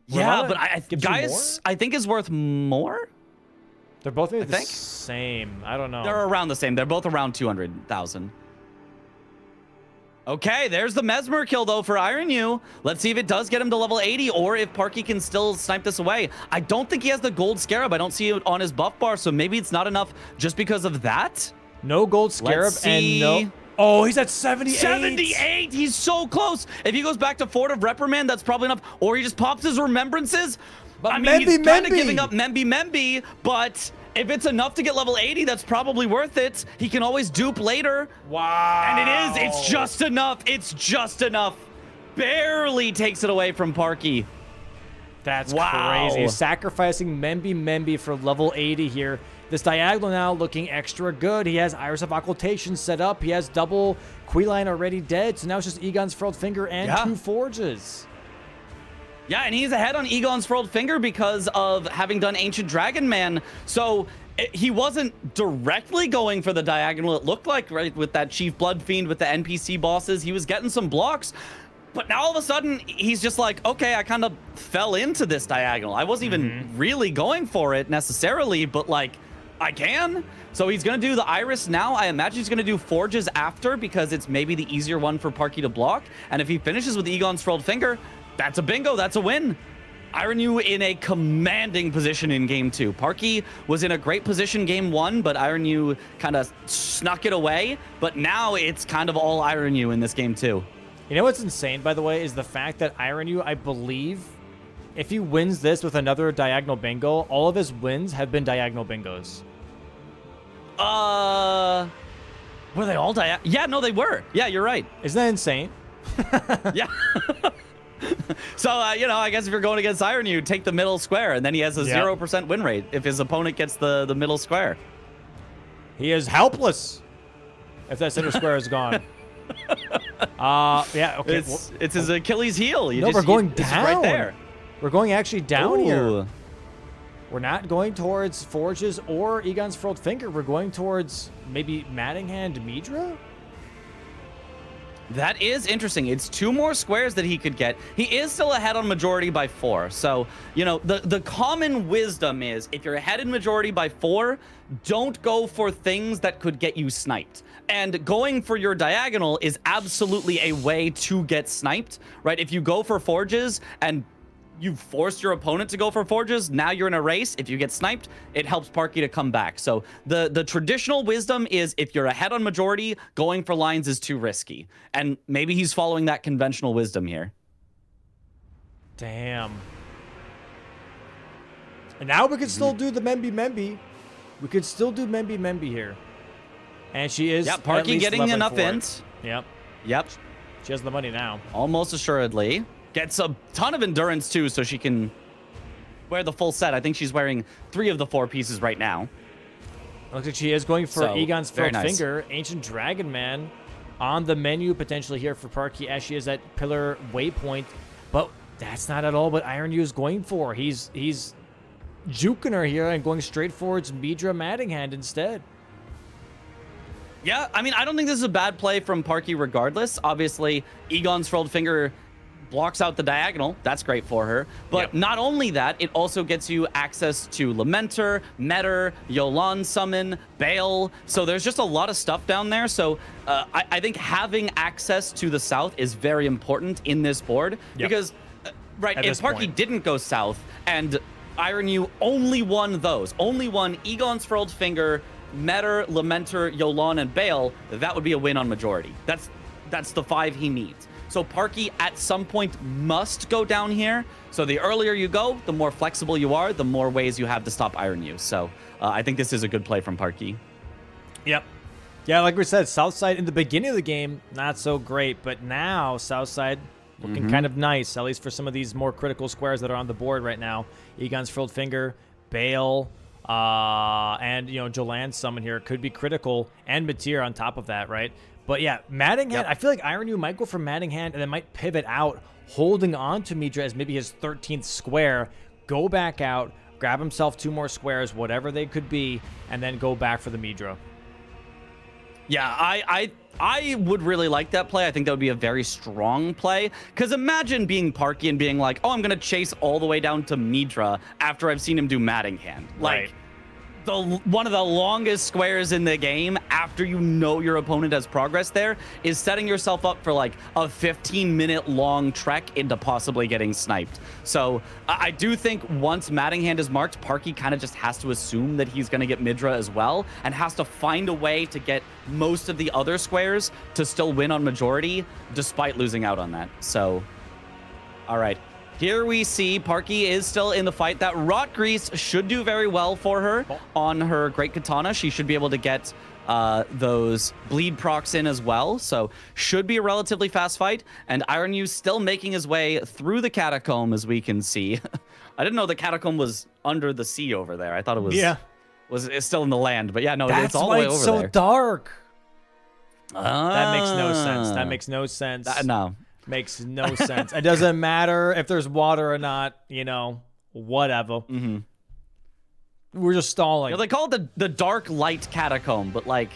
Yeah, but Gaius, I think, is worth more. They're both maybe the same. I don't know. They're around the same. They're both around 200,000. Okay, there's the Mesmer kill, though, for Ironyeu. Let's see if it does get him to level 80, or if Parky can still snipe this away. I don't think he has the gold scarab. I don't see it on his buff bar, so maybe it's not enough just because of that. No gold scarab and no... Oh, he's at 78. 78! He's so close. If he goes back to Fort of Reprimand, that's probably enough. Or he just pops his remembrances. But I mean, he's kind of giving up Memby, but if it's enough to get level 80, that's probably worth it. He can always dupe later. Wow. And it is. It's just enough. It's just enough. Barely takes it away from Parky. That's crazy. Sacrificing Memby for level 80 here. This diagonal now looking extra good. He has Iris of Occultation set up. He has double Queeline already dead. So now it's just Egon's Furled Finger and 2 Forges. Yeah, and he's ahead on Egon's Furled Finger because of having done Ancient Dragon Man. So He wasn't directly going for the diagonal, it looked like, right? With that Chief Blood Fiend, with the NPC bosses, he was getting some blocks. But now all of a sudden, he's just like, okay, I kind of fell into this diagonal. I wasn't even really going for it necessarily, but like, I can. So he's going to do the Iris now. I imagine he's going to do Forges after because it's maybe the easier one for Parky to block. And if he finishes with Egon's Furled Finger, that's a bingo. That's a win. Ironyeu in a commanding position in game 2. Parky was in a great position game 1, but Ironyeu kind of snuck it away. But now it's kind of all Ironyeu in this game 2. You know what's insane, by the way, is the fact that Ironyeu, I believe, if he wins this with another diagonal bingo, all of his wins have been diagonal bingos. Were they all Yeah, no, they were. Yeah, you're right. Isn't that insane? Yeah. So, you know, I guess if you're going against Ironyeu, take the middle square, and then he has a 0% win rate if his opponent gets the middle square. He is helpless if that center square is gone. Yeah, okay. It's his Achilles heel. We're going down. It's right there. We're going actually down here. We're not going towards Forges or Egon's Furled Finger. We're going towards maybe Mattinghand Midra? That is interesting. It's 2 more squares that he could get. He is still ahead on majority by 4. So, you know, the common wisdom is if you're ahead in majority by 4, don't go for things that could get you sniped. And going for your diagonal is absolutely a way to get sniped, right? If you go for Forges and you forced your opponent to go for Forges, now you're in a race. If you get sniped, it helps Parky to come back. So the traditional wisdom is if you're ahead on majority, going for lines is too risky. And maybe he's following that conventional wisdom here. Damn. And now we can still do the Memby. We could still do Memby here. And she is Parky getting enough ins. Yep. She has the money now. Almost assuredly. Gets a ton of endurance, too, so she can wear the full set. I think she's wearing 3 of the 4 pieces right now. Looks like she is going for Egon's Furled nice. Finger. Ancient Dragon Man on the menu potentially here for Parky as she is at Pillar Waypoint. But that's not at all what Ironyeu is going for. He's juking her here and going straight towards Midra Mattinghand instead. Yeah, I mean, I don't think this is a bad play from Parky regardless. Obviously, Egon's Furled Finger blocks out the diagonal. That's great for her. But not only that, it also gets you access to Lamenter, Metter, Yolan Summon, Bale. So there's just a lot of stuff down there. So I think having access to the south is very important in this board. Because, if Parky didn't go south and Ironyeu only won those, only won Egon's Furled Finger, Metter, Lamenter, Yolan, and Bale, that would be a win on majority. That's the 5 he needs. So Parky at some point must go down here. So the earlier you go, the more flexible you are, the more ways you have to stop Ironyeu. So I think this is a good play from Parky. Yep. Yeah, like we said, Southside in the beginning of the game, not so great. But now Southside looking kind of nice, at least for some of these more critical squares that are on the board right now. Egon's Furled Finger, Bale, and, you know, Jolan's Summon here could be critical. And Matir on top of that, right? But yeah, Mattinghand, I feel like Ironyeu might go for Mattinghand and then might pivot out, holding on to Midra as maybe his 13th square, go back out, grab himself 2 more squares, whatever they could be, and then go back for the Midra. Yeah, I would really like that play. I think that would be a very strong play. Because imagine being Parky and being like, oh, I'm going to chase all the way down to Midra after I've seen him do Mattinghand. Like, one of the longest squares in the game after you know your opponent has progress there is setting yourself up for like a 15-minute long trek into possibly getting sniped. So I do think once Mattinghand is marked, Parky kind of just has to assume that he's going to get Midra as well and has to find a way to get most of the other squares to still win on majority despite losing out on that. So, all right. Here we see Parky is still in the fight. That Rot Grease should do very well for her on her Great Katana. She should be able to get those bleed procs in as well. So should be a relatively fast fight. And Ironyeu still making his way through the catacomb, as we can see. I didn't know the catacomb was under the sea over there. I thought it was it's still in the land. But yeah, no, it's all the way over there. That's why it's so dark. That makes no sense. That makes no sense. No. Makes no sense. It doesn't matter if there's water or not, you know, whatever. We're just stalling. You know, they call it the dark light catacomb, but like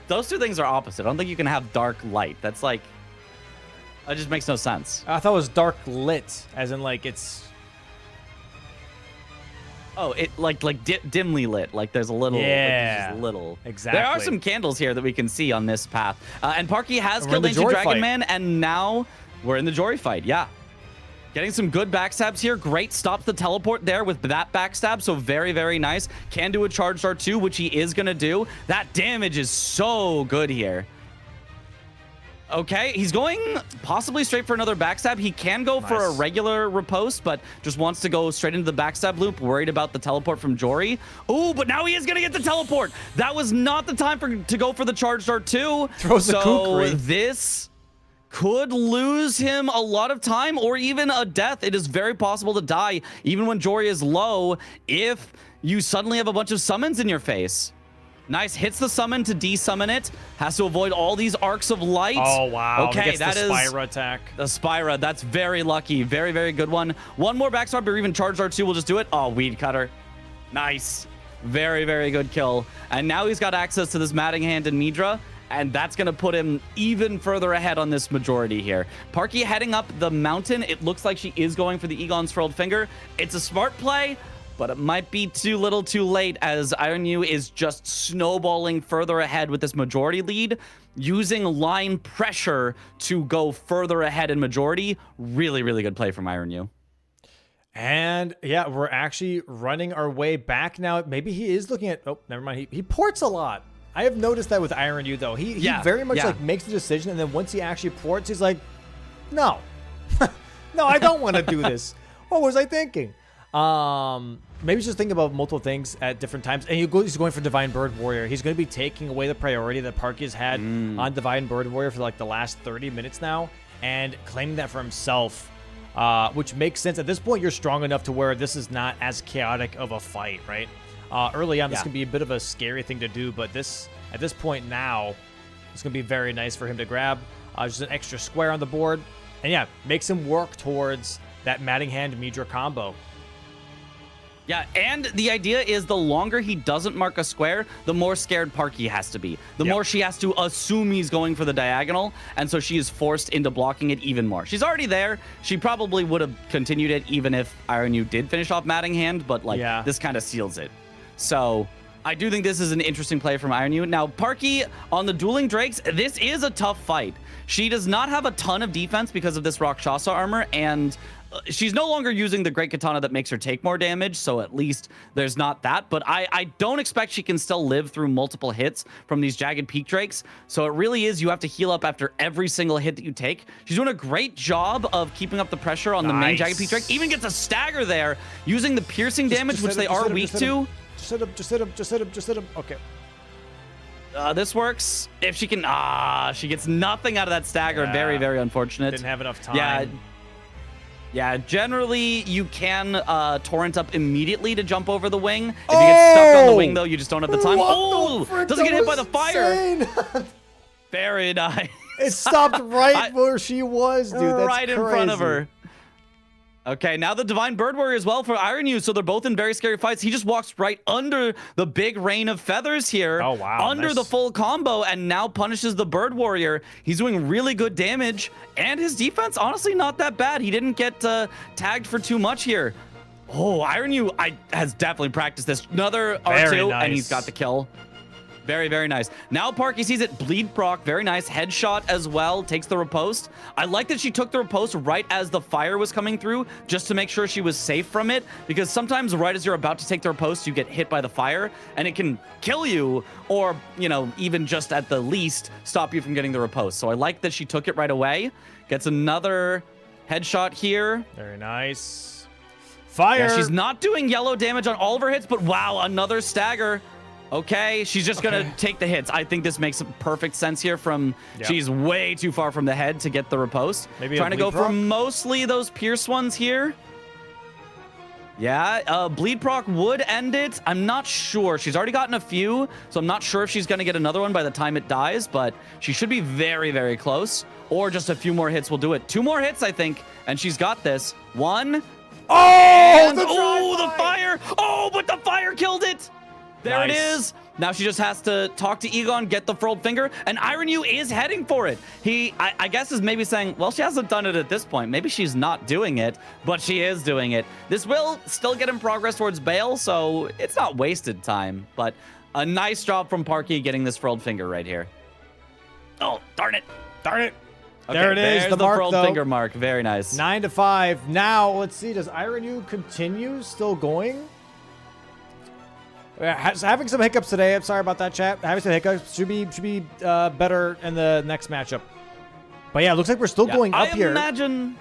those two things are opposite. I don't think you can have dark light. That's like that just makes no sense. I thought it was dark lit, as in like it's. Oh, it like dimly lit. Like there's a little. Yeah. Like, just a little. Exactly. There are some candles here that we can see on this path. And Parky has We're in killed the Ancient Jory Dragon fight. Man, and now we're in the Jory fight. Yeah. Getting some good backstabs here. Great. Stops the teleport there with that backstab. So very, very nice. Can do a charged R2, which he is going to do. That damage is so good here. Okay, he's going possibly straight for another backstab. He can go for a regular riposte, but just wants to go straight into the backstab loop, worried about the teleport from Jory. Ooh, but now he is going to get the teleport. That was not the time to go for the charged R2. Throws the so kukri. This could lose him a lot of time or even a death. It is very possible to die even when Jory is low if you suddenly have a bunch of summons in your face. Nice, hits the summon to desummon it. Has to avoid all these arcs of light. Oh, wow. Okay, that is the Spyra attack. The Spyra, that's very lucky. Very, very good one. One more backstab or even charged R2 will just do it. Oh, Weed Cutter. Nice. Very, very good kill. And now he's got access to this Matting Hand and Midra, and that's going to put him even further ahead on this majority here. Parky heading up the mountain. It looks like she is going for the Egon's Furled Finger. It's a smart play, but it might be too little too late as Ironyeu is just snowballing further ahead with this majority lead, using line pressure to go further ahead in majority. Really, really good play from Ironyeu. And yeah, we're actually running our way back now. Maybe he is looking at, oh, never mind. He ports a lot. I have noticed that with Ironyeu though. He very much like makes the decision, and then once he actually ports, he's like, no, no, I don't want to do this. What was I thinking? Maybe he's just thinking about multiple things at different times. And he's going for Divine Bird Warrior. He's going to be taking away the priority that Parky has had on Divine Bird Warrior for like the last 30 minutes now and claiming that for himself, which makes sense. At this point, you're strong enough to where this is not as chaotic of a fight, right? Early on, this can be a bit of a scary thing to do, but at this point now, it's going to be very nice for him to grab. Just an extra square on the board. And yeah, makes him work towards that Matting Hand Midra combo. Yeah, and the idea is the longer he doesn't mark a square, the more scared Parky has to be. The more she has to assume he's going for the diagonal, and so she is forced into blocking it even more. She's already there. She probably would have continued it even if Ironyeu did finish off Matting Hand, but like this kind of seals it. So I do think this is an interesting play from Ironyeu. Now, Parky on the Dueling Drakes, this is a tough fight. She does not have a ton of defense because of this Rakshasa armor, and she's no longer using the Great Katana that makes her take more damage, so at least there's not that. But I don't expect she can still live through multiple hits from these Jagged Peak Drakes. So it really is you have to heal up after every single hit that you take. She's doing a great job of keeping up the pressure on the main Jagged Peak Drake. Even gets a stagger there using the piercing damage, which they are weak to. Just hit him. Okay. This works. If she can... she gets nothing out of that stagger. Yeah. Very, very unfortunate. Didn't have enough time. Yeah, generally you can torrent up immediately to jump over the wing. If you get stuck on the wing, though, you just don't have the time. Doesn't get hit by the fire. Very nice. It stopped right where she was, dude. That's right in front of her. Okay, now the Divine Bird Warrior as well for Ironyeu, so they're both in very scary fights. He just walks right under the big rain of feathers here. Oh, wow. Under the full combo, and now punishes the Bird Warrior. He's doing really good damage, and his defense, honestly, not that bad. He didn't get tagged for too much here. Oh, Ironyeu has definitely practiced this. Another R2, and he's got the kill. Very, very nice. Now Parky sees it. Bleed proc. Very nice. Headshot as well. Takes the riposte. I like that she took the riposte right as the fire was coming through, just to make sure she was safe from it. Because sometimes right as you're about to take the riposte, you get hit by the fire, and it can kill you, or, you know, even just at the least, stop you from getting the riposte. So I like that she took it right away. Gets another headshot here. Very nice. Fire. Yeah, she's not doing yellow damage on all of her hits, but wow, another stagger. Okay, she's just gonna take the hits. I think this makes perfect sense here from she's way too far from the head to get the riposte. Maybe trying to go for mostly those pierce ones here. Yeah, bleed proc would end it. I'm not sure. She's already gotten a few, so I'm not sure if she's gonna get another one by the time it dies, but she should be very, very close. Or just a few more hits will do it. 2 more hits, I think, and she's got this. 1, Oh, the fire! Oh, but the fire killed it! There it is. Now she just has to talk to Egon, get the furled finger, and Ironyeu is heading for it. I guess, is maybe saying, well, she hasn't done it at this point. Maybe she's not doing it, but she is doing it. This will still get him progress towards Bale, so it's not wasted time. But a nice job from Parky getting this furled finger right here. Oh, darn it. Darn it. Okay, there it is, there's the mark, furled though. finger mark. Very nice. 9-5. Now, let's see. Does Ironyeu continue still going? Having some hiccups today. I'm sorry about that, chat. Having some hiccups. Should be better in the next matchup. But yeah, it looks like we're still going up here. I imagine...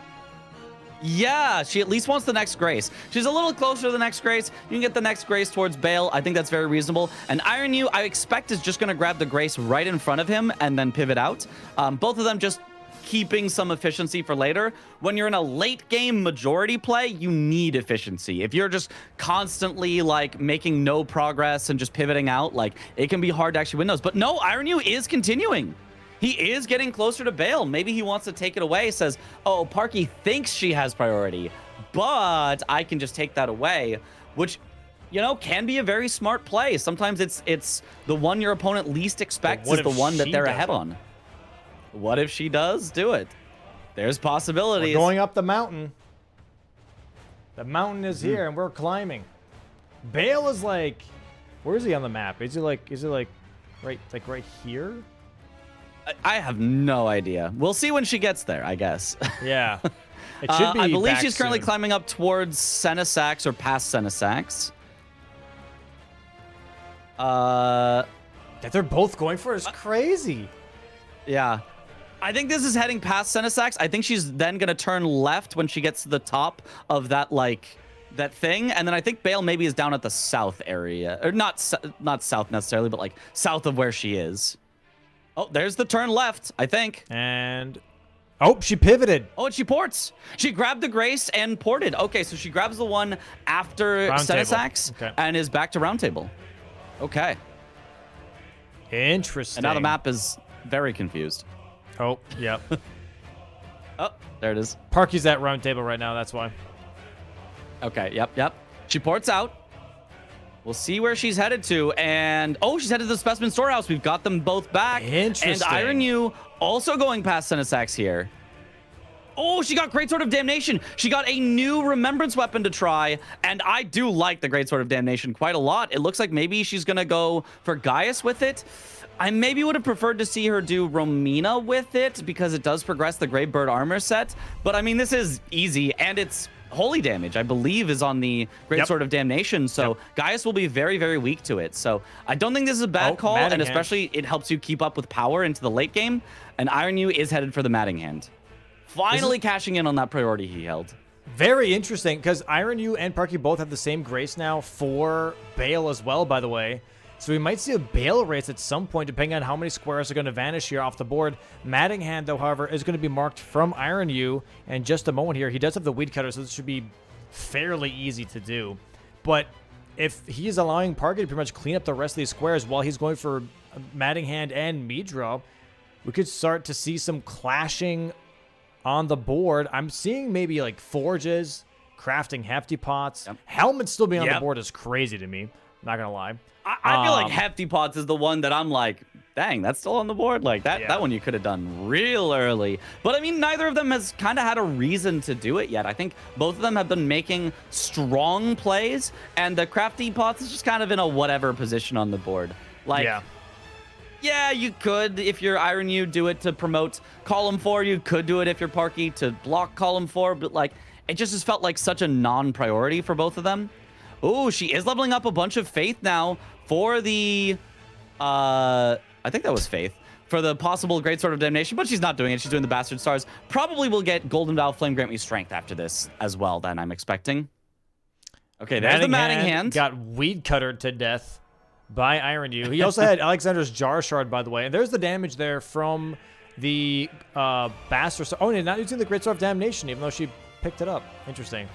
Yeah, she at least wants the next Grace. She's a little closer to the next Grace. You can get the next Grace towards Bale. I think that's very reasonable. And Ironyeu, I expect, is just going to grab the Grace right in front of him and then pivot out. Both of them just keeping some efficiency for later. When you're in a late game majority play, you need efficiency. If you're just constantly like making no progress and just pivoting out, like it can be hard to actually win those. But no, Ironyeu is continuing. He is getting closer to Bale. Maybe he wants to take it away. Says, oh, Parky thinks she has priority, but I can just take that away, which, you know, can be a very smart play. Sometimes it's the one your opponent least expects is the one that they're ahead on. What if she does do it? There's possibilities. We're going up the mountain. The mountain is here, and we're climbing. Bale is like, where is he on the map? Is it like right here? I have no idea. We'll see when she gets there, I guess. Yeah. It should be I believe back she's currently soon. climbing up towards Senesax or past Senesax. That they're both going for it is crazy. Yeah. I think this is heading past Senesax. I think she's then going to turn left when she gets to the top of that, like, that thing. And then I think Bale maybe is down at the south area. Or not south necessarily, but, like, south of where she is. Oh, there's the turn left, I think. And... oh, she pivoted. Oh, and she ports. She grabbed the Grace and ported. Okay, so she grabs the one after Senesax and is back to round table. Okay. Interesting. And now the map is very confused. Oh, yep. Oh, there it is. Parky's at round table right now, that's why. Okay, yep. She ports out. We'll see where she's headed to. And, oh, she's headed to the Specimen Storehouse. We've got them both back. Interesting. And Ironyeu also going past Senesax here. Oh, she got Great Sword of Damnation. She got a new Remembrance weapon to try. And I do like the Great Sword of Damnation quite a lot. It looks like maybe she's going to go for Gaius with it. I maybe would have preferred to see her do Romina with it because it does progress the Grey Bird armor set. But, I mean, this is easy, and it's holy damage, I believe, is on the Great Sword of Damnation. So Gaius will be very, very weak to it. So I don't think this is a bad call, and especially it helps you keep up with power into the late game. And Ironyeu is headed for the Matting Hand. Finally cashing in on that priority he held. Very interesting, because Ironyeu and Parky both have the same Grace now for Bale as well, by the way. So we might see a Bale race at some point, depending on how many squares are going to vanish here off the board. Matting Hand, though, however, is going to be marked from Ironyeu in just a moment here. He does have the Weed Cutter, so this should be fairly easy to do. But if he is allowing Parky to pretty much clean up the rest of these squares while he's going for Matting Hand and Midra, we could start to see some clashing on the board. I'm seeing maybe like forges, crafting hefty pots. Helmets still being on the board is crazy to me. Not going to lie. I feel like Hefty Pots is the one that I'm like, dang, that's still on the board. Like that one you could have done real early. But I mean, neither of them has kind of had a reason to do it yet. I think both of them have been making strong plays, and the Crafty Pots is just kind of in a whatever position on the board. Like, yeah, you could, if you're Ironyeu, do it to promote column 4. You could do it if you're Parky to block column 4, but like, it just has felt like such a non-priority for both of them. Oh, she is leveling up a bunch of Faith now for the, I think that was Faith, for the possible Great Sword of Damnation, but she's not doing it. She's doing the Bastard Stars. Probably will get Golden Vow, Flame Grant Me Strength after this as well, then, I'm expecting. Okay, there's the Matting Hand. Got Weed Cuttered to death by Ironyeu. He also had Alexander's Jar Shard, by the way. And there's the damage there from the Bastard Star. Oh, and not using the Great Sword of Damnation, even though she picked it up. Interesting.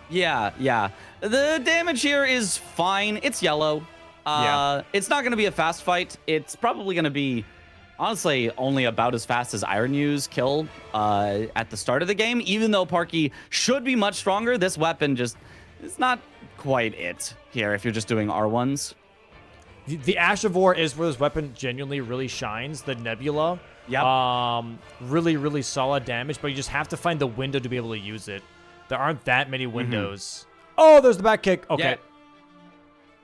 Yeah. The damage here is fine. It's yellow. It's not going to be a fast fight. It's probably going to be honestly only about as fast as Ironyeu's kill at the start of the game. Even though Parky should be much stronger, this weapon just is not quite it here if you're just doing R1s. The Ash of War is where this weapon genuinely really shines. The Nebula. Yep. Really, really solid damage, but you just have to find the window to be able to use it. There aren't that many windows. Oh, there's the back kick. Okay.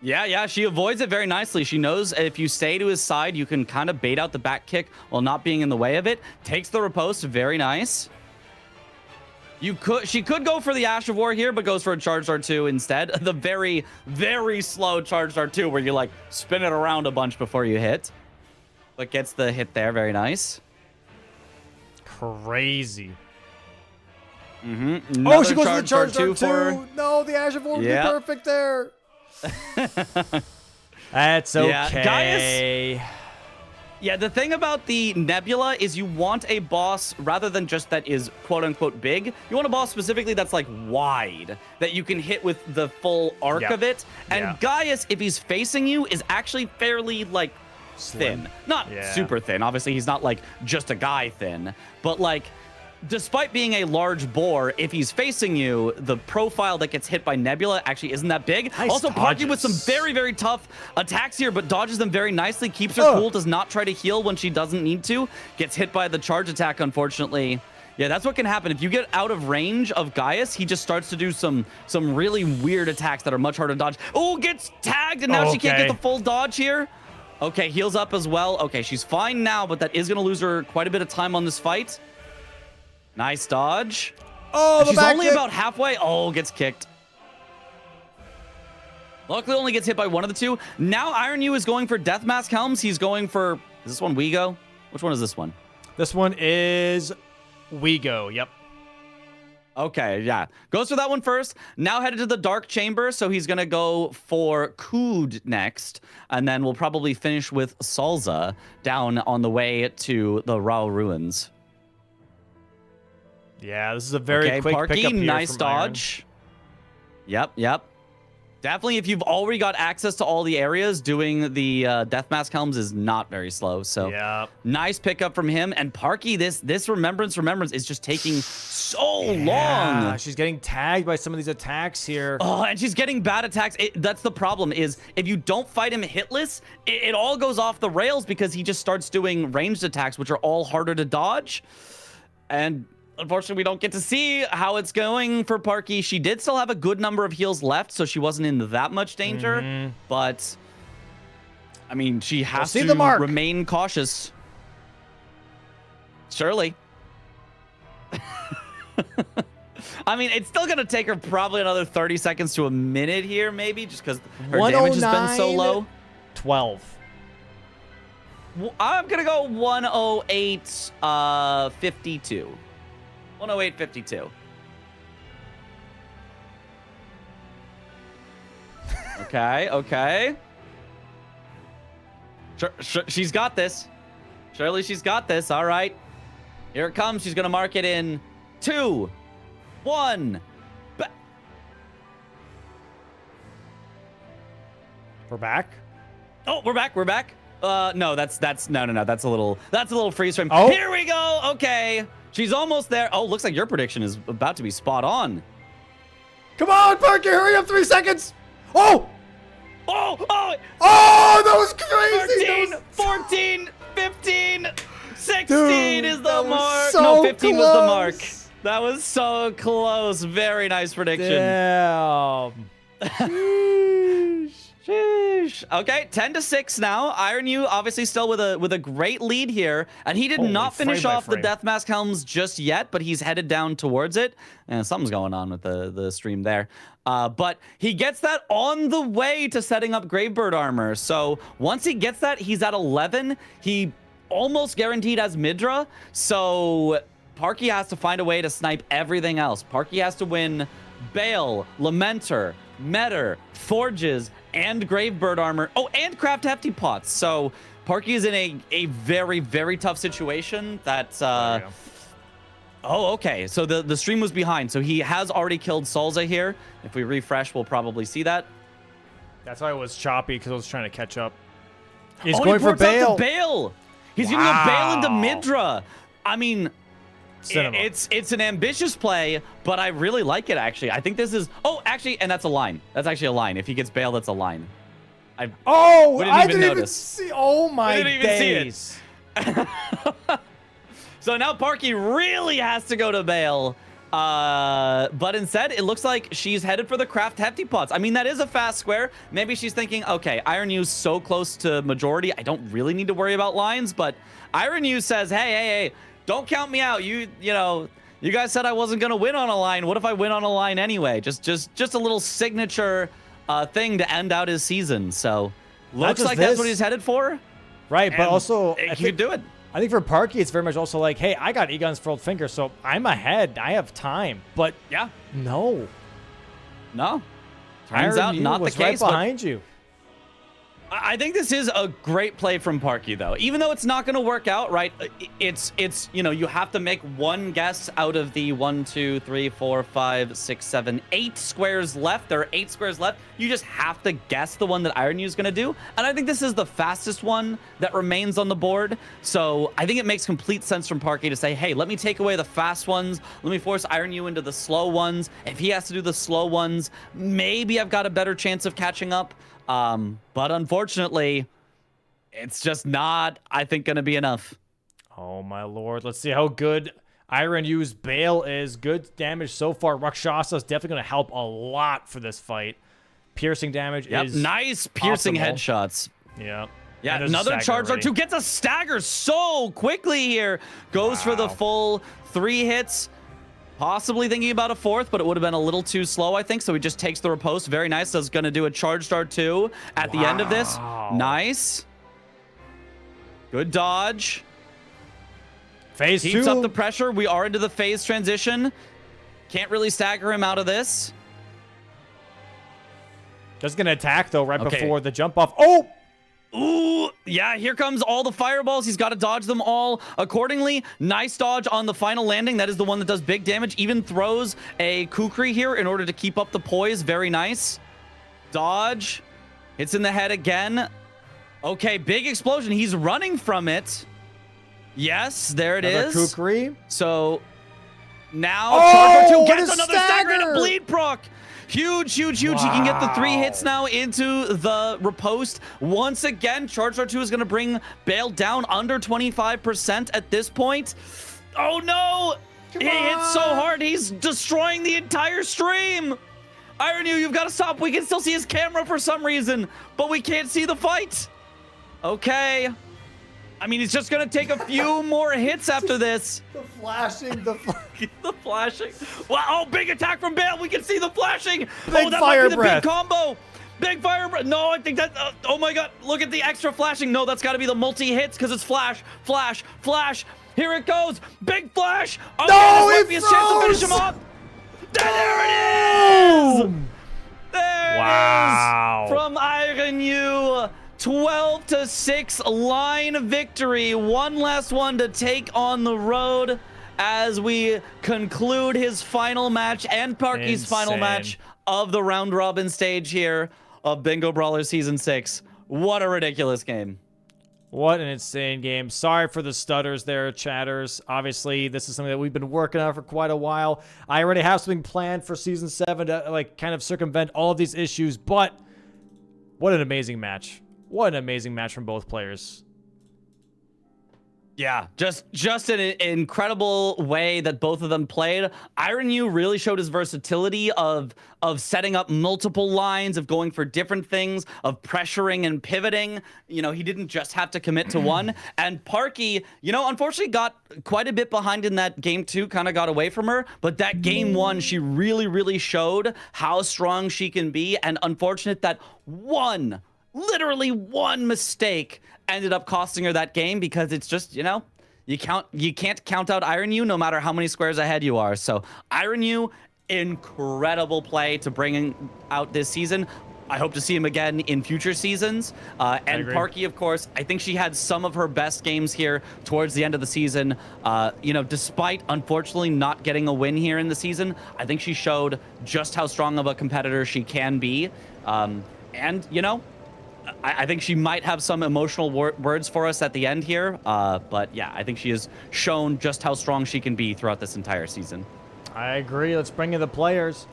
Yeah, she avoids it very nicely. She knows if you stay to his side, you can kind of bait out the back kick while not being in the way of it. Takes the riposte, very nice. She could go for the Ash of War here, but goes for a charged R2 instead. The very, very slow charged R2 where you like spin it around a bunch before you hit. But gets the hit there, very nice. Crazy. Oh, she goes for the charged R2. No, the Ash of War would be perfect there. That's okay. Yeah, Gaius. Yeah, the thing about the Nebula is you want a boss rather than just that is quote-unquote big. You want a boss specifically that's like wide, that you can hit with the full arc of it. And Gaius, if he's facing you, is actually fairly like thin. Not super thin. Obviously, he's not like just a guy thin, but like despite being a large boar, if he's facing you, the profile that gets hit by Nebula actually isn't that big. Nice also, Parky with some very, very tough attacks here, but dodges them very nicely. Keeps her cool, does not try to heal when she doesn't need to. Gets hit by the charge attack, unfortunately. Yeah, that's what can happen. If you get out of range of Gaius, he just starts to do some really weird attacks that are much harder to dodge. Oh, gets tagged, and now she can't get the full dodge here. Okay, heals up as well. Okay, she's fine now, but that is going to lose her quite a bit of time on this fight. Nice dodge. Oh, she's only about halfway. Oh, gets kicked. Luckily, only gets hit by one of the two. Now, Ironyeu is going for Death Mask Helms. He's going for... Is this one Wego? Which one is this one? This one is Wego. Yep. Okay, yeah. Goes for that one first. Now headed to the Dark Chamber, so he's going to go for Kood next. And then we'll probably finish with Salza down on the way to the Rao Ruins. Yeah, this is a very quick Parky, pickup here nice from dodge. Yep. Definitely, if you've already got access to all the areas, doing the Death Mask Helms is not very slow. So nice pickup from him. And Parky, this remembrance is just taking so long. She's getting tagged by some of these attacks here. Oh, and she's getting bad attacks. That's the problem, is if you don't fight him hitless, it all goes off the rails because he just starts doing ranged attacks, which are all harder to dodge. And unfortunately, we don't get to see how it's going for Parky. She did still have a good number of heals left, so she wasn't in that much danger. But, I mean, she has to remain cautious. Surely. I mean, it's still going to take her probably another 30 seconds to a minute here, maybe, just because her damage has been so low. 12. I'm going to go 108.52. 108.52. Okay. Sure, she's got this. Surely she's got this. All right. Here it comes. She's going to mark it in 2, 1. We're back? Oh, we're back. No, that's no. That's a little freeze frame. Oh. Here we go. Okay. She's almost there. Oh, looks like your prediction is about to be spot on. Come on, Parker, hurry up, 3 seconds. Oh, that was crazy. 13, 14, 15, 16 is the mark. So no, 15 close. was the mark. That was so close. Very nice prediction. Damn. Sheesh. Okay, 10-6 now. Ironyeu obviously still with a great lead here, and he did not finish off the Death Mask Helms just yet, but he's headed down towards it. And something's going on with the stream there. But he gets that on the way to setting up Gravebird armor. So once he gets that, he's at 11. He almost guaranteed has Midra. So Parky has to find a way to snipe everything else. Parky has to win Bale, Lamenter, Metter, Forges, and Gravebird armor. Oh, and craft hefty pots. So Parky is in a very, very tough situation. That's oh, okay. So the stream was behind. So he has already killed Salza here. If we refresh, we'll probably see that. That's why it was choppy, because I was trying to catch up. He's going for Bale. Bale. He's going to go bail into Midra. I mean, Cinema. it's an ambitious play, but I really like it, actually. I think this is... Oh, actually, and that's a line. That's actually a line. If he gets bailed, that's a line. I didn't even even see. Oh, my days. So now Parky really has to go to bail. But instead, it looks like she's headed for the craft hefty pots. I mean, that is a fast square. Maybe she's thinking, okay, Ironyeu's so close to majority, I don't really need to worry about lines. But Ironyeu says, hey, don't count me out. You know, you guys said I wasn't gonna win on a line. What if I win on a line anyway? Just a little signature thing to end out his season. So looks like that's what he's headed for. Right, but also he could do it. I think for Parky, it's very much also like, hey, I got Egon's furled finger, so I'm ahead. I have time. But yeah, no. Turns out not the case. Right behind you. I think this is a great play from Parky, though. Even though it's not going to work out, right? It's you know, you have to make one guess out of the 1, 2, 3, 4, 5, 6, 7, 8 squares left. There are 8 squares left. You just have to guess the one that Ironyeu is going to do. And I think this is the fastest one that remains on the board. So I think it makes complete sense from Parky to say, hey, let me take away the fast ones. Let me force Ironyeu into the slow ones. If he has to do the slow ones, maybe I've got a better chance of catching up. But unfortunately, it's just not, I think, going to be enough. Oh, my lord. Let's see how good Ironyeu's bail is. Good damage so far. Rakshasa is definitely going to help a lot for this fight. Piercing damage is nice piercing optimal. Headshots. Yeah. Yeah, another charge or two. Gets a stagger so quickly here. Goes for the full 3 hits. Possibly thinking about a 4th, but it would have been a little too slow, I think. So he just takes the riposte. Very nice. Does going to do a charge start too at the end of this. Nice. Good dodge. Phase 2. Keeps up the pressure. We are into the phase transition. Can't really stagger him out of this. Just going to attack, though, right before the jump off. Oh! Ooh, yeah, here comes all the fireballs. He's got to dodge them all accordingly. Nice dodge on the final landing. That is the one that does big damage. Even throws a kukri here in order to keep up the poise. Very nice. Dodge. Hits in the head again. Okay, big explosion. He's running from it. Yes, there it is. Kukri. So now charge for 2 gets another stagger and a bleed proc. Huge. Wow. He can get the 3 hits now into the riposte. Once again, Charge R2 is going to bring bail down under 25% at this point. Oh, no. He hits so hard. He's destroying the entire stream. Ironyeu, you've got to stop. We can still see his camera for some reason, but we can't see the fight. Okay. I mean, he's just going to take a few more hits after this. The flashing. The flashing. Wow, oh, big attack from Bale. We can see the flashing. Big that fire might be the breath. big combo. Big fire breath. No, I think that, oh my God. Look at the extra flashing. No, that's got to be the multi-hits because it's flash. Here it goes. Big flash. Okay, no, this might be his chance to finish him off. There it is. There it is. From Ironyeu. 12-6 line victory. One last one to take on the road as we conclude his final match and Parky's final match of the round robin stage here of Bingo Brawlers Season 6. What a ridiculous game. What an insane game. Sorry for the stutters there, chatters. Obviously, this is something that we've been working on for quite a while. I already have something planned for Season 7 to like kind of circumvent all of these issues, but what an amazing match. What an amazing match from both players. Yeah, just an incredible way that both of them played. Ironyeu really showed his versatility of setting up multiple lines, of going for different things, of pressuring and pivoting. You know, he didn't just have to commit to one. And Parky, you know, unfortunately got quite a bit behind in that game 2, kind of got away from her. But that game 1, she really showed how strong she can be. And unfortunate that literally one mistake ended up costing her that game, because it's just, you know, you can't count out Ironyeu no matter how many squares ahead you are. So Ironyeu, incredible play to bring out this season. I hope to see him again in future seasons. And Parky, of course, I think she had some of her best games here towards the end of the season. You know, despite unfortunately not getting a win here in the season, I think she showed just how strong of a competitor she can be. And, you know, I think she might have some emotional words for us at the end here. But yeah, I think she has shown just how strong she can be throughout this entire season. I agree. Let's bring in the players.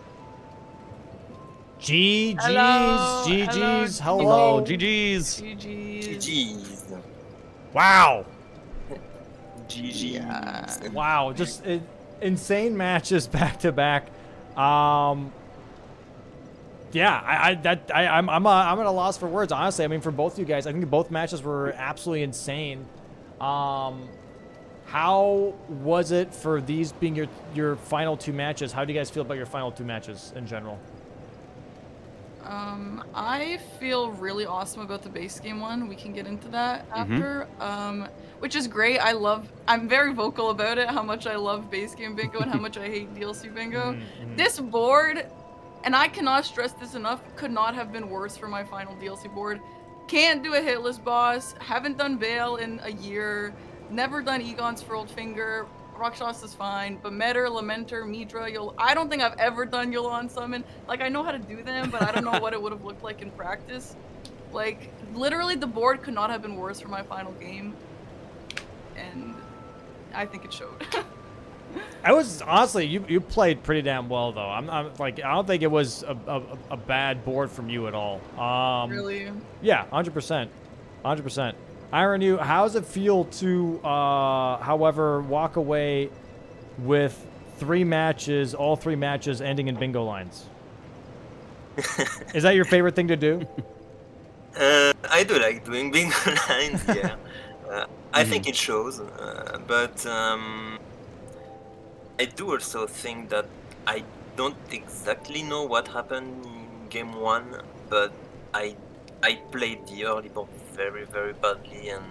GG's, Hello, GG's, hello, hello. GG's. GG's. GG's. Wow. GG's. Yeah. Wow, just insane matches back to back. Yeah, I'm at a loss for words, honestly. I mean, for both of you guys, I think both matches were absolutely insane. How was it for these being your final two matches? How do you guys feel about your final two matches in general? I feel really awesome about the base game one. We can get into that after. Which is great. I'm very vocal about it, how much I love base game bingo and how much I hate DLC bingo. This board, and I cannot stress this enough, could not have been worse for my final DLC board. Can't do a hitless boss, haven't done Veil in a year, never done Egon's Furled Finger. Rakshas is fine, but Metter, Lamenter, Midra, I don't think I've ever done Yolan Summon. Like, I know how to do them, but I don't know what it would have looked like in practice. Like, literally the board could not have been worse for my final game. And I think it showed. I was, honestly, you played pretty damn well, though. I'm like, I don't think it was a bad board from you at all. Really? Yeah, 100%. 100%. Ironyeu, how does it feel to, however, walk away with all three matches ending in bingo lines? Is that your favorite thing to do? I do like doing bingo lines, yeah. I think it shows, but I do also think that I don't exactly know what happened in game one, but I played the early board very, very badly, and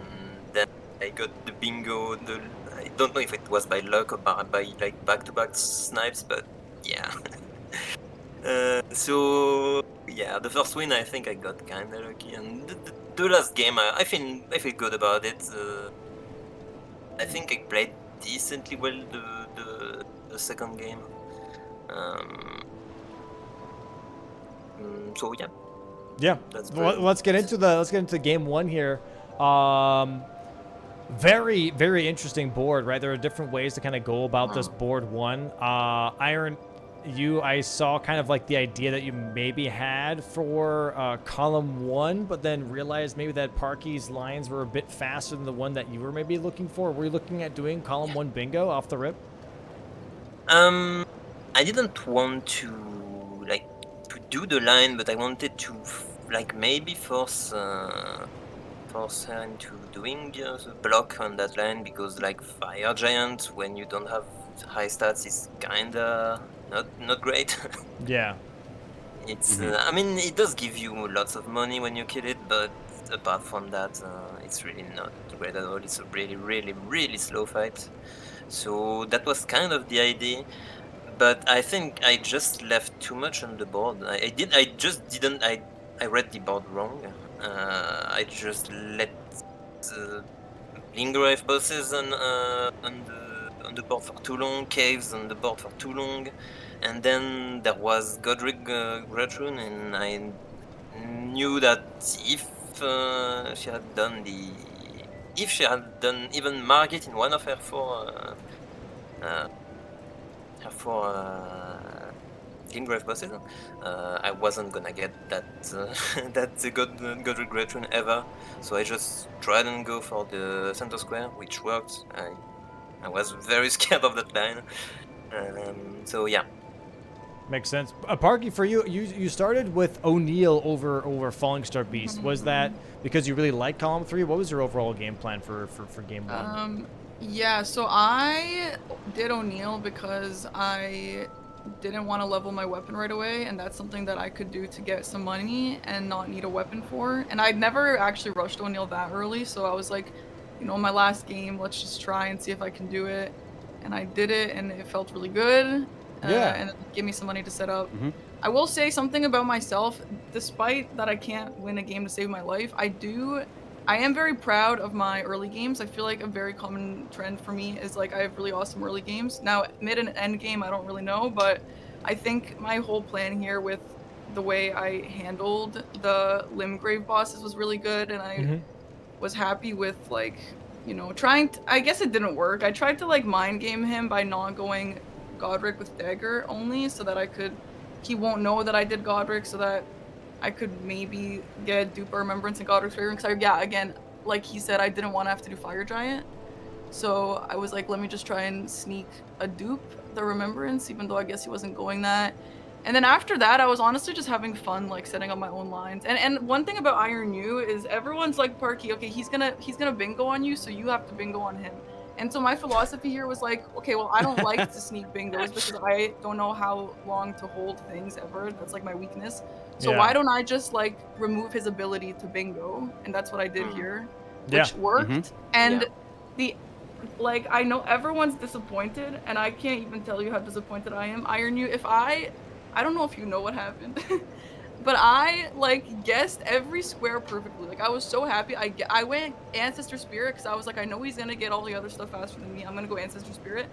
then I got the bingo. I don't know if it was by luck or by like back-to-back snipes, but yeah. So yeah, the first win I think I got kinda lucky, and the last game I feel good about it. I think I played decently well the second game. So yeah. Yeah. Let's get into game one here. Very, very interesting board, right? There are different ways to kind of go about this board one. Ironyeu, I saw kind of like the idea that you maybe had for column one, but then realized maybe that Parky's lines were a bit faster than the one that you were maybe looking for. Were you looking at doing column one bingo off the rip? I didn't want to do the line, but I wanted to maybe force her into doing the block on that line, because Fire Giant, when you don't have high stats, is kinda not great. Yeah. It's I mean, it does give you lots of money when you kill it, but apart from that, it's really not great at all. It's a really, really, really slow fight. So that was kind of the idea. But I think I just left too much on the board. I read the board wrong. I just let the Lingrave bosses on the board for too long, caves on the board for too long, and then there was Godric Gratrun, and I knew that if she had done even Margit in one of her four Lingrave bosses, I wasn't gonna get that Godric Gratrun ever, so I just tried and go for the center square, which worked. I was very scared of that line, so yeah. Makes sense. Parky, for you started with O'Neill over Falling Star Beast. Was that because you really liked column 3? What was your overall game plan for game 1? Yeah, so I did O'Neill because I didn't want to level my weapon right away, and that's something that I could do to get some money and not need a weapon for. And I'd never actually rushed O'Neill that early, so I was like, my last game, let's just try and see if I can do it. And I did it, and it felt really good. Yeah. And it gave me some money to set up. I will say something about myself. Despite that I can't win a game to save my life, I am very proud of my early games. I feel like a very common trend for me is I have really awesome early games. Now, mid and end game, I don't really know, but I think my whole plan here with the way I handled the Limgrave bosses was really good, and I was happy with like, you know, I guess it didn't work. I tried to like mind game him by not going Godric with dagger only, so that he won't know that I did Godric, so that I could maybe get dupe or remembrance in Godric's favor. Because again, like he said, I didn't want to have to do Fire Giant. So I was like, let me just try and sneak a dupe, the remembrance, even though I guess he wasn't going that. And then after that, I was honestly just having fun, like setting up my own lines. And one thing about Ironyeu is everyone's like, Parky, okay, he's gonna bingo on you, so you have to bingo on him. And so my philosophy here was like, okay, well, I don't like to sneak bingos because I don't know how long to hold things ever. That's like my weakness. So why don't I just like remove his ability to bingo? And that's what I did here, which worked. And like, I know everyone's disappointed, and I can't even tell you how disappointed I am. Ironyeu, if I don't know if you know what happened, but I like guessed every square perfectly. Like I was so happy. I went Ancestor Spirit because I was like, I know he's gonna get all the other stuff faster than me. I'm gonna go Ancestor Spirit.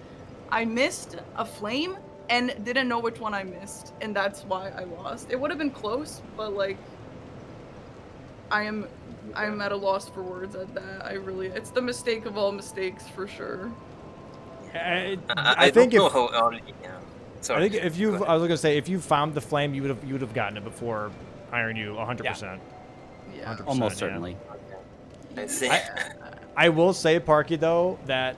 I missed a flame and didn't know which one I missed, and that's why I lost. It would have been close, but like I'm at a loss for words at that. It's the mistake of all mistakes for sure. I think don't know how early. Sorry. I think I was gonna say, if you found the flame, you would have gotten it before Ironyeu, 100%. Yeah. 100%, Almost certainly. I see. I will say, Parky, though, that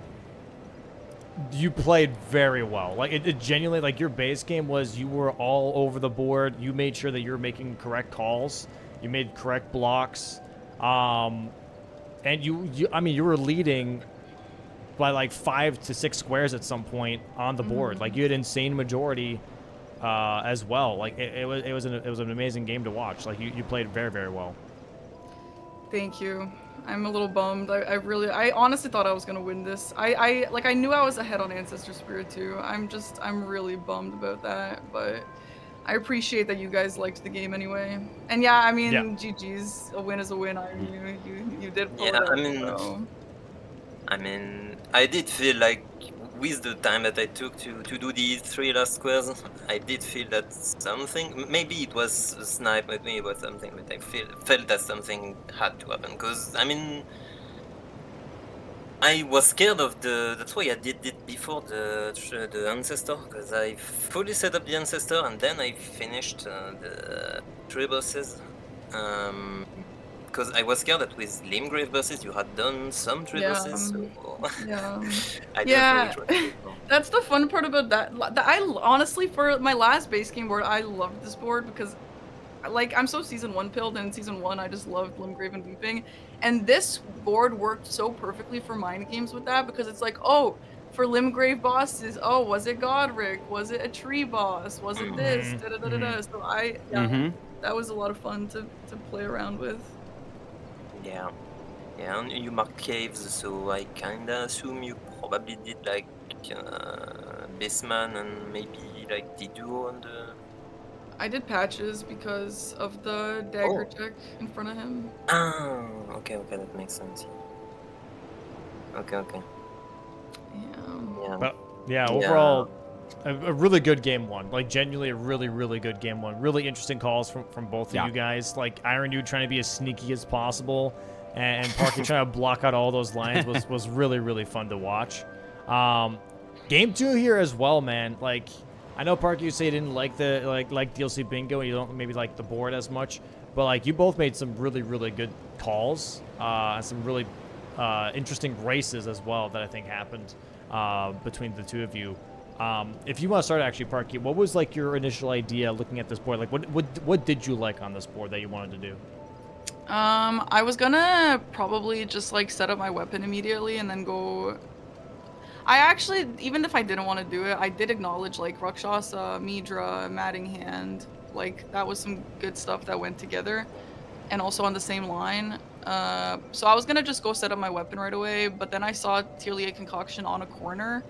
you played very well. Like it genuinely, like your base game was, you were all over the board. You made sure that you were making correct calls. You made correct blocks. And you were leading by like 5 to 6 squares at some point on the board. Like you had insane majority as well. Like it was an amazing game to watch. Like you played very, very well. Thank you. I'm a little bummed. I honestly thought I was gonna win this. I knew I was ahead on Ancestor Spirit too. I'm really bummed about that, but I appreciate that you guys liked the game anyway. And yeah, I mean, GG's. A win is a win. You did pull it out, I mean, I did feel like with the time that I took to do the 3 last squares, I did feel that something, maybe it was a snipe, maybe it was something, but I felt that something had to happen. Because, I mean, I was scared of that's why I did it before the Ancestor, because I fully set up the Ancestor and then I finished the 3 bosses. Because I was scared that with Limgrave bosses you had done some 3 bosses, so I don't know. That's the fun part about that. I honestly, for my last base game board, I loved this board because like I'm so season 1 pilled, and in season 1 I just loved Limgrave and Weeping, and this board worked so perfectly for mind games with that, because it's like, oh, for Limgrave bosses, oh, was it Godric? Was it a tree boss? Was it this? So that was a lot of fun to play around with. Yeah, and you marked caves, so I kinda assume you probably did like Baseman and maybe like the duo on the... I did patches because of the dagger check in front of him. Oh, okay, that makes sense. Okay. Yeah. Overall, a really good game one. Like genuinely a really, really good game one. Really interesting calls from both of you guys. Like Ironyeu trying to be as sneaky as possible, and Parky trying to block out all those lines was really, really fun to watch. Game 2 here as well, man. Like I know Parky, you say you didn't like the like DLC Bingo, and you don't maybe like the board as much, but like you both made some really, really good calls, and some really interesting races as well that I think happened between the two of you. If you want to start, actually, Parky, what was like your initial idea looking at this board? Like, what did you like on this board that you wanted to do? I was gonna probably just like set up my weapon immediately and then go. I actually, even if I didn't want to do it, I did acknowledge like Rakshasa, Midra, Matting Hand. Like that was some good stuff that went together, and also on the same line. So I was gonna just go set up my weapon right away, but then I saw Tierlier Concoction on a corner.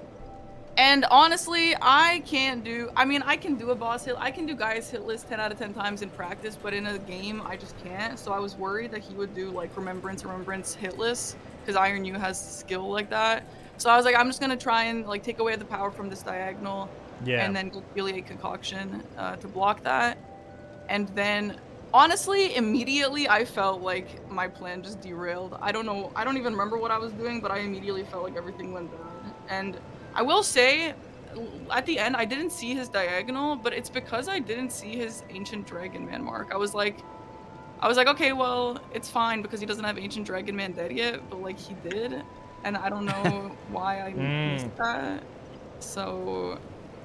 And honestly, I can do a boss hit. I can do guys hit list 10 out of 10 times in practice, but in a game, I just can't. So I was worried that he would do like remembrance hit list, because Ironyeu has skill like that. So I was like, I'm just gonna try and like take away the power from this diagonal, and then go Tierlier Concoction to block that. And then, honestly, immediately I felt like my plan just derailed. I don't know. I don't even remember what I was doing, but I immediately felt like everything went bad. And I will say, at the end, I didn't see his diagonal, but it's because I didn't see his Ancient Dragon Man mark. I was like, okay, well, it's fine because he doesn't have Ancient Dragon Man dead yet, but like he did, and I don't know why I missed that. So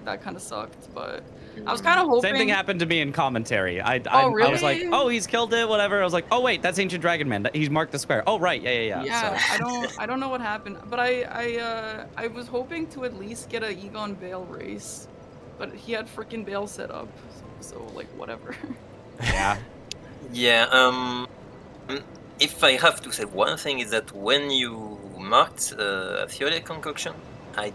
that kind of sucked, but I was kind of hoping. Same thing happened to me in commentary. I really? was like, oh, he's killed it, whatever. I was like, oh wait, that's Ancient Dragon Man. He's marked the square. Oh right, yeah. Yeah, So. I don't know what happened, but I was hoping to at least get a Egon Bale race, but he had freaking Bale set up, so like whatever. Yeah. Yeah. If I have to say one thing is that when you marked a Fiole concoction, I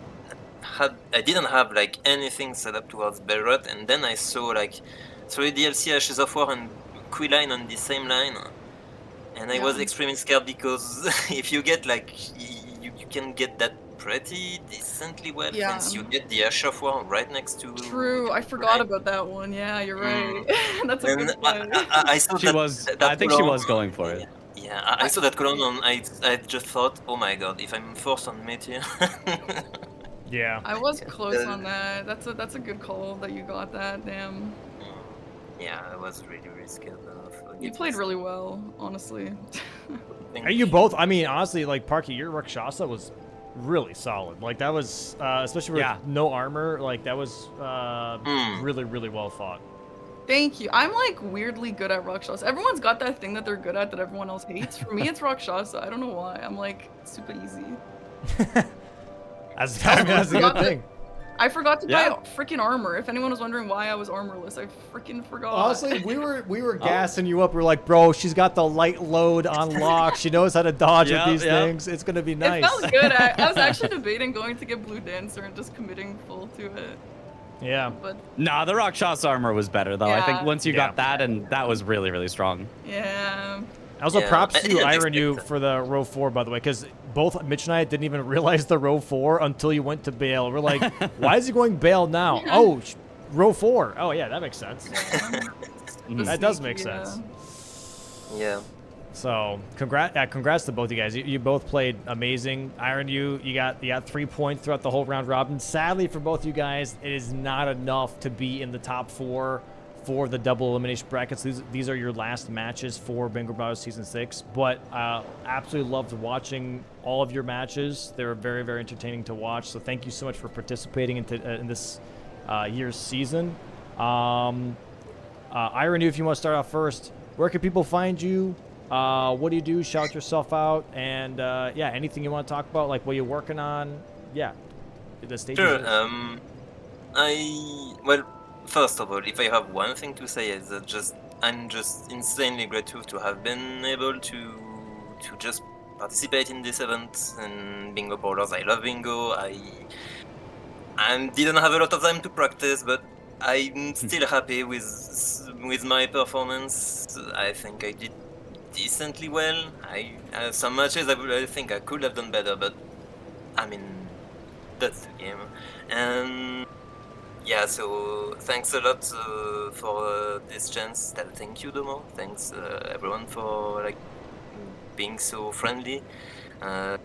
didn't have like anything set up towards Belrot, and then I saw like 3 DLC Ashes of War and Quilline on the same line, and I was extremely scared because if you get like you can get that pretty decently well since you get the Ash of War right next to. True, I forgot about that one. Yeah, you're right. That's a good play. I saw she that, was. that I think column, she was going for it. Yeah, I saw that column on. I just thought, oh my god, if I'm forced on Meteor. Yeah. I was close on that. That's a good call that you got that. Damn. Yeah, I was really scared of. You played really well, honestly. And you both, I mean, honestly, like Parky, your Rakshasa was really solid. Like that was, especially with no armor, like that was really well fought. Thank you. I'm like weirdly good at Rakshasa. Everyone's got that thing that they're good at that everyone else hates. For me, it's Rakshasa. I don't know why. I'm like super easy. That's a good thing. I forgot to buy freaking armor. If anyone was wondering why I was armorless, I freaking forgot. Honestly, we were gassing you up. We were like, bro, she's got the light load on lock. She knows how to dodge with these things. It's gonna be nice. It felt good. I was actually debating going to get Blue Dancer and just committing full to it. Yeah. But nah, the Rakshasa armor was better though. I think once you got that, and that was really strong. Yeah. Also, props to Ironyeu for the row 4, by the way, because both Mitch and I didn't even realize the row 4 until you went to Bale. We're like, why is he going Bale now? Oh, row 4. Oh, yeah, that makes sense. That does make sense. Yeah. So, congrats to both you guys. You both played amazing. Ironyeu, you got 3 points throughout the whole round robin. Sadly for both you guys, it is not enough to be in the top 4 for the double elimination brackets. These are your last matches for Bingo Brawlers Season 6, but absolutely loved watching all of your matches. They were very entertaining to watch, so thank you so much for participating in this year's season. Ironyeu, if you want to start off first, where can people find you? What do you do? Shout yourself out, and anything you want to talk about, like what you're working on. Yeah, the stage. Sure. First of all, if I have one thing to say is that I'm just insanely grateful to have been able to just participate in this event and Bingo Brawlers. I love Bingo. I didn't have a lot of time to practice, but I'm still happy with my performance. I think I did decently well. Some matches I think I could have done better, but I mean that's the game. And yeah, so thanks a lot for this chance. Thank you, Domo. Thanks everyone for like being so friendly. There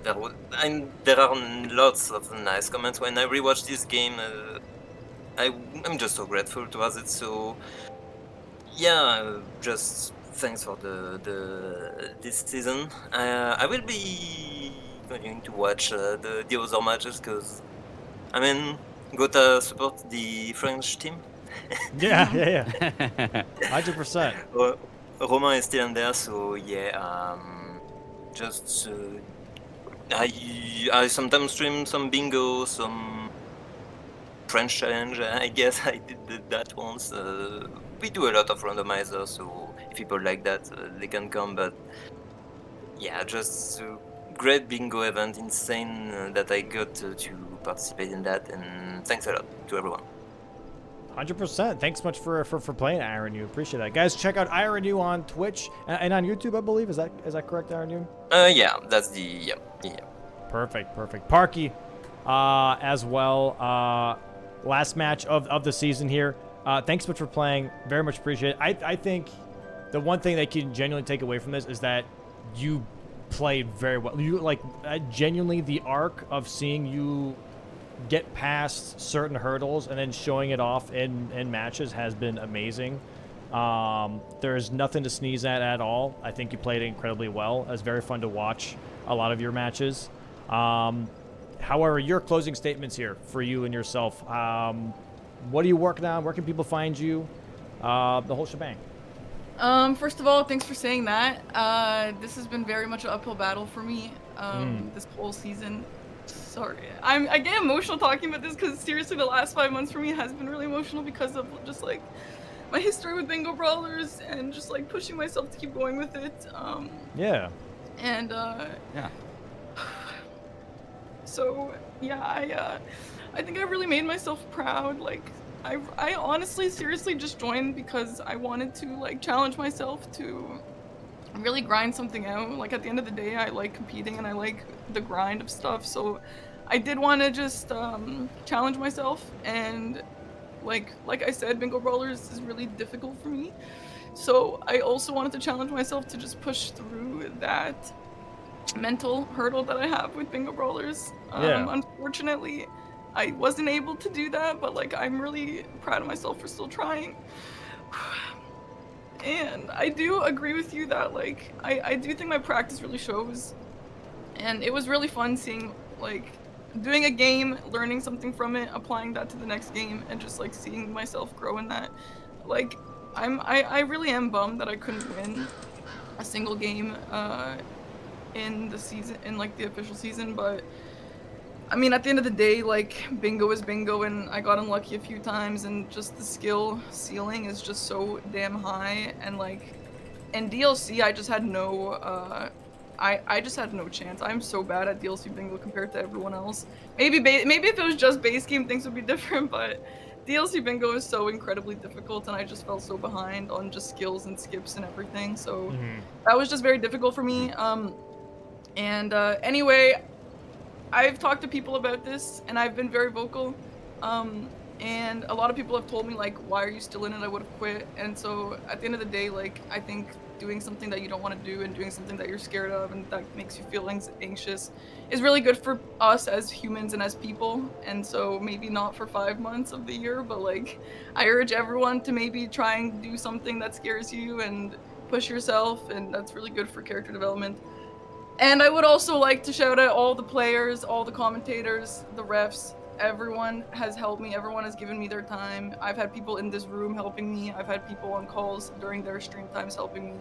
are lots of nice comments when I rewatch this game. I'm just so grateful towards it. So yeah, just thanks for this season. I will be going to watch the other matches because I mean. Gotta support the French team. Yeah. 100%. Romain is still in there, so yeah. Just I sometimes stream some bingo, some French challenge. I guess I did that once. We do a lot of randomizers, so if people like that, they can come. But yeah, just great bingo event, insane that I got to participate in that, and thanks a lot to everyone. 100%. Thanks much for playing Ironyeu. Appreciate that, guys. Check out Ironyeu on Twitch and on YouTube, I believe. Is that correct, Ironyeu? Yeah, that's the yeah. Perfect. Parky, as well. Last match of the season here. Thanks so much for playing. Very much appreciate it. I think the one thing that you can genuinely take away from this is that you played very well. You genuinely the arc of seeing you get past certain hurdles and then showing it off in matches has been amazing. There's nothing to sneeze at all. I think you played incredibly well. It was very fun to watch a lot of your matches. However, your closing statements here for you and yourself. What are you working on? Where can people find you? The whole shebang. First of all, thanks for saying that. This has been very much an uphill battle for me this whole season. Sorry, I get emotional talking about this because seriously, the last 5 months for me has been really emotional because of just like my history with Bingo Brawlers and just like pushing myself to keep going with it. Yeah. And Yeah. So yeah, I think I really made myself proud. Like I honestly, seriously just joined because I wanted to like challenge myself to really grind something out. Like at the end of the day, I like competing and I like the grind of stuff. So I did want to just challenge myself, and like I said, Bingo Brawlers is really difficult for me. So I also wanted to challenge myself to just push through that mental hurdle that I have with Bingo Brawlers. Unfortunately, I wasn't able to do that, but like I'm really proud of myself for still trying. And I do agree with you that like I do think my practice really shows, and it was really fun seeing like doing a game, learning something from it, applying that to the next game, and just like seeing myself grow in that. Like I really am bummed that I couldn't win a single game in the season, in like the official season, but I mean, at the end of the day, like, bingo is bingo, and I got unlucky a few times, and just the skill ceiling is just so damn high, and like, in DLC, I just had no, I just had no chance. I'm so bad at DLC bingo compared to everyone else. Maybe if it was just base game, things would be different, but DLC bingo is so incredibly difficult, and I just fell so behind on just skills and skips and everything, so that was just very difficult for me. Anyway, I've talked to people about this, and I've been very vocal, and a lot of people have told me, like, why are you still in it? I would have quit. And so at the end of the day, like, I think doing something that you don't want to do and doing something that you're scared of and that makes you feel anxious is really good for us as humans and as people. And so maybe not for 5 months of the year, but like, I urge everyone to maybe try and do something that scares you and push yourself, and that's really good for character development. And I would also like to shout out all the players, all the commentators, the refs. Everyone has helped me. Everyone has given me their time. I've had people in this room helping me. I've had people on calls during their stream times helping me.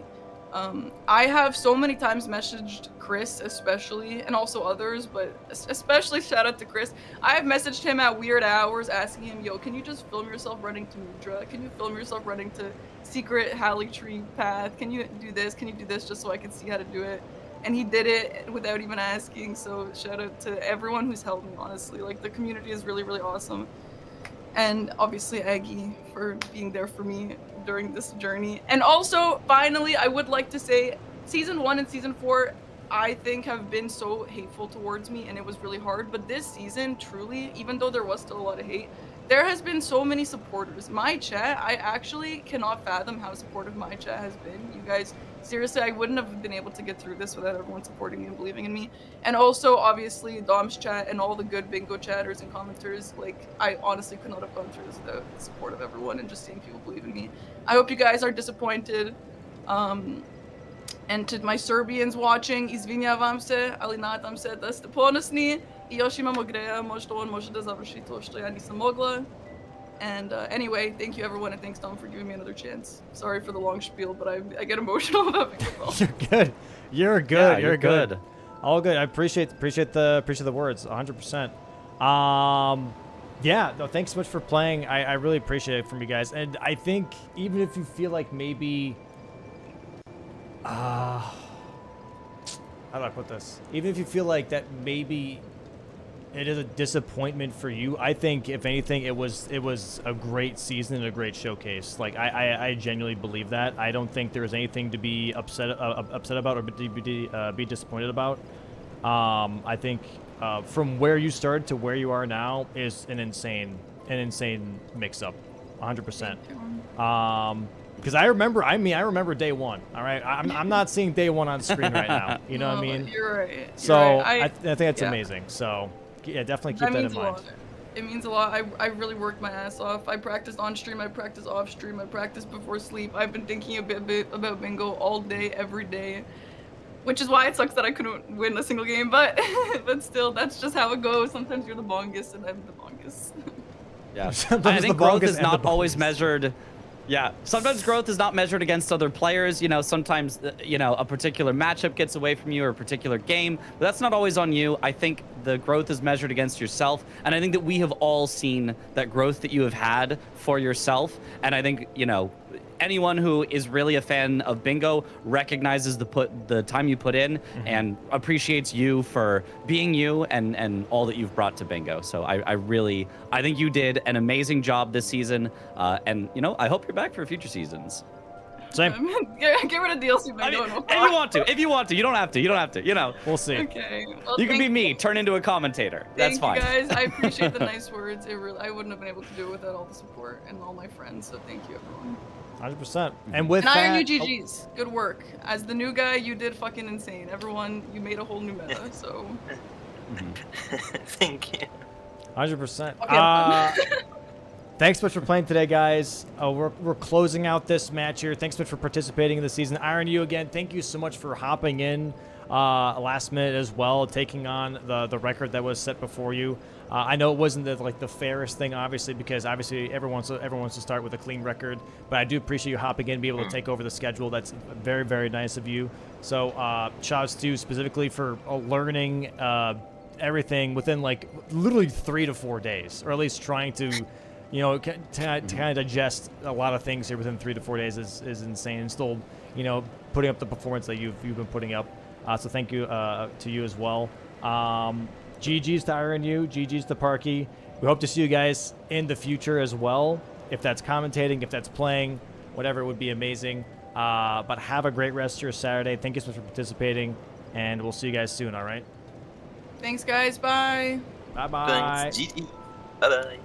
I have so many times messaged Chris, especially, and also others, but especially shout out to Chris. I have messaged him at weird hours asking him, yo, can you just film yourself running to Mudra? Can you film yourself running to Secret Halley Tree Path? Can you do this? Can you do this, just so I can see how to do it? And he did it without even asking, so shout out to everyone who's helped me, honestly. Like, the community is really, really awesome. And obviously Aggie for being there for me during this journey. And also, finally, I would like to say, Season 1 and Season 4, I think have been so hateful towards me, and it was really hard. But this season, truly, even though there was still a lot of hate, there has been so many supporters. My chat, I actually cannot fathom how supportive my chat has been. You guys, seriously, I wouldn't have been able to get through this without everyone supporting me and believing in me. And also, obviously, Dom's chat and all the good bingo chatters and commenters. Like, I honestly could not have gone through this without the support of everyone and just seeing people believe in me. I hope you guys are disappointed. And to my Serbians watching, izvinjavam se, ali nadam se da ste ponosni. I još imamo greja, možda on može da završi to što ja nisam mogla. And anyway, thank you everyone, and thanks Dom for giving me another chance. Sorry for the long spiel, but I get emotional about bingo. You're good. You're good. Yeah, you're good. All good. I appreciate the words, 100%. Yeah, no, thanks so much for playing. I really appreciate it from you guys. And I think even if you feel like maybe how do I put this? Even if you feel like that maybe it is a disappointment for you, I think if anything it was a great season and a great showcase. Like I genuinely believe that. I don't think there's anything to be upset about or be disappointed about. I think from where you started to where you are now is an insane mix-up. 100%. Thank you. Because I remember day one. All right, I'm not seeing day one on screen right now. You know what I mean? You're right. You're So right. I think that's amazing. So yeah, definitely keep that in means a mind. lot. It means a lot. I really worked my ass off. I practiced on stream. I practiced off stream. I practiced before sleep. I've been thinking a bit about bingo all day, every day. Which is why it sucks that I couldn't win a single game, but but still, that's just how it goes. Sometimes you're the bongest, and I'm the bongest. Yeah, Sometimes I think the growth bongest is and not the always bongest. measured. Yeah, sometimes growth is not measured against other players. You know, sometimes you know a particular matchup gets away from you or a particular game, but that's not always on you. I think the growth is measured against yourself, and I think that we have all seen that growth that you have had for yourself. And I think anyone who is really a fan of bingo recognizes the time you put in and appreciates you for being you and all that you've brought to bingo. So I think you did an amazing job this season, and I hope you're back for future seasons. Same. Get rid of DLC bingo. I mean, and we'll if you want to, you don't have to. We'll see. Okay. Well, You can be thank me, turn into a commentator. That's fine. Thank you guys. I appreciate the nice words. I wouldn't have been able to do it without all the support and all my friends. So thank you, everyone. 100%. And with And that, Ironyeu GG's. Good work. As the new guy, you did fucking insane. Everyone, you made a whole new meta. So. Thank you. 100%. Okay. Thanks so much for playing today, guys. We're closing out this match here. Thanks so much for participating in the season. Ironyeu, again, thank you so much for hopping in last minute as well, taking on the record that was set before you. I know it wasn't the fairest thing, obviously, because obviously everyone wants to start with a clean record. But I do appreciate you hopping in, be able to take over the schedule. That's very, very nice of you. So shouts to you specifically for learning everything within literally 3 to 4 days, or at least trying to. To kind of digest a lot of things here within 3 to 4 days is insane, and still, putting up the performance that you've been putting up. So thank you to you as well. GG's to Ironyeu, GG's to Parky. We hope to see you guys in the future as well. If that's commentating, if that's playing, whatever, it would be amazing. But have a great rest of your Saturday. Thank you so much for participating, and we'll see you guys soon. All right. Thanks, guys. Bye. Bye bye. Thanks, GG. Bye bye.